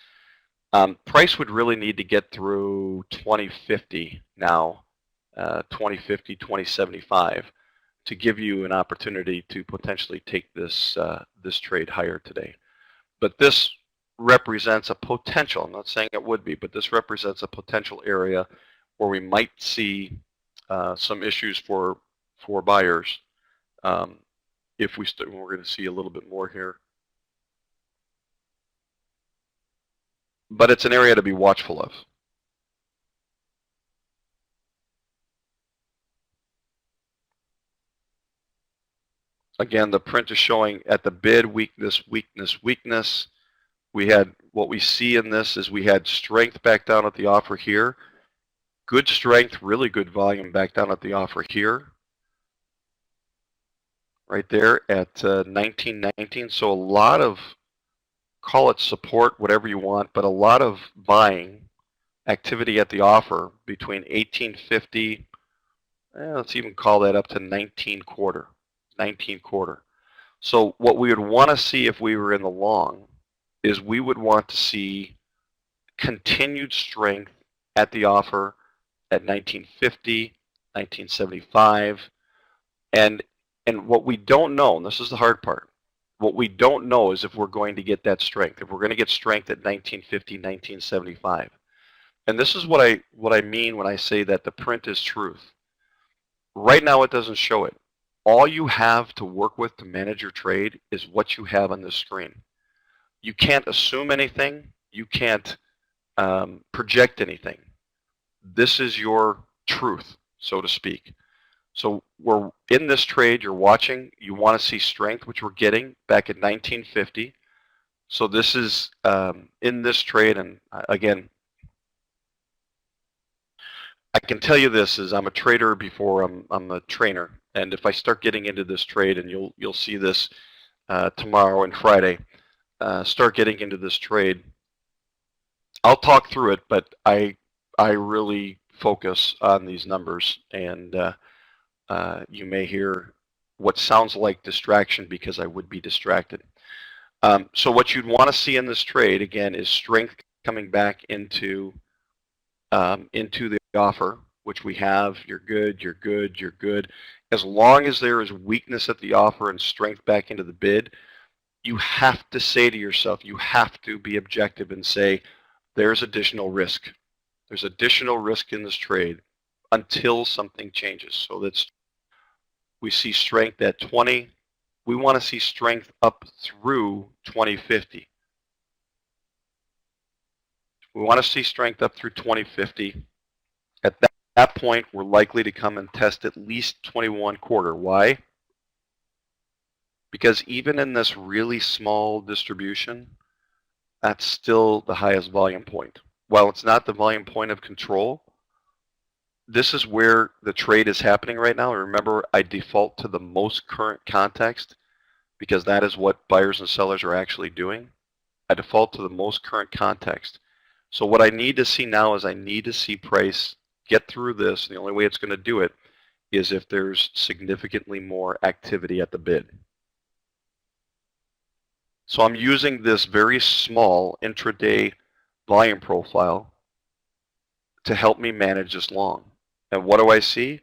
Price would really need to get through 2050 now, 2050, 2075, to give you an opportunity to potentially take this this trade higher today. But this represents a potential. I'm not saying it would be, but this represents a potential area where we might see some issues for buyers. If we're going to see a little bit more here. But it's an area to be watchful of. Again, the print is showing at the bid weakness, weakness, weakness. We had, what we see in this is we had strength back down at the offer here. Good strength, really good volume back down at the offer here. Right there at 1919. So a lot of, call it support, whatever you want, but a lot of buying activity at the offer between 1850, let's even call that up to 19 quarter. So what we would want to see if we were in the long is we would want to see continued strength at the offer at 1950, 1975, and what we don't know, and this is the hard part, what we don't know is if we're going to get that strength, if we're going to get strength at 1950, 1975. And this is what I mean when I say that the print is truth. Right now it doesn't show it. All you have to work with to manage your trade is what you have on this screen. You can't assume anything. You can't project anything. This is your truth, so to speak. So we're in this trade, you're watching, you want to see strength, which we're getting back at 1950. So this is in this trade, and again, I can tell you this is I'm a trader before I'm a trainer, and if I start getting into this trade, and you'll see this tomorrow and Friday, start getting into this trade, I'll talk through it, but I really focus on these numbers, and you may hear what sounds like distraction because I would be distracted. So what you'd want to see in this trade, again, is strength coming back into the offer, which we have. You're good, you're good, you're good. As long as there is weakness at the offer and strength back into the bid, you have to say to yourself, you have to be objective and say, there's additional risk. There's additional risk in this trade until something changes. So that's, we see strength at 20. We want to see strength up through 2050. We want to see strength up through 2050. At that point, we're likely to come and test at least 21 quarter. Why? Because even in this really small distribution, that's still the highest volume point. While it's not the volume point of control, this is where the trade is happening right now. Remember, I default to the most current context because that is what buyers and sellers are actually doing. I default to the most current context. So what I need to see now is I need to see price get through this. And the only way it's going to do it is if there's significantly more activity at the bid. So I'm using this very small intraday volume profile to help me manage this long. And what do I see?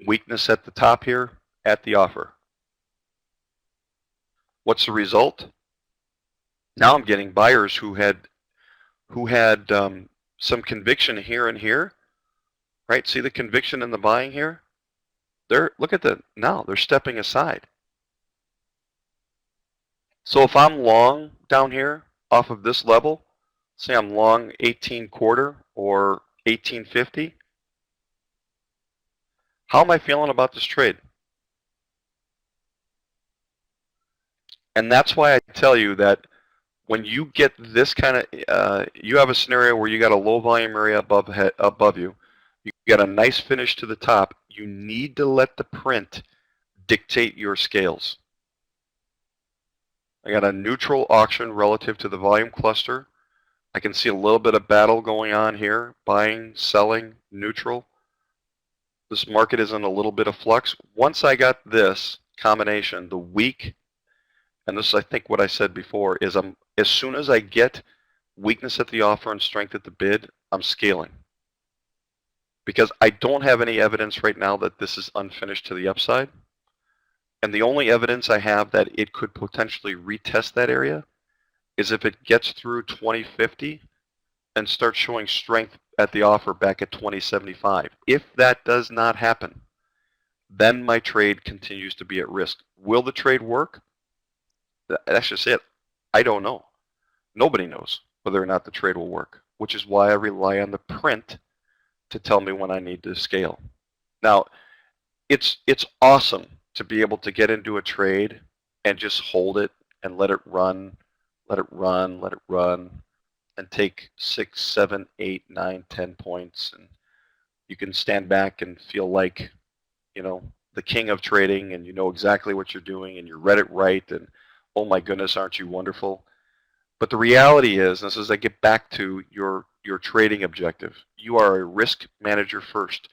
Weakness at the top here at the offer. What's the result? Now I'm getting buyers who had some conviction here and here, right? See the conviction in the buying here? Look at now they're stepping aside. So if I'm long down here off of this level, say I'm long 18 quarter or 1850, how am I feeling about this trade? And that's why I tell you that when you get this kind of, you have a scenario where you got a low volume area above you, you got a nice finish to the top, you need to let the print dictate your scales. I got a neutral auction relative to the volume cluster. I can see a little bit of battle going on here, buying, selling, neutral. This market is in a little bit of flux. Once I got this combination, the weak, and this is I think what I said before, is as soon as I get weakness at the offer and strength at the bid, I'm scaling. Because I don't have any evidence right now that this is unfinished to the upside. And the only evidence I have that it could potentially retest that area is if it gets through 2050 and starts showing strength at the offer back at 2075. If that does not happen, then my trade continues to be at risk. Will the trade work? That's just it. I don't know. Nobody knows whether or not the trade will work, which is why I rely on the print to tell me when I need to scale. Now, it's awesome to be able to get into a trade and just hold it and let it run, let it run, let it run, and take 6, 7, 8, 9, 10 points, and you can stand back and feel like, you know, the king of trading, and you know exactly what you're doing, and you read it right, and oh my goodness, aren't you wonderful? But the reality is, this is I get back to your trading objective. You are a risk manager first,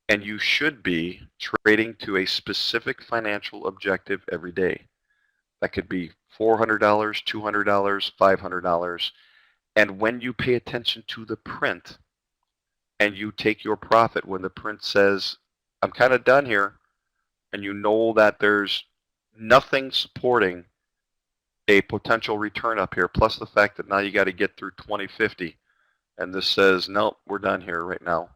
and you should be trading to a specific financial objective every day. That could be $400, $200, $500. And when you pay attention to the print and you take your profit when the print says, I'm kind of done here, and you know that there's nothing supporting a potential return up here, plus the fact that now you got to get through 2050, and this says, nope, we're done here right now.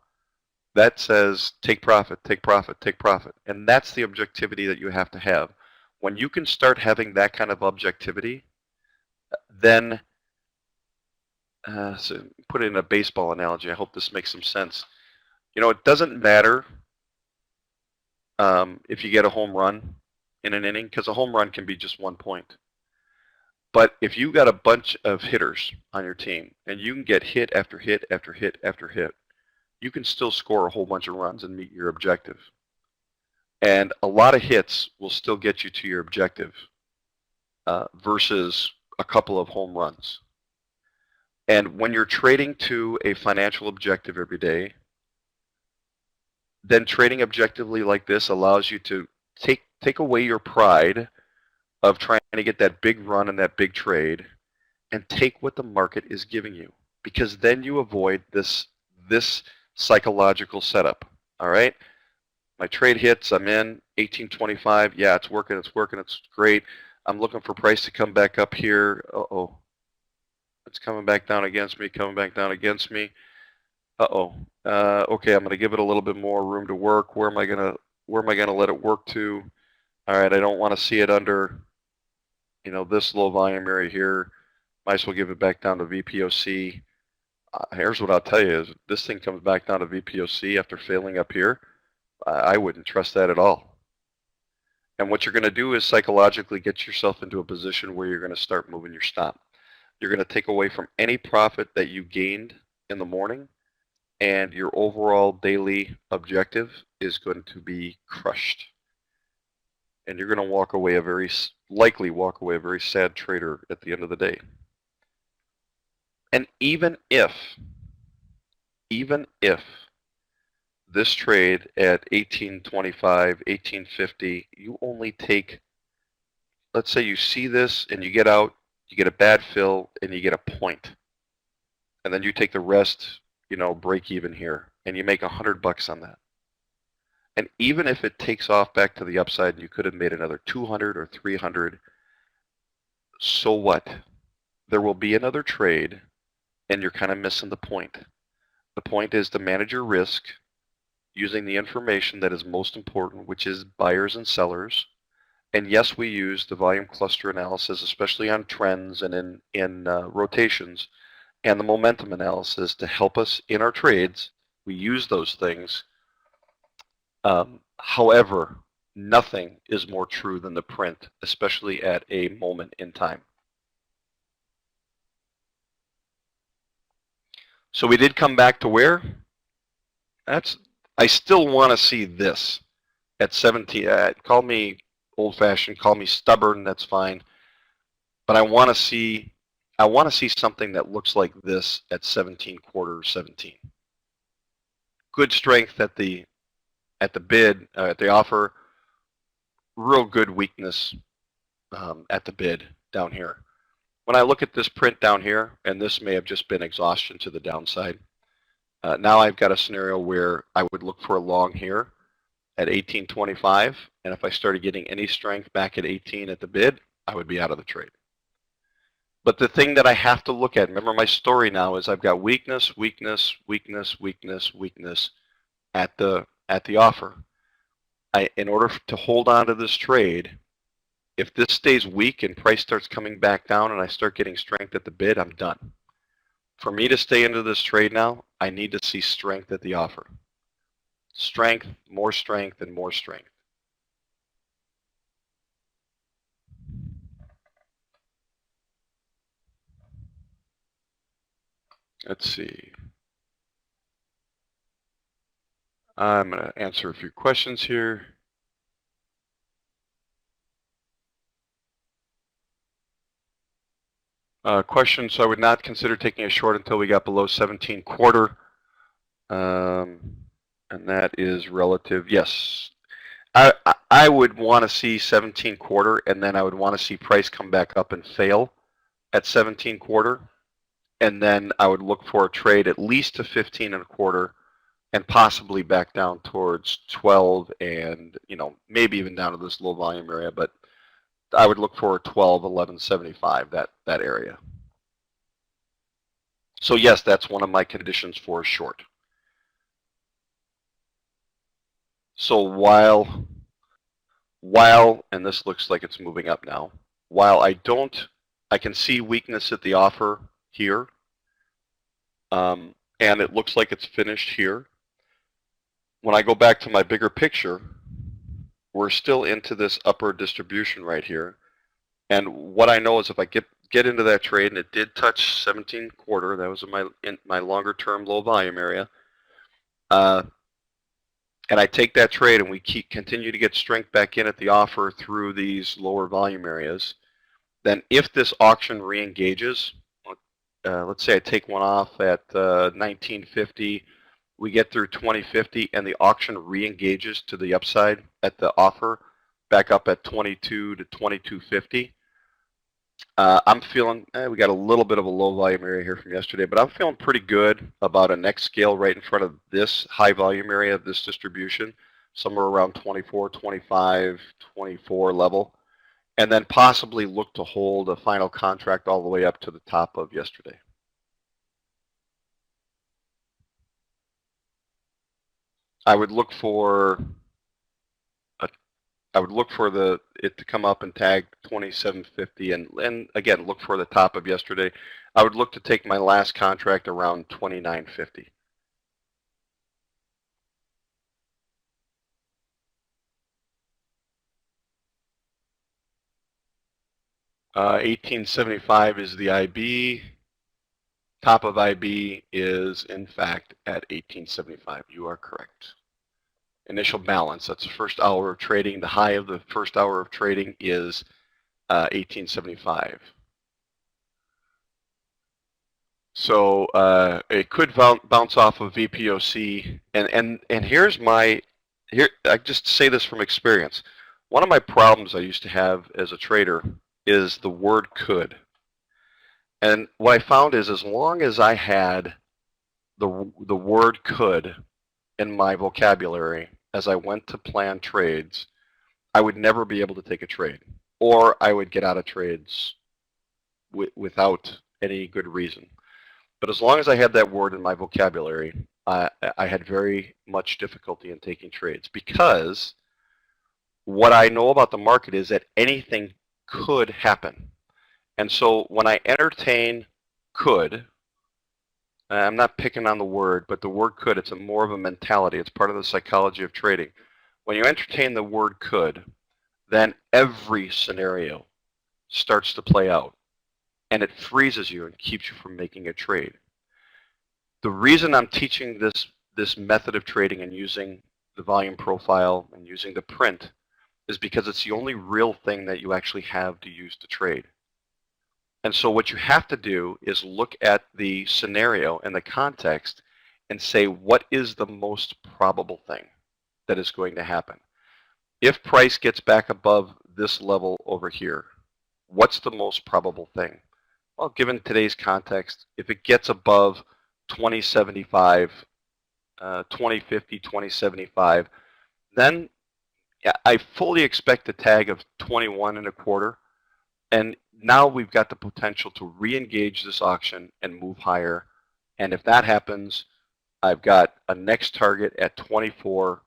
That says take profit, take profit, take profit. And that's the objectivity that you have to have. When you can start having that kind of objectivity, then so put it in a baseball analogy. I hope this makes some sense. You know, it doesn't matter if you get a home run in an inning, because a home run can be just 1 point. But if you got a bunch of hitters on your team and you can get hit after hit after hit after hit, you can still score a whole bunch of runs and meet your objective. And a lot of hits will still get you to your objective versus a couple of home runs. And when you're trading to a financial objective every day, then trading objectively like this allows you to take away your pride of trying to get that big run and that big trade and take what the market is giving you, because then you avoid this psychological setup. All right, my trade hits, I'm in 1825. Yeah, it's working, it's great. I'm looking for price to come back up here. Uh-oh, it's coming back down against me, Uh-oh. Okay, I'm going to give it a little bit more room to work. Where am I going to let it work to? All right, I don't want to see it under, you know, this low volume area here. Might as well give it back down to VPOC. Here's what I'll tell you is this thing comes back down to VPOC after failing up here, I wouldn't trust that at all. And what you're going to do is psychologically get yourself into a position where you're going to start moving your stop. You're going to take away from any profit that you gained in the morning, and your overall daily objective is going to be crushed. And you're going to likely walk away a very sad trader at the end of the day. And even if this trade at 1825, 1850, you only take, let's say you see this and you get out, you get a bad fill, and you get a point. And then you take the rest, you know, break even here, and you make $100 on that. And even if it takes off back to the upside and you could have made another 200 or 300, so what? there will be another trade, and you're kind of missing the point. The point is to manage your risk using the information that is most important, which is buyers and sellers. And yes, we use the volume cluster analysis, especially on trends and in rotations, and the momentum analysis to help us in our trades. We use those things. However, nothing is more true than the print, especially at a moment in time. So we did come back to where? I still want to see this at 17. Call me old-fashioned, call me stubborn, that's fine. But I want to see something that looks like this at 17 quarter 17. Good strength at the bid, at the offer. Real good weakness at the bid down here. When I look at this print down here, and this may have just been exhaustion to the downside, now I've got a scenario where I would look for a long here at 18.25, and if I started getting any strength back at 18 at the bid, I would be out of the trade. But the thing that I have to look at, remember my story now, is I've got weakness, weakness, weakness, weakness, weakness at the offer. In order to hold on to this trade, if this stays weak and price starts coming back down and I start getting strength at the bid, I'm done. For me to stay into this trade now, I need to see strength at the offer. Strength, more strength, and more strength. Let's see. I'm going to answer a few questions here. Question, so I would not consider taking a short until we got below 17 quarter. And that is relative. Yes. I would want to see 17 quarter, and then I would want to see price come back up and fail at 17 quarter. And then I would look for a trade at least to 15 and a quarter and possibly back down towards 12 and, maybe even down to this low volume area. But I would look for 12, 11.75, that area. So yes, that's one of my conditions for a short. So while, and this looks like it's moving up now, while I can see weakness at the offer here, and it looks like it's finished here. When I go back to my bigger picture, we're still into this upper distribution right here. And what I know is if I get into that trade, and it did touch 17 quarter, that was in my longer term low volume area, and I take that trade and we continue to get strength back in at the offer through these lower volume areas, then if this auction re-engages, let's say I take one off at 1950, we get through 2050 and the auction re-engages to the upside at the offer back up at 22 to 2250. I'm feeling, we got a little bit of a low volume area here from yesterday, but I'm feeling pretty good about a next scale right in front of this high volume area of this distribution, somewhere around 24, 25, 24 level, and then possibly look to hold a final contract all the way up to the top of yesterday. I would look for it to come up and tag 2750 and again look for the top of yesterday. I would look to take my last contract around 2950. Uh, 1875 is the IB. Top of IB is in fact at 1875. You are correct. Initial balance, that's the first hour of trading. The high of the first hour of trading is 1875. So it could bounce off of VPOC. And here's I just say this from experience. One of my problems I used to have as a trader is the word could. And what I found is as long as I had the word could in my vocabulary as I went to plan trades, I would never be able to take a trade, or I would get out of trades without any good reason. But as long as I had that word in my vocabulary, I had very much difficulty in taking trades, because what I know about the market is that anything could happen. And so when I entertain could, I'm not picking on the word, but the word could, it's more of a mentality. It's part of the psychology of trading. When you entertain the word could, then every scenario starts to play out, and it freezes you and keeps you from making a trade. The reason I'm teaching this method of trading and using the volume profile and using the print is because it's the only real thing that you actually have to use to trade. And so what you have to do is look at the scenario and the context and say, what is the most probable thing that is going to happen? If price gets back above this level over here, what's the most probable thing? Well, given today's context, if it gets above 2075, 2050, 2075, then I fully expect a tag of 21.25. And now we've got the potential to re-engage this auction and move higher. And if that happens, I've got a next target at 24,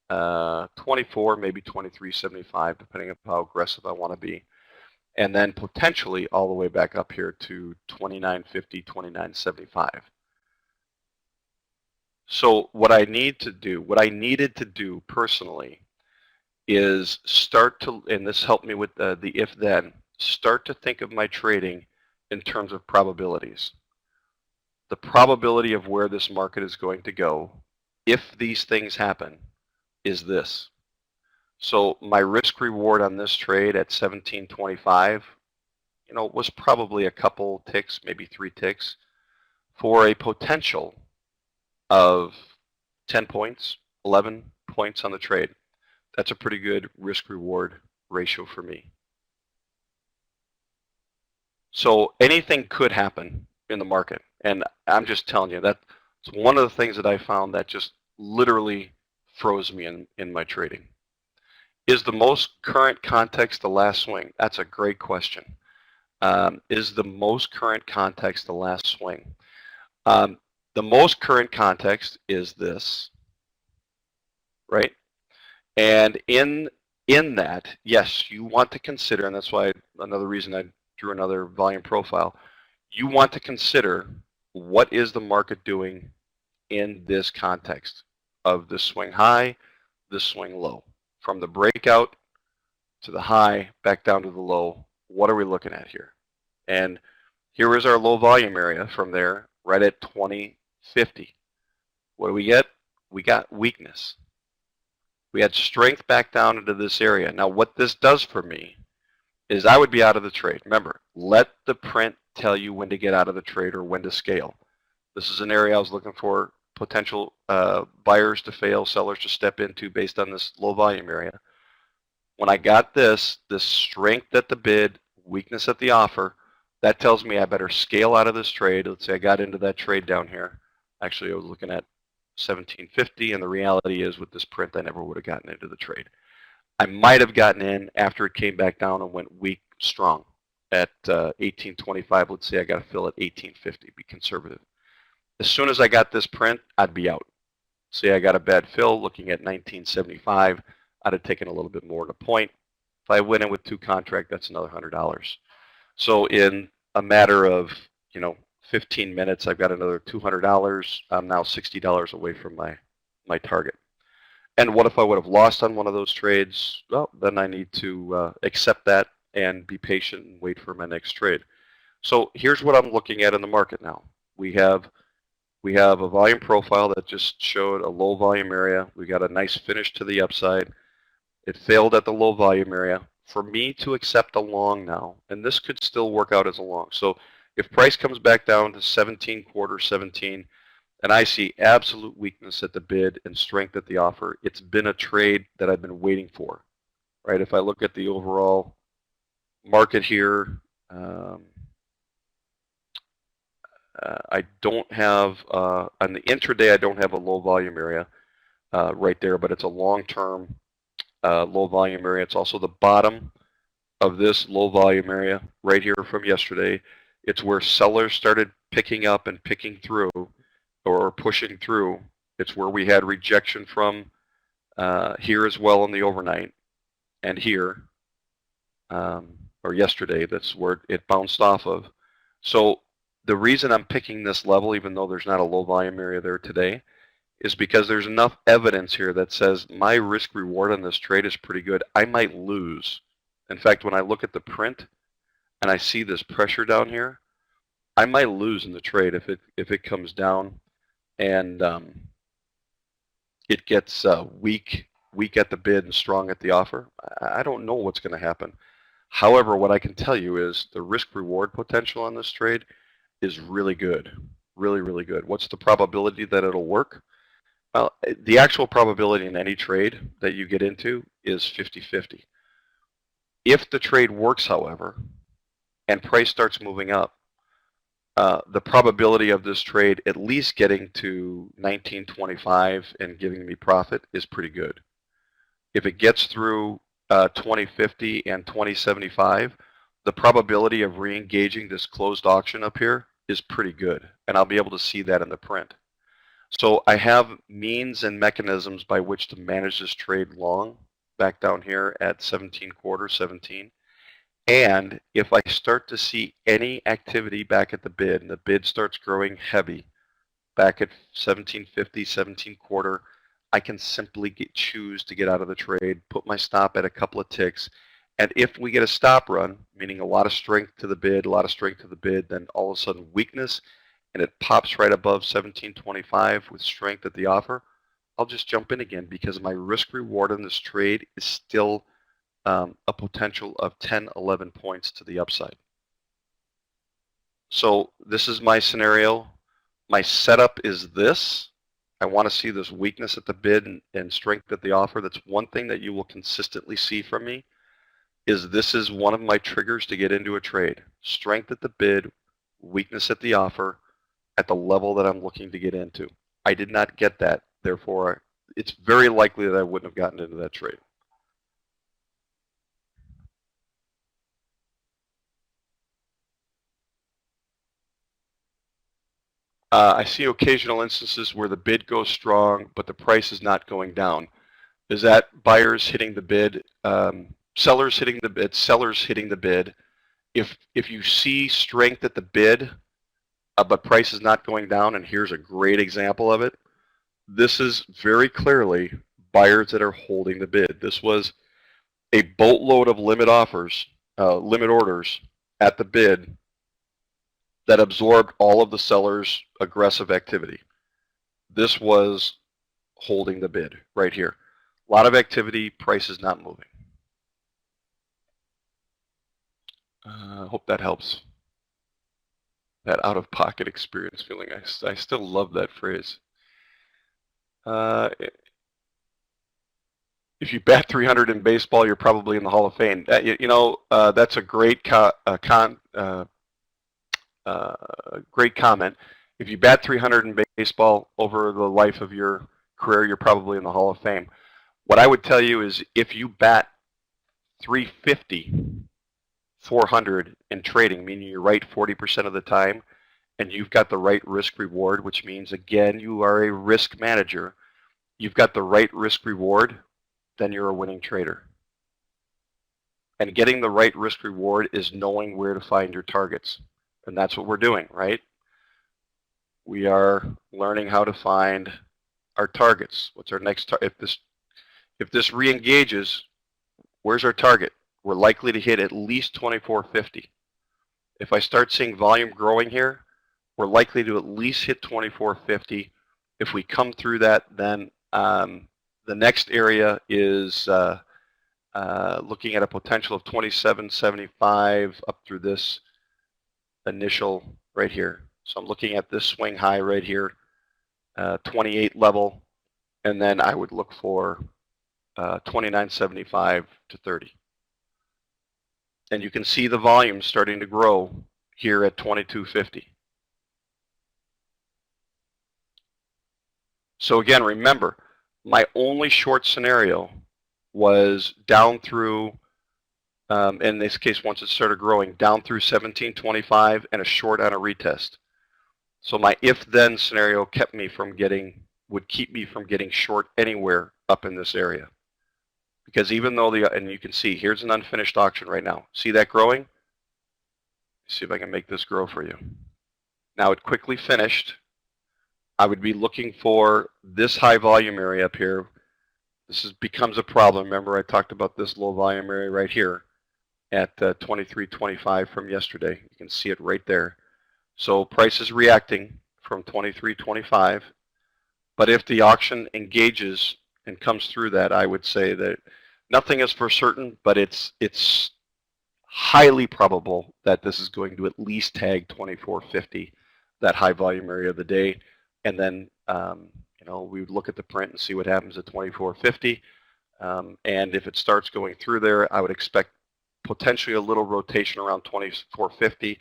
maybe 23.75, depending on how aggressive I want to be. And then potentially all the way back up here to 29.50, 29.75. So what I needed to do personally is start to, and this helped me with the if-then, start to think of my trading in terms of probabilities. The probability of where this market is going to go, if these things happen, is this. So my risk reward on this trade at 17.25, was probably a couple ticks, maybe 3 ticks, for a potential of 10 points, 11 points on the trade. That's a pretty good risk-reward ratio for me. So anything could happen in the market. And I'm just telling you, that's one of the things that I found that just literally froze me in my trading. Is the most current context the last swing? That's a great question. Is the most current context the last swing? The most current context is this, right? And in that, yes, you want to consider, and that's why another reason I drew another volume profile, you want to consider what is the market doing in this context of the swing high, the swing low. From the breakout to the high, back down to the low, what are we looking at here? And here is our low volume area from there, right at 20.50. What do we get? We got weakness. We had strength back down into this area. Now what this does for me is I would be out of the trade. Remember, let the print tell you when to get out of the trade or when to scale. This is an area I was looking for potential buyers to fail, sellers to step into based on this low volume area. When I got this strength at the bid, weakness at the offer, that tells me I better scale out of this trade. Let's say I got into that trade down here. Actually, I was looking at 17.50, and the reality is with this print, I never would have gotten into the trade. I might have gotten in after it came back down and went weak, strong at 18.25. Let's say I got to fill at 18.50, be conservative. As soon as I got this print, I'd be out. Say I got a bad fill looking at 19.75, I'd have taken a little bit more than a point. If I went in with 2 contracts, that's another $100. So in a matter of 15 minutes, I've got another $200. I'm now $60 away from my target. And what if I would have lost on one of those trades? Well, then I need to accept that and be patient and wait for my next trade. So here's what I'm looking at in the market now. We have a volume profile that just showed a low volume area. We got a nice finish to the upside. It failed at the low volume area. For me to accept a long now, and this could still work out as a long. So if price comes back down to 17, and I see absolute weakness at the bid and strength at the offer, it's been a trade that I've been waiting for, right? If I look at the overall market here, I don't have, on the intraday, I don't have a low volume area right there, but it's a long-term low volume area. It's also the bottom of this low volume area right here from yesterday. It's where sellers started picking up and picking through or pushing through. It's where we had rejection from here as well in the overnight and here, or yesterday. That's where it bounced off of. So the reason I'm picking this level, even though there's not a low volume area there today, is because there's enough evidence here that says my risk reward on this trade is pretty good. I might lose. In fact, when I look at the print and I see this pressure down here, I might lose in the trade if it comes down and it gets weak at the bid and strong at the offer. I don't know what's going to happen. However, what I can tell you is the risk reward potential on this trade is really good, really, really good. What's the probability that it'll work? Well, the actual probability in any trade that you get into is 50-50. If the trade works, however, and price starts moving up, the probability of this trade at least getting to 1925 and giving me profit is pretty good. If it gets through 2050 and 2075, the probability of re-engaging this closed auction up here is pretty good, and I'll be able to see that in the print. So I have means and mechanisms by which to manage this trade long back down here at 17.25, 17. And if I start to see any activity back at the bid and the bid starts growing heavy back at 17.50, 17.25, I can simply choose to get out of the trade, put my stop at a couple of ticks. And if we get a stop run, meaning a lot of strength to the bid, then all of a sudden weakness, and it pops right above 17.25 with strength at the offer, I'll just jump in again because my risk reward on this trade is still a potential of 10, 11 points to the upside. So this is my scenario. My setup is this. I want to see this weakness at the bid and strength at the offer. That's one thing that you will consistently see from me, is this is one of my triggers to get into a trade. Strength at the bid, weakness at the offer, at the level that I'm looking to get into. I did not get that. Therefore, it's very likely that I wouldn't have gotten into that trade. I see occasional instances where the bid goes strong, but the price is not going down. Is that buyers hitting the bid, sellers hitting the bid, sellers hitting the bid? If you see strength at the bid, but price is not going down, and here's a great example of it. This is very clearly buyers that are holding the bid. This was a boatload of limit offers, limit orders at the bid that absorbed all of the sellers' aggressive activity. This was holding the bid right here. A lot of activity, price is not moving. Hope that helps. That out-of-pocket experience feeling. I still love that phrase. If you bat 300 in baseball, you're probably in the Hall of Fame. That's a great great comment. If you bat 300 in baseball over the life of your career, you're probably in the Hall of Fame. What I would tell you is if you bat 350, 400 in trading, meaning you're right 40% of the time, and you've got the right risk reward, which means, again, you are a risk manager, you've got the right risk reward, then you're a winning trader. And getting the right risk reward is knowing where to find your targets. And that's what we're doing, right? We are learning how to find our targets. What's our next target? If this re-engages, where's our target? We're likely to hit at least 2450. If I start seeing volume growing here, we're likely to at least hit 2450. If we come through that, then the next area is looking at a potential of 2775 up through this initial right here. So I'm looking at this swing high right here, 28 level, and then I would look for 2975 to 30. And you can see the volume starting to grow here at 2250. So again, remember, my only short scenario was down through in this case, once it started growing, down through 1725 and a short on a retest. So my if-then scenario would keep me from getting short anywhere up in this area. Because even though and you can see, here's an unfinished auction right now. See that growing? See if I can make this grow for you. Now it quickly finished. I would be looking for this high volume area up here. Becomes a problem. Remember I talked about this low volume area right here at 23.25 from yesterday. You can see it right there. So price is reacting from 23.25. But if the auction engages and comes through that, I would say that nothing is for certain, but it's highly probable that this is going to at least tag 24.50, that high volume area of the day. And then, we would look at the print and see what happens at 24.50. And if it starts going through there, I would expect potentially a little rotation around 24.50.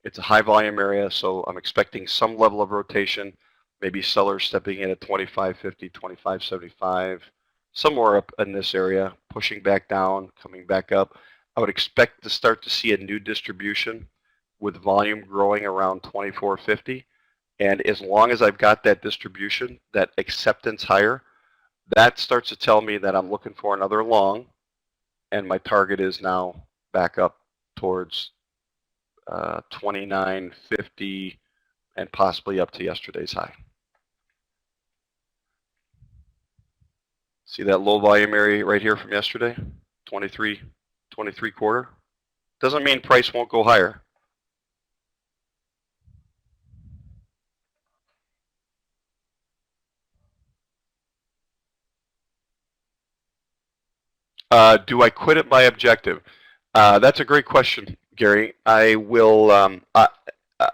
It's a high volume area, so I'm expecting some level of rotation, maybe sellers stepping in at 25.50, 25.75, somewhere up in this area, pushing back down, coming back up. I would expect to start to see a new distribution with volume growing around 24.50. And as long as I've got that distribution, that acceptance higher, that starts to tell me that I'm looking for another long, and my target is now back up towards 29.50 and possibly up to yesterday's high. See that low volume area right here from yesterday, 23.25. Doesn't mean price won't go higher. Do I quit at my objective? That's a great question, Gary. I will,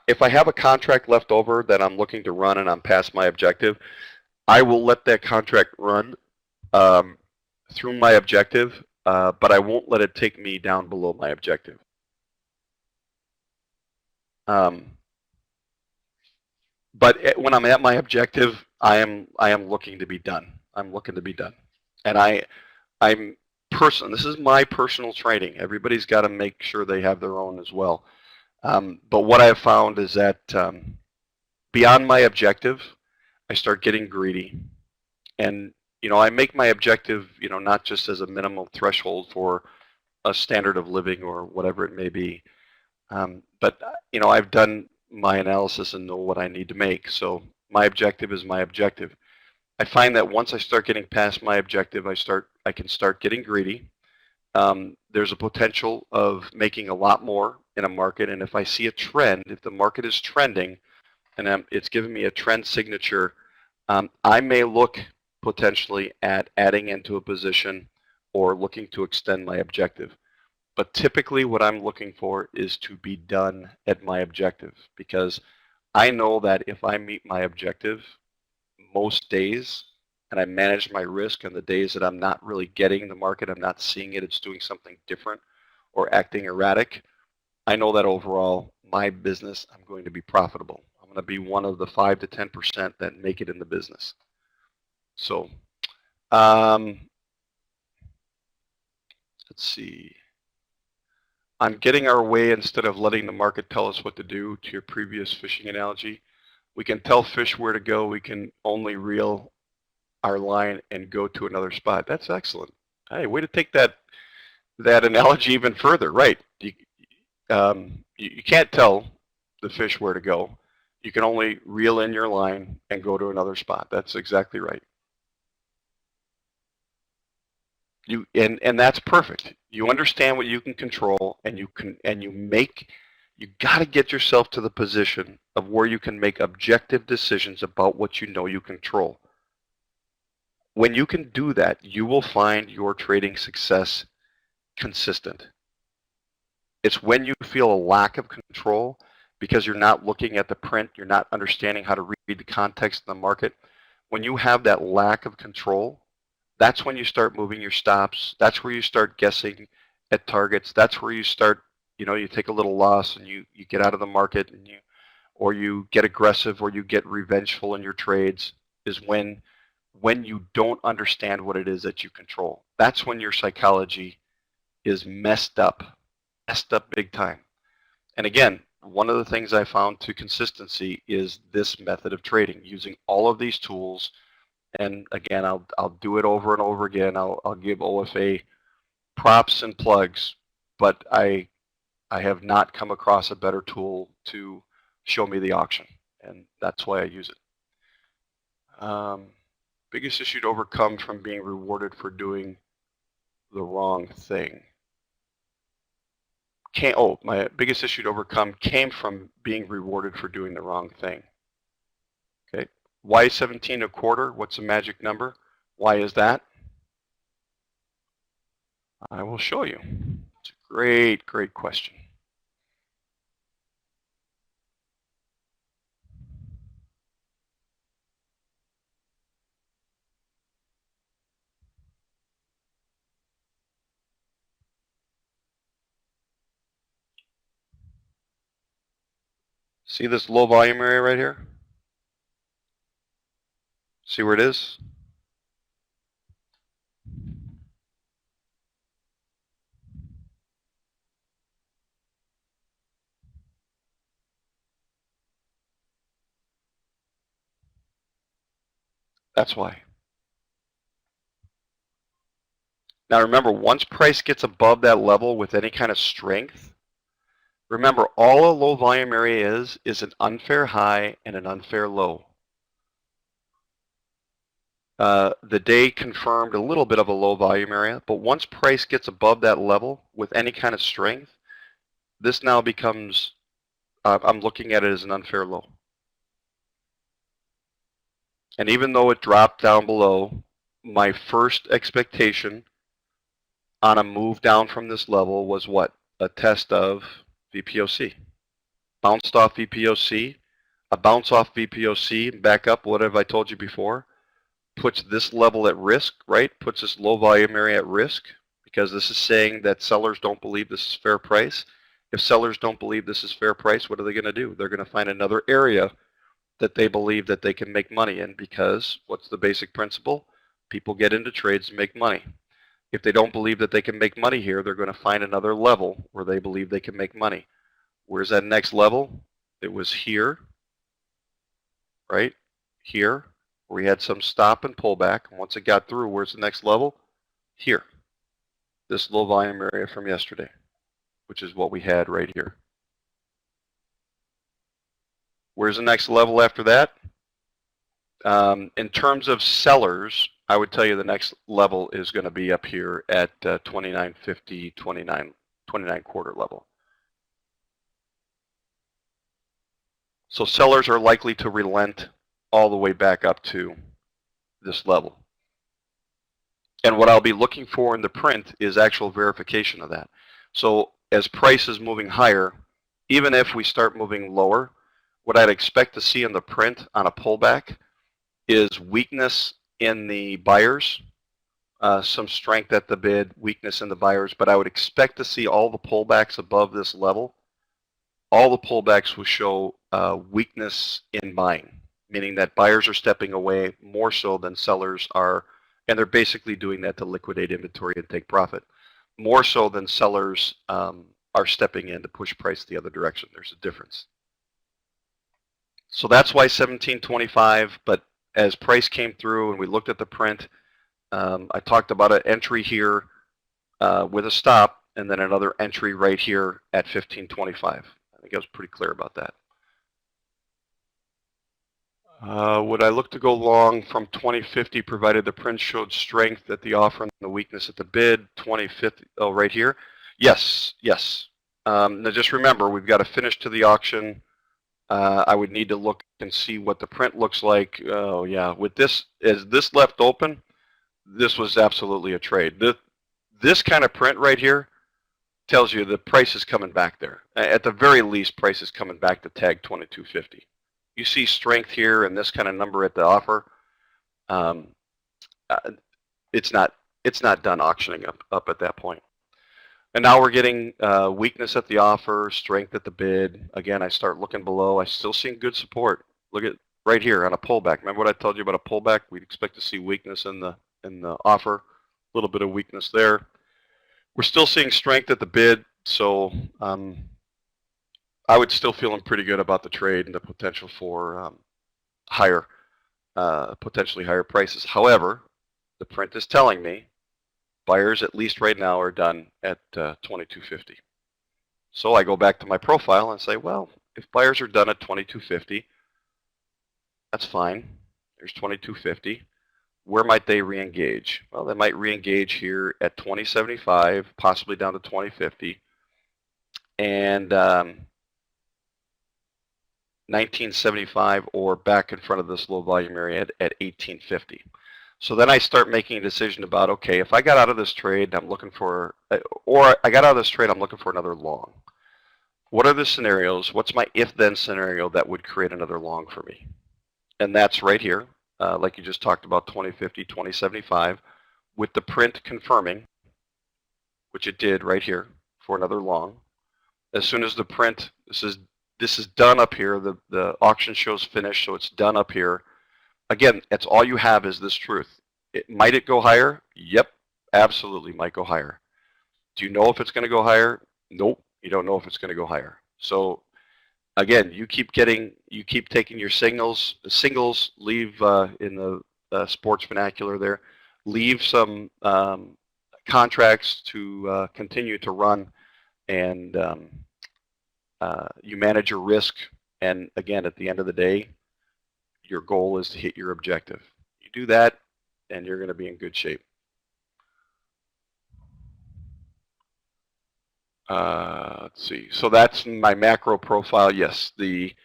if I have a contract left over that I'm looking to run and I'm past my objective, I will let that contract run through my objective, but I won't let it take me down below my objective. But when I'm at my objective, I am looking to be done. I'm looking to be done, and this is my personal training. Everybody's got to make sure they have their own as well. But what I have found is that beyond my objective, I start getting greedy, and I make my objective, not just as a minimal threshold for a standard of living or whatever it may be, but I've done my analysis and know what I need to make. So my objective is my objective. I find that once I start getting past my objective, I can start getting greedy. There's a potential of making a lot more in a market, and if I see a trend, if the market is trending, and it's giving me a trend signature, I may look potentially at adding into a position or looking to extend my objective. But typically what I'm looking for is to be done at my objective, because I know that if I meet my objective most days and I manage my risk on the days that I'm not really getting the market, I'm not seeing it, it's doing something different or acting erratic, I know that overall my business, I'm going to be profitable. I'm going to be one of the 5 to 10% that make it in the business. So let's see. I'm getting our way instead of letting the market tell us what to do. To your previous fishing analogy, we can tell fish where to go. We can only reel our line and go to another spot. That's excellent. Hey, way to take that analogy even further. Right. You can't tell the fish where to go. You can only reel in your line and go to another spot. That's exactly right. And that's perfect. You understand what you can control, and you got to get yourself to the position of where you can make objective decisions about what you know you control. When you can do that, you will find your trading success consistent. It's when you feel a lack of control because you're not looking at the print, you're not understanding how to read the context in the market. When you have that lack of control, that's when you start moving your stops. That's where you start guessing at targets. That's where you start, you take a little loss and you get out of the market, and or you get aggressive, or you get revengeful in your trades, is when you don't understand what it is that you control. That's when your psychology is messed up big time. And again, one of the things I found to consistency is this method of trading, using all of these tools. And again, I'll do it over and over again. I'll give OFA props and plugs, but I have not come across a better tool to show me the auction, and that's why I use it. Biggest issue to overcome from being rewarded for doing the wrong thing. My biggest issue to overcome came from being rewarded for doing the wrong thing. Okay, why 17 a quarter? What's the magic number? Why is that? I will show you. It's a great, great question. See this low volume area right here? See where it is? That's why. Now remember, once price gets above that level with any kind of strength, remember all a low volume area is an unfair high and an unfair low. The day confirmed a little bit of a low volume area, but once price gets above that level with any kind of strength, this now becomes, I'm looking at it as an unfair low. And even though it dropped down below, my first expectation on a move down from this level was what? A test of VPOC. Bounced off VPOC, a bounce off VPOC, back up, what have I told you before? Puts this level at risk, right? Puts this low volume area at risk, because this is saying that sellers don't believe this is fair price. If sellers don't believe this is fair price, what are they going to do? They're going to find another area that they believe that they can make money in, because what's the basic principle? People get into trades to make money. If they don't believe that they can make money here, they're going to find another level where they believe they can make money. Where's that next level? It was here, right? Here, where we had some stop and pullback. And once it got through, where's the next level? Here. This low volume area from yesterday, which is what we had right here. Where's the next level after that? In terms of sellers, I would tell you the next level is going to be up here at 29.50, 29 quarter level. So sellers are likely to relent all the way back up to this level. And what I'll be looking for in the print is actual verification of that. So as price is moving higher, even if we start moving lower, what I'd expect to see in the print on a pullback is weakness in the buyers, some strength at the bid, weakness in the buyers, but I would expect to see all the pullbacks above this level. All the pullbacks will show weakness in buying, meaning that buyers are stepping away more so than sellers are, and they're basically doing that to liquidate inventory and take profit, more so than sellers are stepping in to push price the other direction. There's a difference. So that's why 17.25, but as price came through and we looked at the print, I talked about an entry here with a stop and then another entry right here at 15.25. I think I was pretty clear about that. Would I look to go long from 20.50 provided the print showed strength at the offer and the weakness at the bid? 20.50, oh, right here? Yes, yes. Now just remember, we've got to finish to the auction. I would need to look and see what the print looks like. Oh yeah, with this, as this left open, this was absolutely a trade. This kind of print right here tells you the price is coming back there. At the very least, price is coming back to tag 22.50. You see strength here and this kind of number at the offer. It's not done auctioning up at that point. And now we're getting weakness at the offer, strength at the bid. Again, I start looking below. I still seeing good support. Look at right here on a pullback. Remember what I told you about a pullback? We'd expect to see weakness in the offer, a little bit of weakness there. We're still seeing strength at the bid, so I would still feeling pretty good about the trade and the potential for higher, potentially higher prices. However, the print is telling me buyers, at least right now, are done at 22.50. So I go back to my profile and say, well, if buyers are done at 22.50, that's fine. There's 22.50. Where might they re-engage? Well, they might re-engage here at 20.75, possibly down to 20.50, and 19.75, or back in front of this low volume area at 18.50. So then I start making a decision about, okay, if I got out of this trade, I'm looking for, or I got out of this trade, I'm looking for another long. What are the scenarios? What's my if-then scenario that would create another long for me? And that's right here, like you just talked about, 20.50, 20.75, with the print confirming, which it did right here for another long. As soon as the print, this is done up here, the auction shows finished, so it's done up here. Again, that's all you have is this truth. Might it go higher? Yep, absolutely might go higher. Do you know if it's going to go higher? Nope, you don't know if it's going to go higher. So again, you keep taking your singles, leave in the sports vernacular there, leave some contracts to continue to run, and you manage your risk. And again, at the end of the day, your goal is to hit your objective. You do that, and you're going to be in good shape. Let's see. So that's my macro profile. Yes, the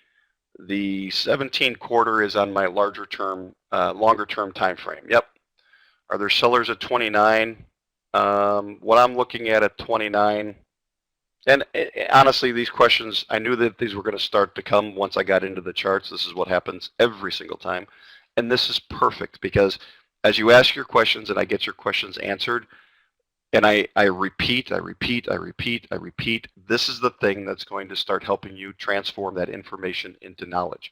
17 quarter is on my longer term time frame. Yep. Are there sellers at 29? What I'm looking at 29, and honestly, these questions, I knew that these were going to start to come once I got into the charts. This is what happens every single time. And this is perfect because as you ask your questions and I get your questions answered, and I repeat, this is the thing that's going to start helping you transform that information into knowledge.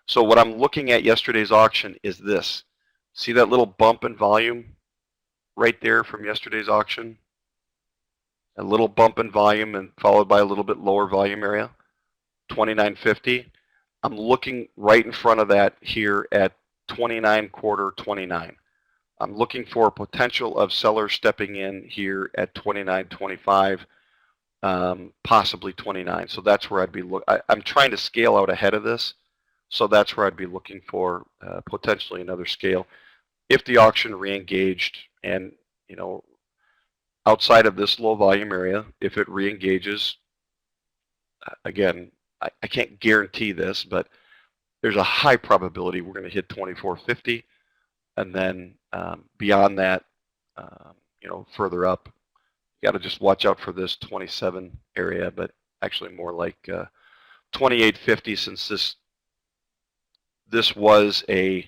So what I'm looking at yesterday's auction is this. See that little bump in volume right there from yesterday's auction? A little bump in volume and followed by a little bit lower volume area, 29.50. I'm looking right in front of that here at 29 quarter 29. I'm looking for a potential of sellers stepping in here at 29.25, possibly 29. So that's where I'd be I'm trying to scale out ahead of this, so that's where I'd be looking for potentially another scale if the auction re-engaged, and outside of this low volume area, if it re-engages, again, I can't guarantee this, but there's a high probability we're going to hit 24.50, and then beyond that, further up, you got to just watch out for this 27 area, but actually more like 28.50, since this was the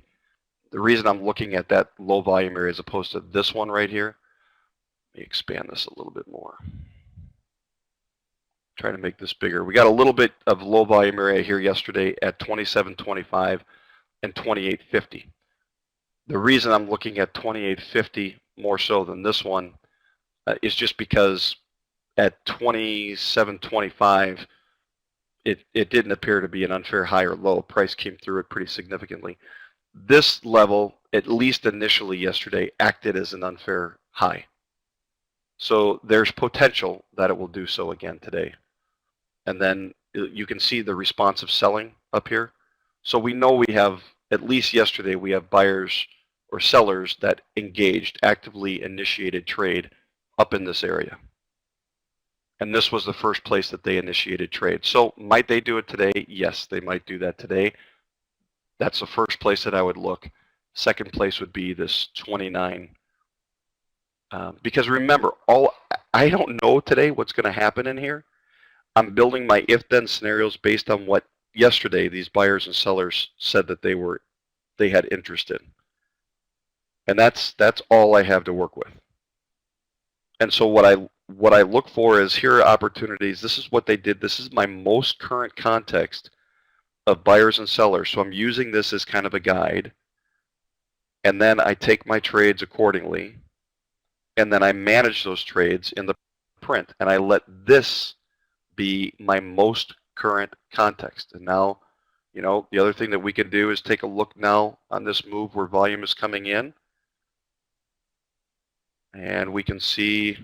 reason I'm looking at that low volume area as opposed to this one right here. Let me expand this a little bit more. Trying to make this bigger. We got a little bit of low volume area here yesterday at 27.25 and 28.50. The reason I'm looking at 28.50 more so than this one is just because at 27.25 it didn't appear to be an unfair high or low. Price came through it pretty significantly. This level, at least initially yesterday, acted as an unfair high. So there's potential that it will do so again today. And then you can see the responsive selling up here. So we know we have, at least yesterday, we have buyers or sellers that engaged, actively initiated trade up in this area. And this was the first place that they initiated trade. So might they do it today? Yes, they might do that today. That's the first place that I would look. Second place would be this 29. Because remember, I don't know today what's going to happen in here. I'm building my if-then scenarios based on what yesterday these buyers and sellers said that they had interest in. And that's all I have to work with. And so what I look for is, here are opportunities. This is what they did. This is my most current context of buyers and sellers. So I'm using this as kind of a guide. And then I take my trades accordingly. And then I manage those trades in the print, and I let this be my most current context. And now, you know, the other thing that we can do is take a look now on this move where volume is coming in. And we can see,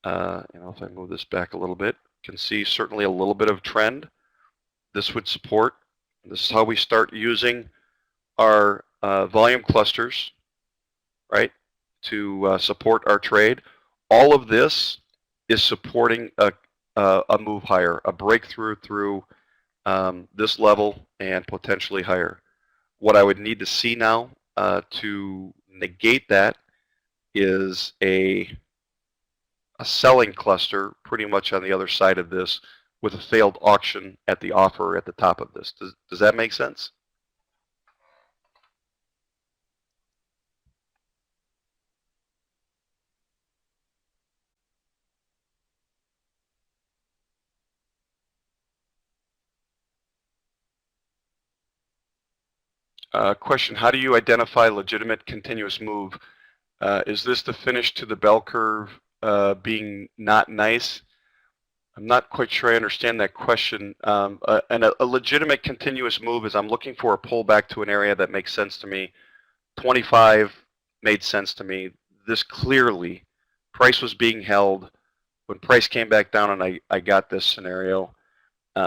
you know, if I move this back a little bit, you can see certainly a little bit of trend. This would support. This is how we start using our volume clusters, right, to support our trade. All of this is supporting a move higher, a breakthrough through this level and potentially higher. What I would need to see now to negate that is a selling cluster pretty much on the other side of this with a failed auction at the offer at the top of this. Does that make sense? Question, how do you identify legitimate continuous move? Is this the finish to the bell curve being not nice? I'm not quite sure I understand that question. And a legitimate continuous move is I'm looking for a pullback to an area that makes sense to me. 25 made sense to me. This clearly, price was being held. When price came back down and I got this scenario,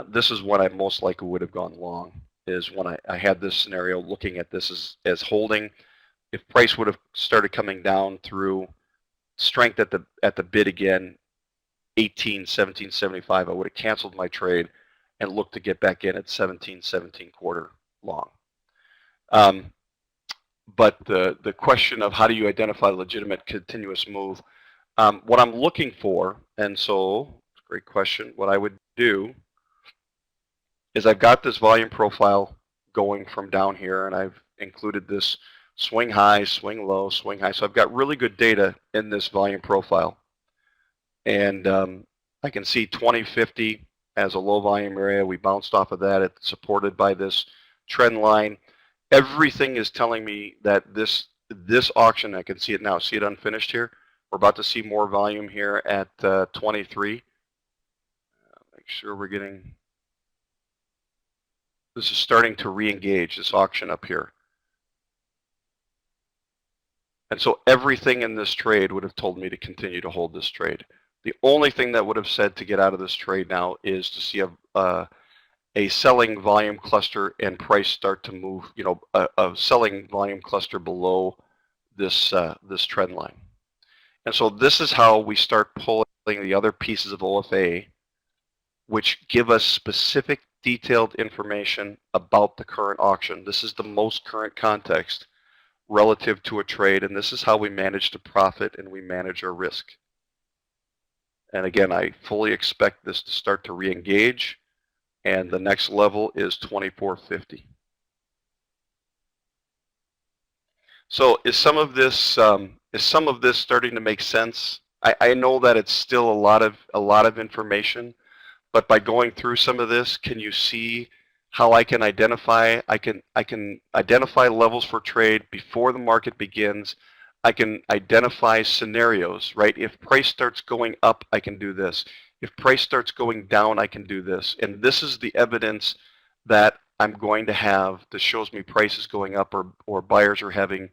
this is what I most likely would have gone long, is when I had this scenario looking at this as holding. If price would have started coming down through strength at the bid again, 17.75, I would have canceled my trade and looked to get back in at 17 quarter long. But the question of how do you identify legitimate continuous move, what I'm looking for, and so, great question, what I would do is I've got this volume profile going from down here, and I've included this swing high, swing low, swing high. So I've got really good data in this volume profile. And I can see 2050 as a low volume area. We bounced off of that. It's supported by this trend line. Everything is telling me that this auction, I can see it now, see it unfinished here. We're about to see more volume here at 23. Make sure we're getting, this is starting to re-engage, this auction up here. And so everything in this trade would have told me to continue to hold this trade. The only thing that would have said to get out of this trade now is to see a selling volume cluster and price start to move, you know, a selling volume cluster below this this trend line. And so this is how we start pulling the other pieces of OFA, which give us specific detailed information about the current auction. This is the most current context relative to a trade, and this is how we manage to profit and we manage our risk. And again, I fully expect this to start to re-engage, and the next level is 2450. So is some of this starting to make sense? I know that it's still a lot of information, but by going through some of this, can you see how I can identify? I can identify levels for trade before the market begins. I can identify scenarios, right? If price starts going up, I can do this. If price starts going down, I can do this. And this is the evidence that I'm going to have that shows me price is going up or buyers are having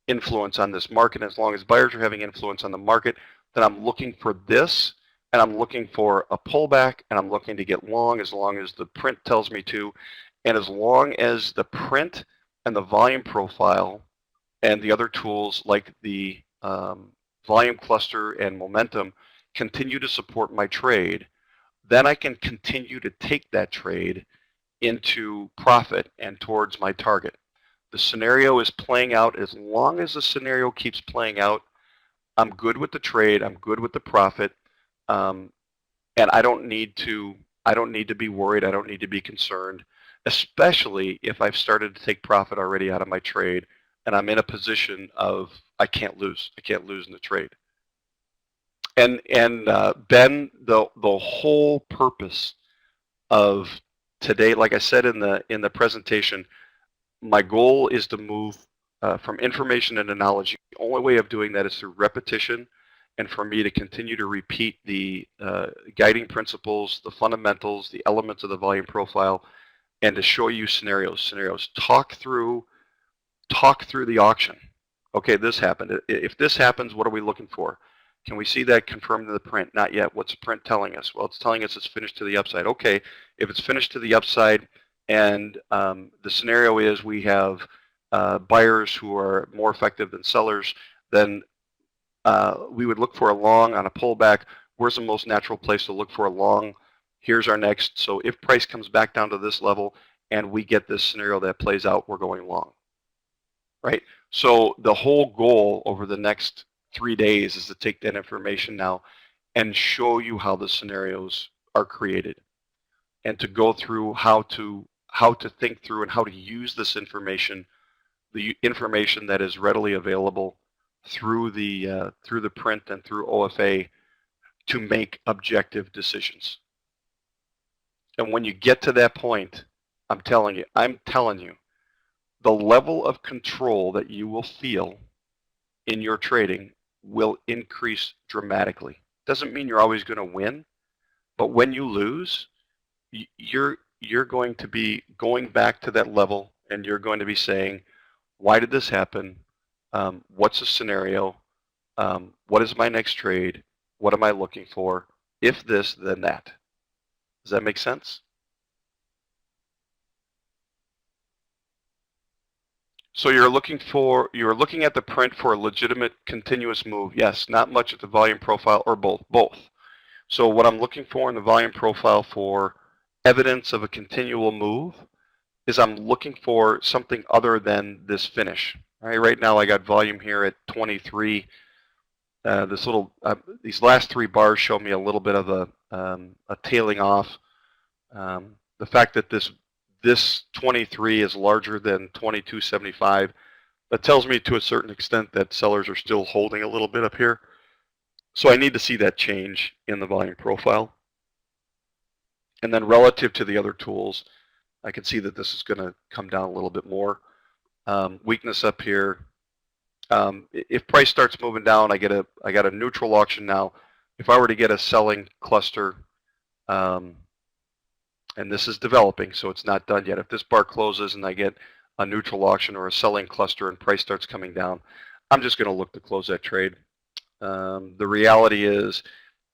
influence on this market. As long as buyers are having influence on the market, then I'm looking for this, and I'm looking for a pullback, and I'm looking to get long as long as the print tells me to. And as long as the print and the volume profile and the other tools like the volume cluster and momentum continue to support my trade, then I can continue to take that trade into profit and towards my target. The scenario is playing out. As long as the scenario keeps playing out, I'm good with the trade, I'm good with the profit, and I don't need to be worried, I don't need to be concerned, especially if I've started to take profit already out of my trade and I'm in a position of I can't lose in the trade. And Ben, the whole purpose of today, like I said in the presentation, my goal is to move from information into knowledge. The only way of doing that is through repetition and for me to continue to repeat the guiding principles, the fundamentals, the elements of the volume profile, and to show you scenarios. Talk through the auction. Okay, this happened. If this happens, what are we looking for? Can we see that confirmed in the print? Not yet. What's the print telling us? Well, it's telling us it's finished to the upside. Okay, if it's finished to the upside, and the scenario is we have buyers who are more effective than sellers, then we would look for a long on a pullback. Where's the most natural place to look for a long? Here's our next. So if price comes back down to this level and we get this scenario that plays out, we're going long, right? So the whole goal over the next 3 days is to take that information now and show you how the scenarios are created, and to go through how to think through and how to use this information, the information that is readily available through the print and through OFA, to make objective decisions. And when you get to that point, I'm telling you, the level of control that you will feel in your trading will increase dramatically. Doesn't mean you're always going to win, but when you lose, you're going to be going back to that level, and you're going to be saying, why did this happen? What's the scenario? What is my next trade? What am I looking for? If this, then that. Does that make sense? So you're looking at the print for a legitimate continuous move. Yes, not much at the volume profile, or both. So what I'm looking for in the volume profile for evidence of a continual move is I'm looking for something other than this finish. Right now I got volume here at 23. These last 3 bars show me a little bit of a tailing off. The fact that this 23 is larger than 22.75, that tells me to a certain extent that sellers are still holding a little bit up here. So I need to see that change in the volume profile. And then relative to the other tools, I can see that this is going to come down a little bit more. Weakness up here. If price starts moving down, I got a neutral auction now. If I were to get a selling cluster, and this is developing, so it's not done yet. If this bar closes and I get a neutral auction or a selling cluster and price starts coming down, I'm just going to look to close that trade. The reality is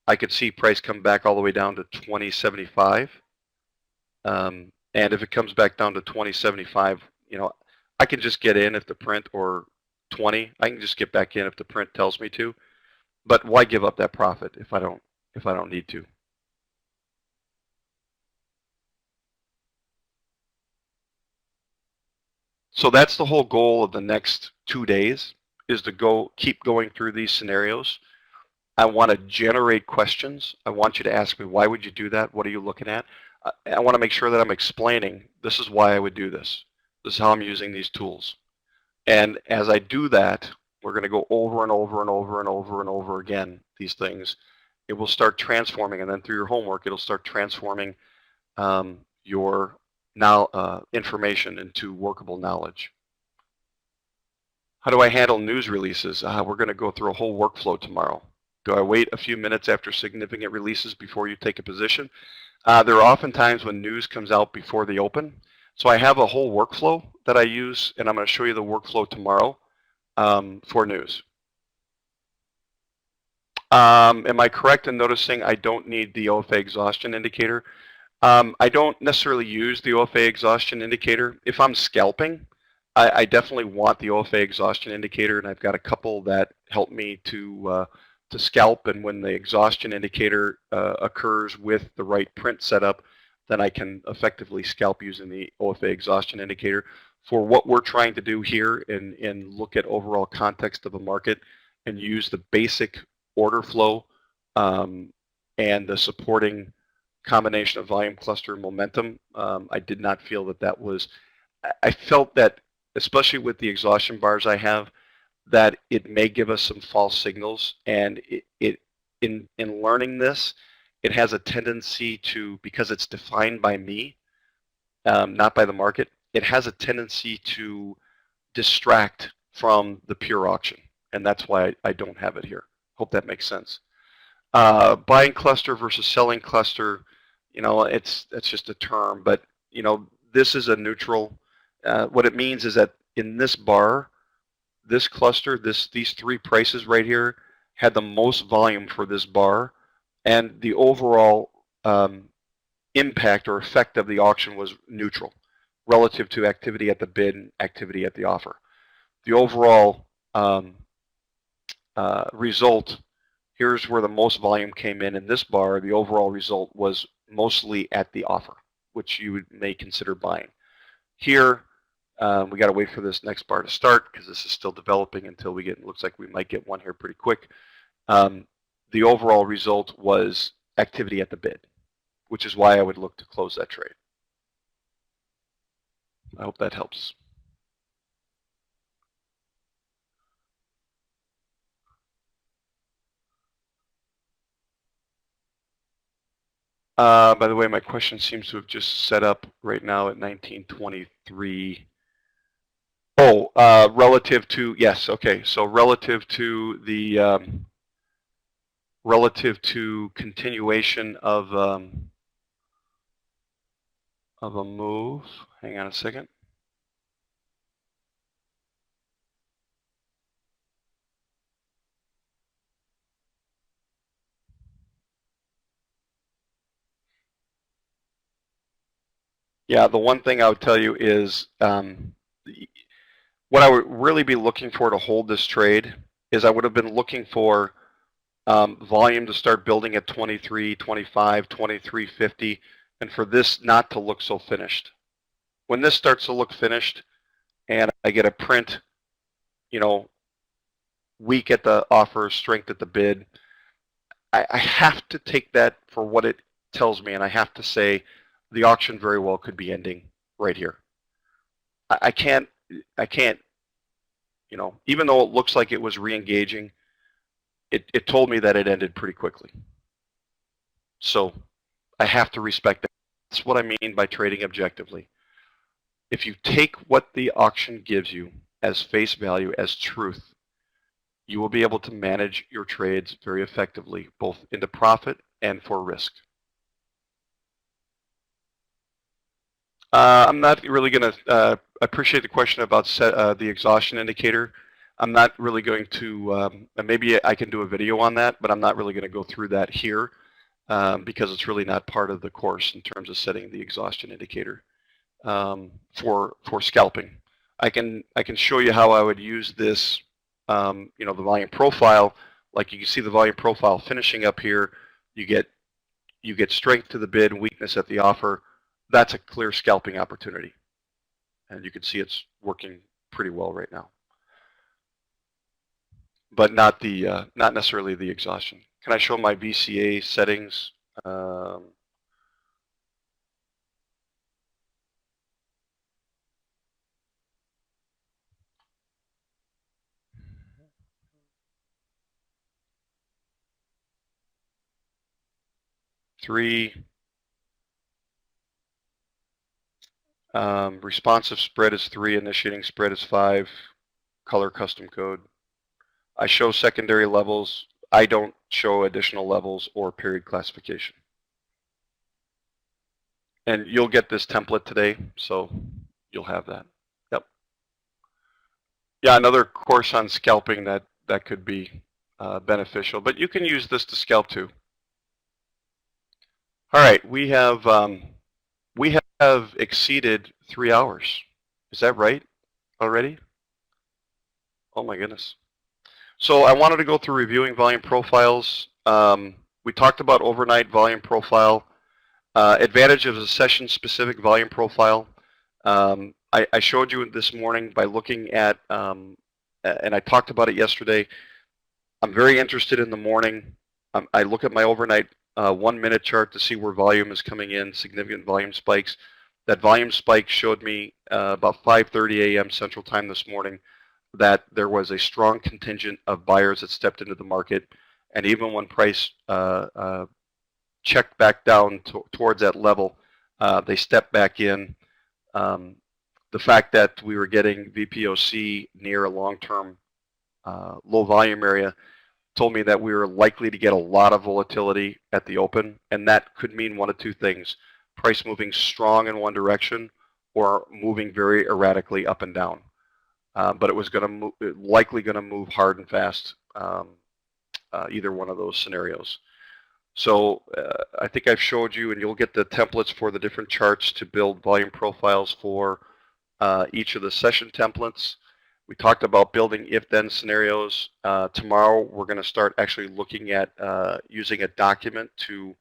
I could see price come back all the way down to 20.75. And if it comes back down to 20.75, I can just get in if the print, or 20, I can just get back in if the print tells me to. But why give up that profit if I don't need to? So that's the whole goal of the next 2 days, is to keep going through these scenarios. I want to generate questions. I want you to ask me, why would you do that? What are you looking at? I want to make sure that I'm explaining, this is why I would do this. This is how I'm using these tools. And as I do that, we're going to go over and over and over and over and over again these things. It will start transforming, and then through your homework, it'll start transforming your information into workable knowledge. How do I handle news releases? We're going to go through a whole workflow tomorrow. Do I wait a few minutes after significant releases before you take a position? There are often times when news comes out before the open. So I have a whole workflow that I use, and I'm going to show you the workflow tomorrow for news. Am I correct in noticing I don't need the OFA exhaustion indicator? I don't necessarily use the OFA exhaustion indicator. If I'm scalping, I definitely want the OFA exhaustion indicator, and I've got a couple that help me to scalp. And when the exhaustion indicator occurs with the right print setup, then I can effectively scalp using the OFA exhaustion indicator. For what we're trying to do here and look at overall context of a market and use the basic order flow and the supporting combination of volume, cluster, and momentum, I did not feel that was, I felt that, especially with the exhaustion bars I have, that it may give us some false signals. And in learning this, it has a tendency to, because it's defined by me, not by the market, it has a tendency to distract from the pure auction. And that's why I don't have it here. Hope that makes sense. Buying cluster versus selling cluster, that's just a term, but this is a neutral. What it means is that in this bar, this cluster, these three prices right here had the most volume for this bar, and the overall impact or effect of the auction was neutral relative to activity at the bid and activity at the offer. The overall result, here's where the most volume came in this bar. The overall result was mostly at the offer, which you may consider buying. Here, we got to wait for this next bar to start because this is still developing until we get, looks like we might get one here pretty quick. The overall result was activity at the bid, which is why I would look to close that trade. I hope that helps. By the way, my question seems to have just set up right now at 1923. Oh, relative to, yes, okay. So relative to the, relative to continuation of a move. Hang on a second. Yeah, the one thing I would tell you is what I would really be looking for to hold this trade is I would have been looking for volume to start building at 23, 25, 23.50, and for this not to look so finished. When this starts to look finished and I get a print, weak at the offer, strength at the bid, I have to take that for what it tells me, and I have to say the auction very well could be ending right here. I can't, even though it looks like it was re-engaging, it told me that it ended pretty quickly. So I have to respect that. That's what I mean by trading objectively. If you take what the auction gives you as face value, as truth, you will be able to manage your trades very effectively, both into profit and for risk. I'm not really going to appreciate the question about the exhaustion indicator. I'm not really going to, maybe I can do a video on that, but I'm not really going to go through that here because it's really not part of the course in terms of setting the exhaustion indicator for scalping. I can show you how I would use this, the volume profile. Like you can see the volume profile finishing up here. You get strength to the bid and weakness at the offer. That's a clear scalping opportunity. And you can see it's working pretty well right now. But not necessarily the exhaustion. Can I show my VCA settings? Three. Responsive spread is 3, initiating spread is 5, color custom code. I show secondary levels. I don't show additional levels or period classification. And you'll get this template today, so you'll have that. Yep. Yeah, another course on scalping that could be beneficial, but you can use this to scalp too. All right, we have exceeded 3 hours. Is that right already? Oh my goodness. So I wanted to go through reviewing volume profiles. We talked about overnight volume profile, advantage of a session-specific volume profile. I showed you this morning by looking at, and I talked about it yesterday. I'm very interested in the morning. I look at my overnight 1-minute chart to see where volume is coming in, significant volume spikes. That volume spike showed me about 5:30 a.m. Central Time this morning that there was a strong contingent of buyers that stepped into the market, and even when price checked back down towards that level, they stepped back in. The fact that we were getting VPOC near a long-term low volume area told me that we were likely to get a lot of volatility at the open, and that could mean one of two things: price moving strong in one direction or moving very erratically up and down. But it was going to likely going to move hard and fast, either one of those scenarios. So I think I've showed you, and you'll get the templates for the different charts to build volume profiles for each of the session templates. We talked about building if-then scenarios. Tomorrow we're going to start actually looking at using a document to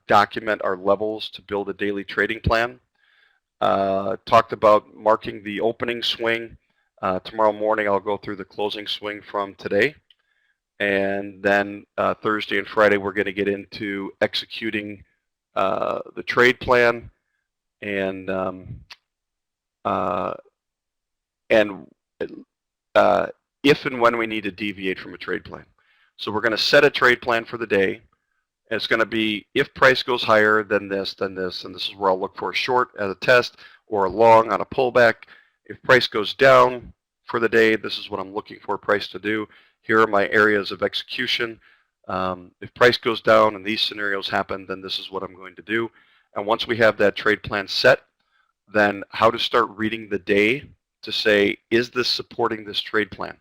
document our levels to build a daily trading plan. Talked about marking the opening swing. Tomorrow morning I'll go through the closing swing from today. And then Thursday and Friday we're going to get into executing the trade plan and if and when we need to deviate from a trade plan. So we're going to set a trade plan for the day. It's going to be if price goes higher than this, and this is where I'll look for a short as a test or a long on a pullback. If price goes down for the day, this is what I'm looking for price to do. Here are my areas of execution. If price goes down and these scenarios happen, then this is what I'm going to do. And once we have that trade plan set, then how to start reading the day to say, is this supporting this trade plan?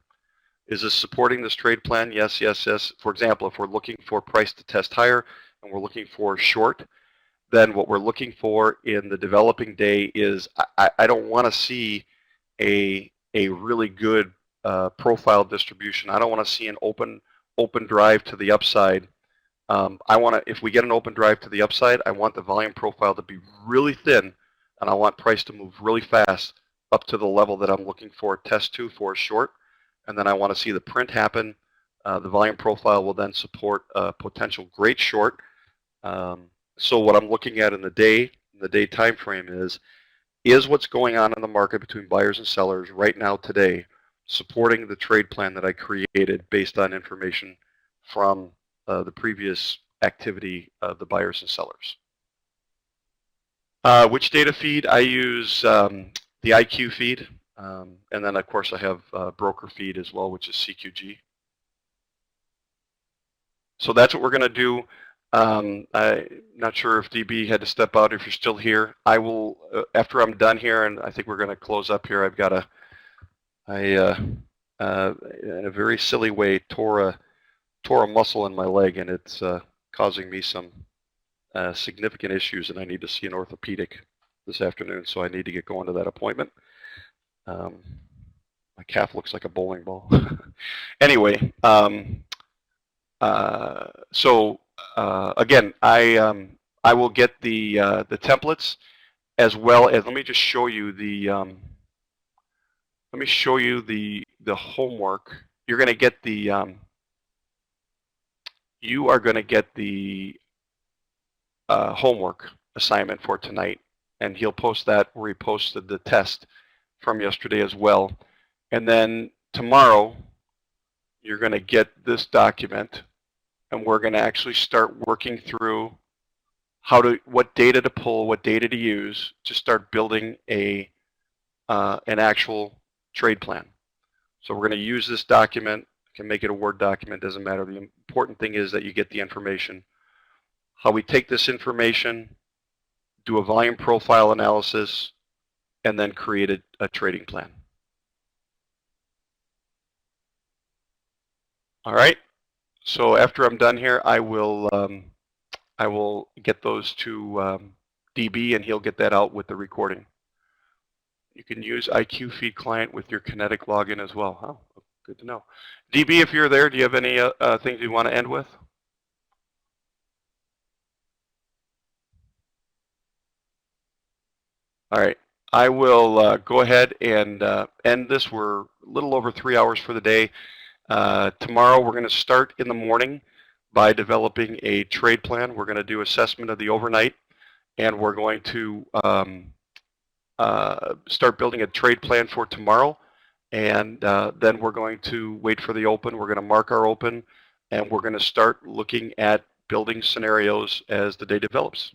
Is this supporting this trade plan? Yes, yes, yes. For example, if we're looking for price to test higher and we're looking for short, then what we're looking for in the developing day is I don't want to see a really good profile distribution. I don't want to see an open drive to the upside. I want to, if we get an open drive to the upside, I want the volume profile to be really thin, and I want price to move really fast up to the level that I'm looking for test to for a short, and then I want to see the print happen. The volume profile will then support a potential great short. So what I'm looking at in the day time frame is what's going on in the market between buyers and sellers right now today supporting the trade plan that I created based on information from the previous activity of the buyers and sellers. Which data feed? I use the IQ feed, and then of course I have broker feed as well, which is CQG. So that's what we're going to do. I'm not sure if DB had to step out. If you're still here, I will, after I'm done here, and I think we're going to close up here, I've got in a very silly way, tore a muscle in my leg, and it's causing me some significant issues, and I need to see an orthopedic this afternoon, so I need to get going to that appointment. My calf looks like a bowling ball. Anyway, again, I will get the templates as well as, let me just show you the homework. You're going to get the you are going to get the homework assignment for tonight, and he'll post that where he posted the test from yesterday as well. And then tomorrow you're going to get this document, and we're going to actually start working through what data to pull, what data to use to start building an actual trade plan. So we're going to use this document. I can make it a Word document, doesn't matter. The important thing is that you get the information. How we take this information, do a volume profile analysis, and then create a trading plan. All right. So after I'm done here, I will get those to DB, and he'll get that out with the recording. You can use IQ Feed Client with your Kinetic login as well. Oh, good to know. DB, if you're there, do you have any things you want to end with? All right. I will go ahead and end this. We're a little over 3 hours for the day. Tomorrow we're going to start in the morning by developing a trade plan. We're going to do assessment of the overnight, and we're going to start building a trade plan for tomorrow. And then we're going to wait for the open. We're going to mark our open, and we're going to start looking at building scenarios as the day develops.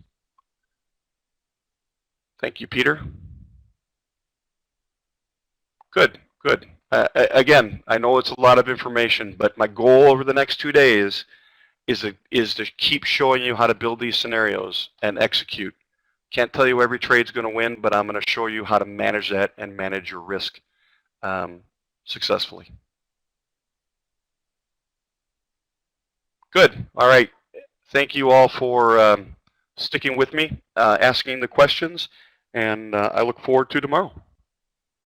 Thank you, Peter. Good, good. Again, I know it's a lot of information, but my goal over the next 2 days is to keep showing you how to build these scenarios and execute. Can't tell you every trade's going to win, but I'm going to show you how to manage that and manage your risk successfully. Good. All right. Thank you all for sticking with me, asking the questions, and I look forward to tomorrow.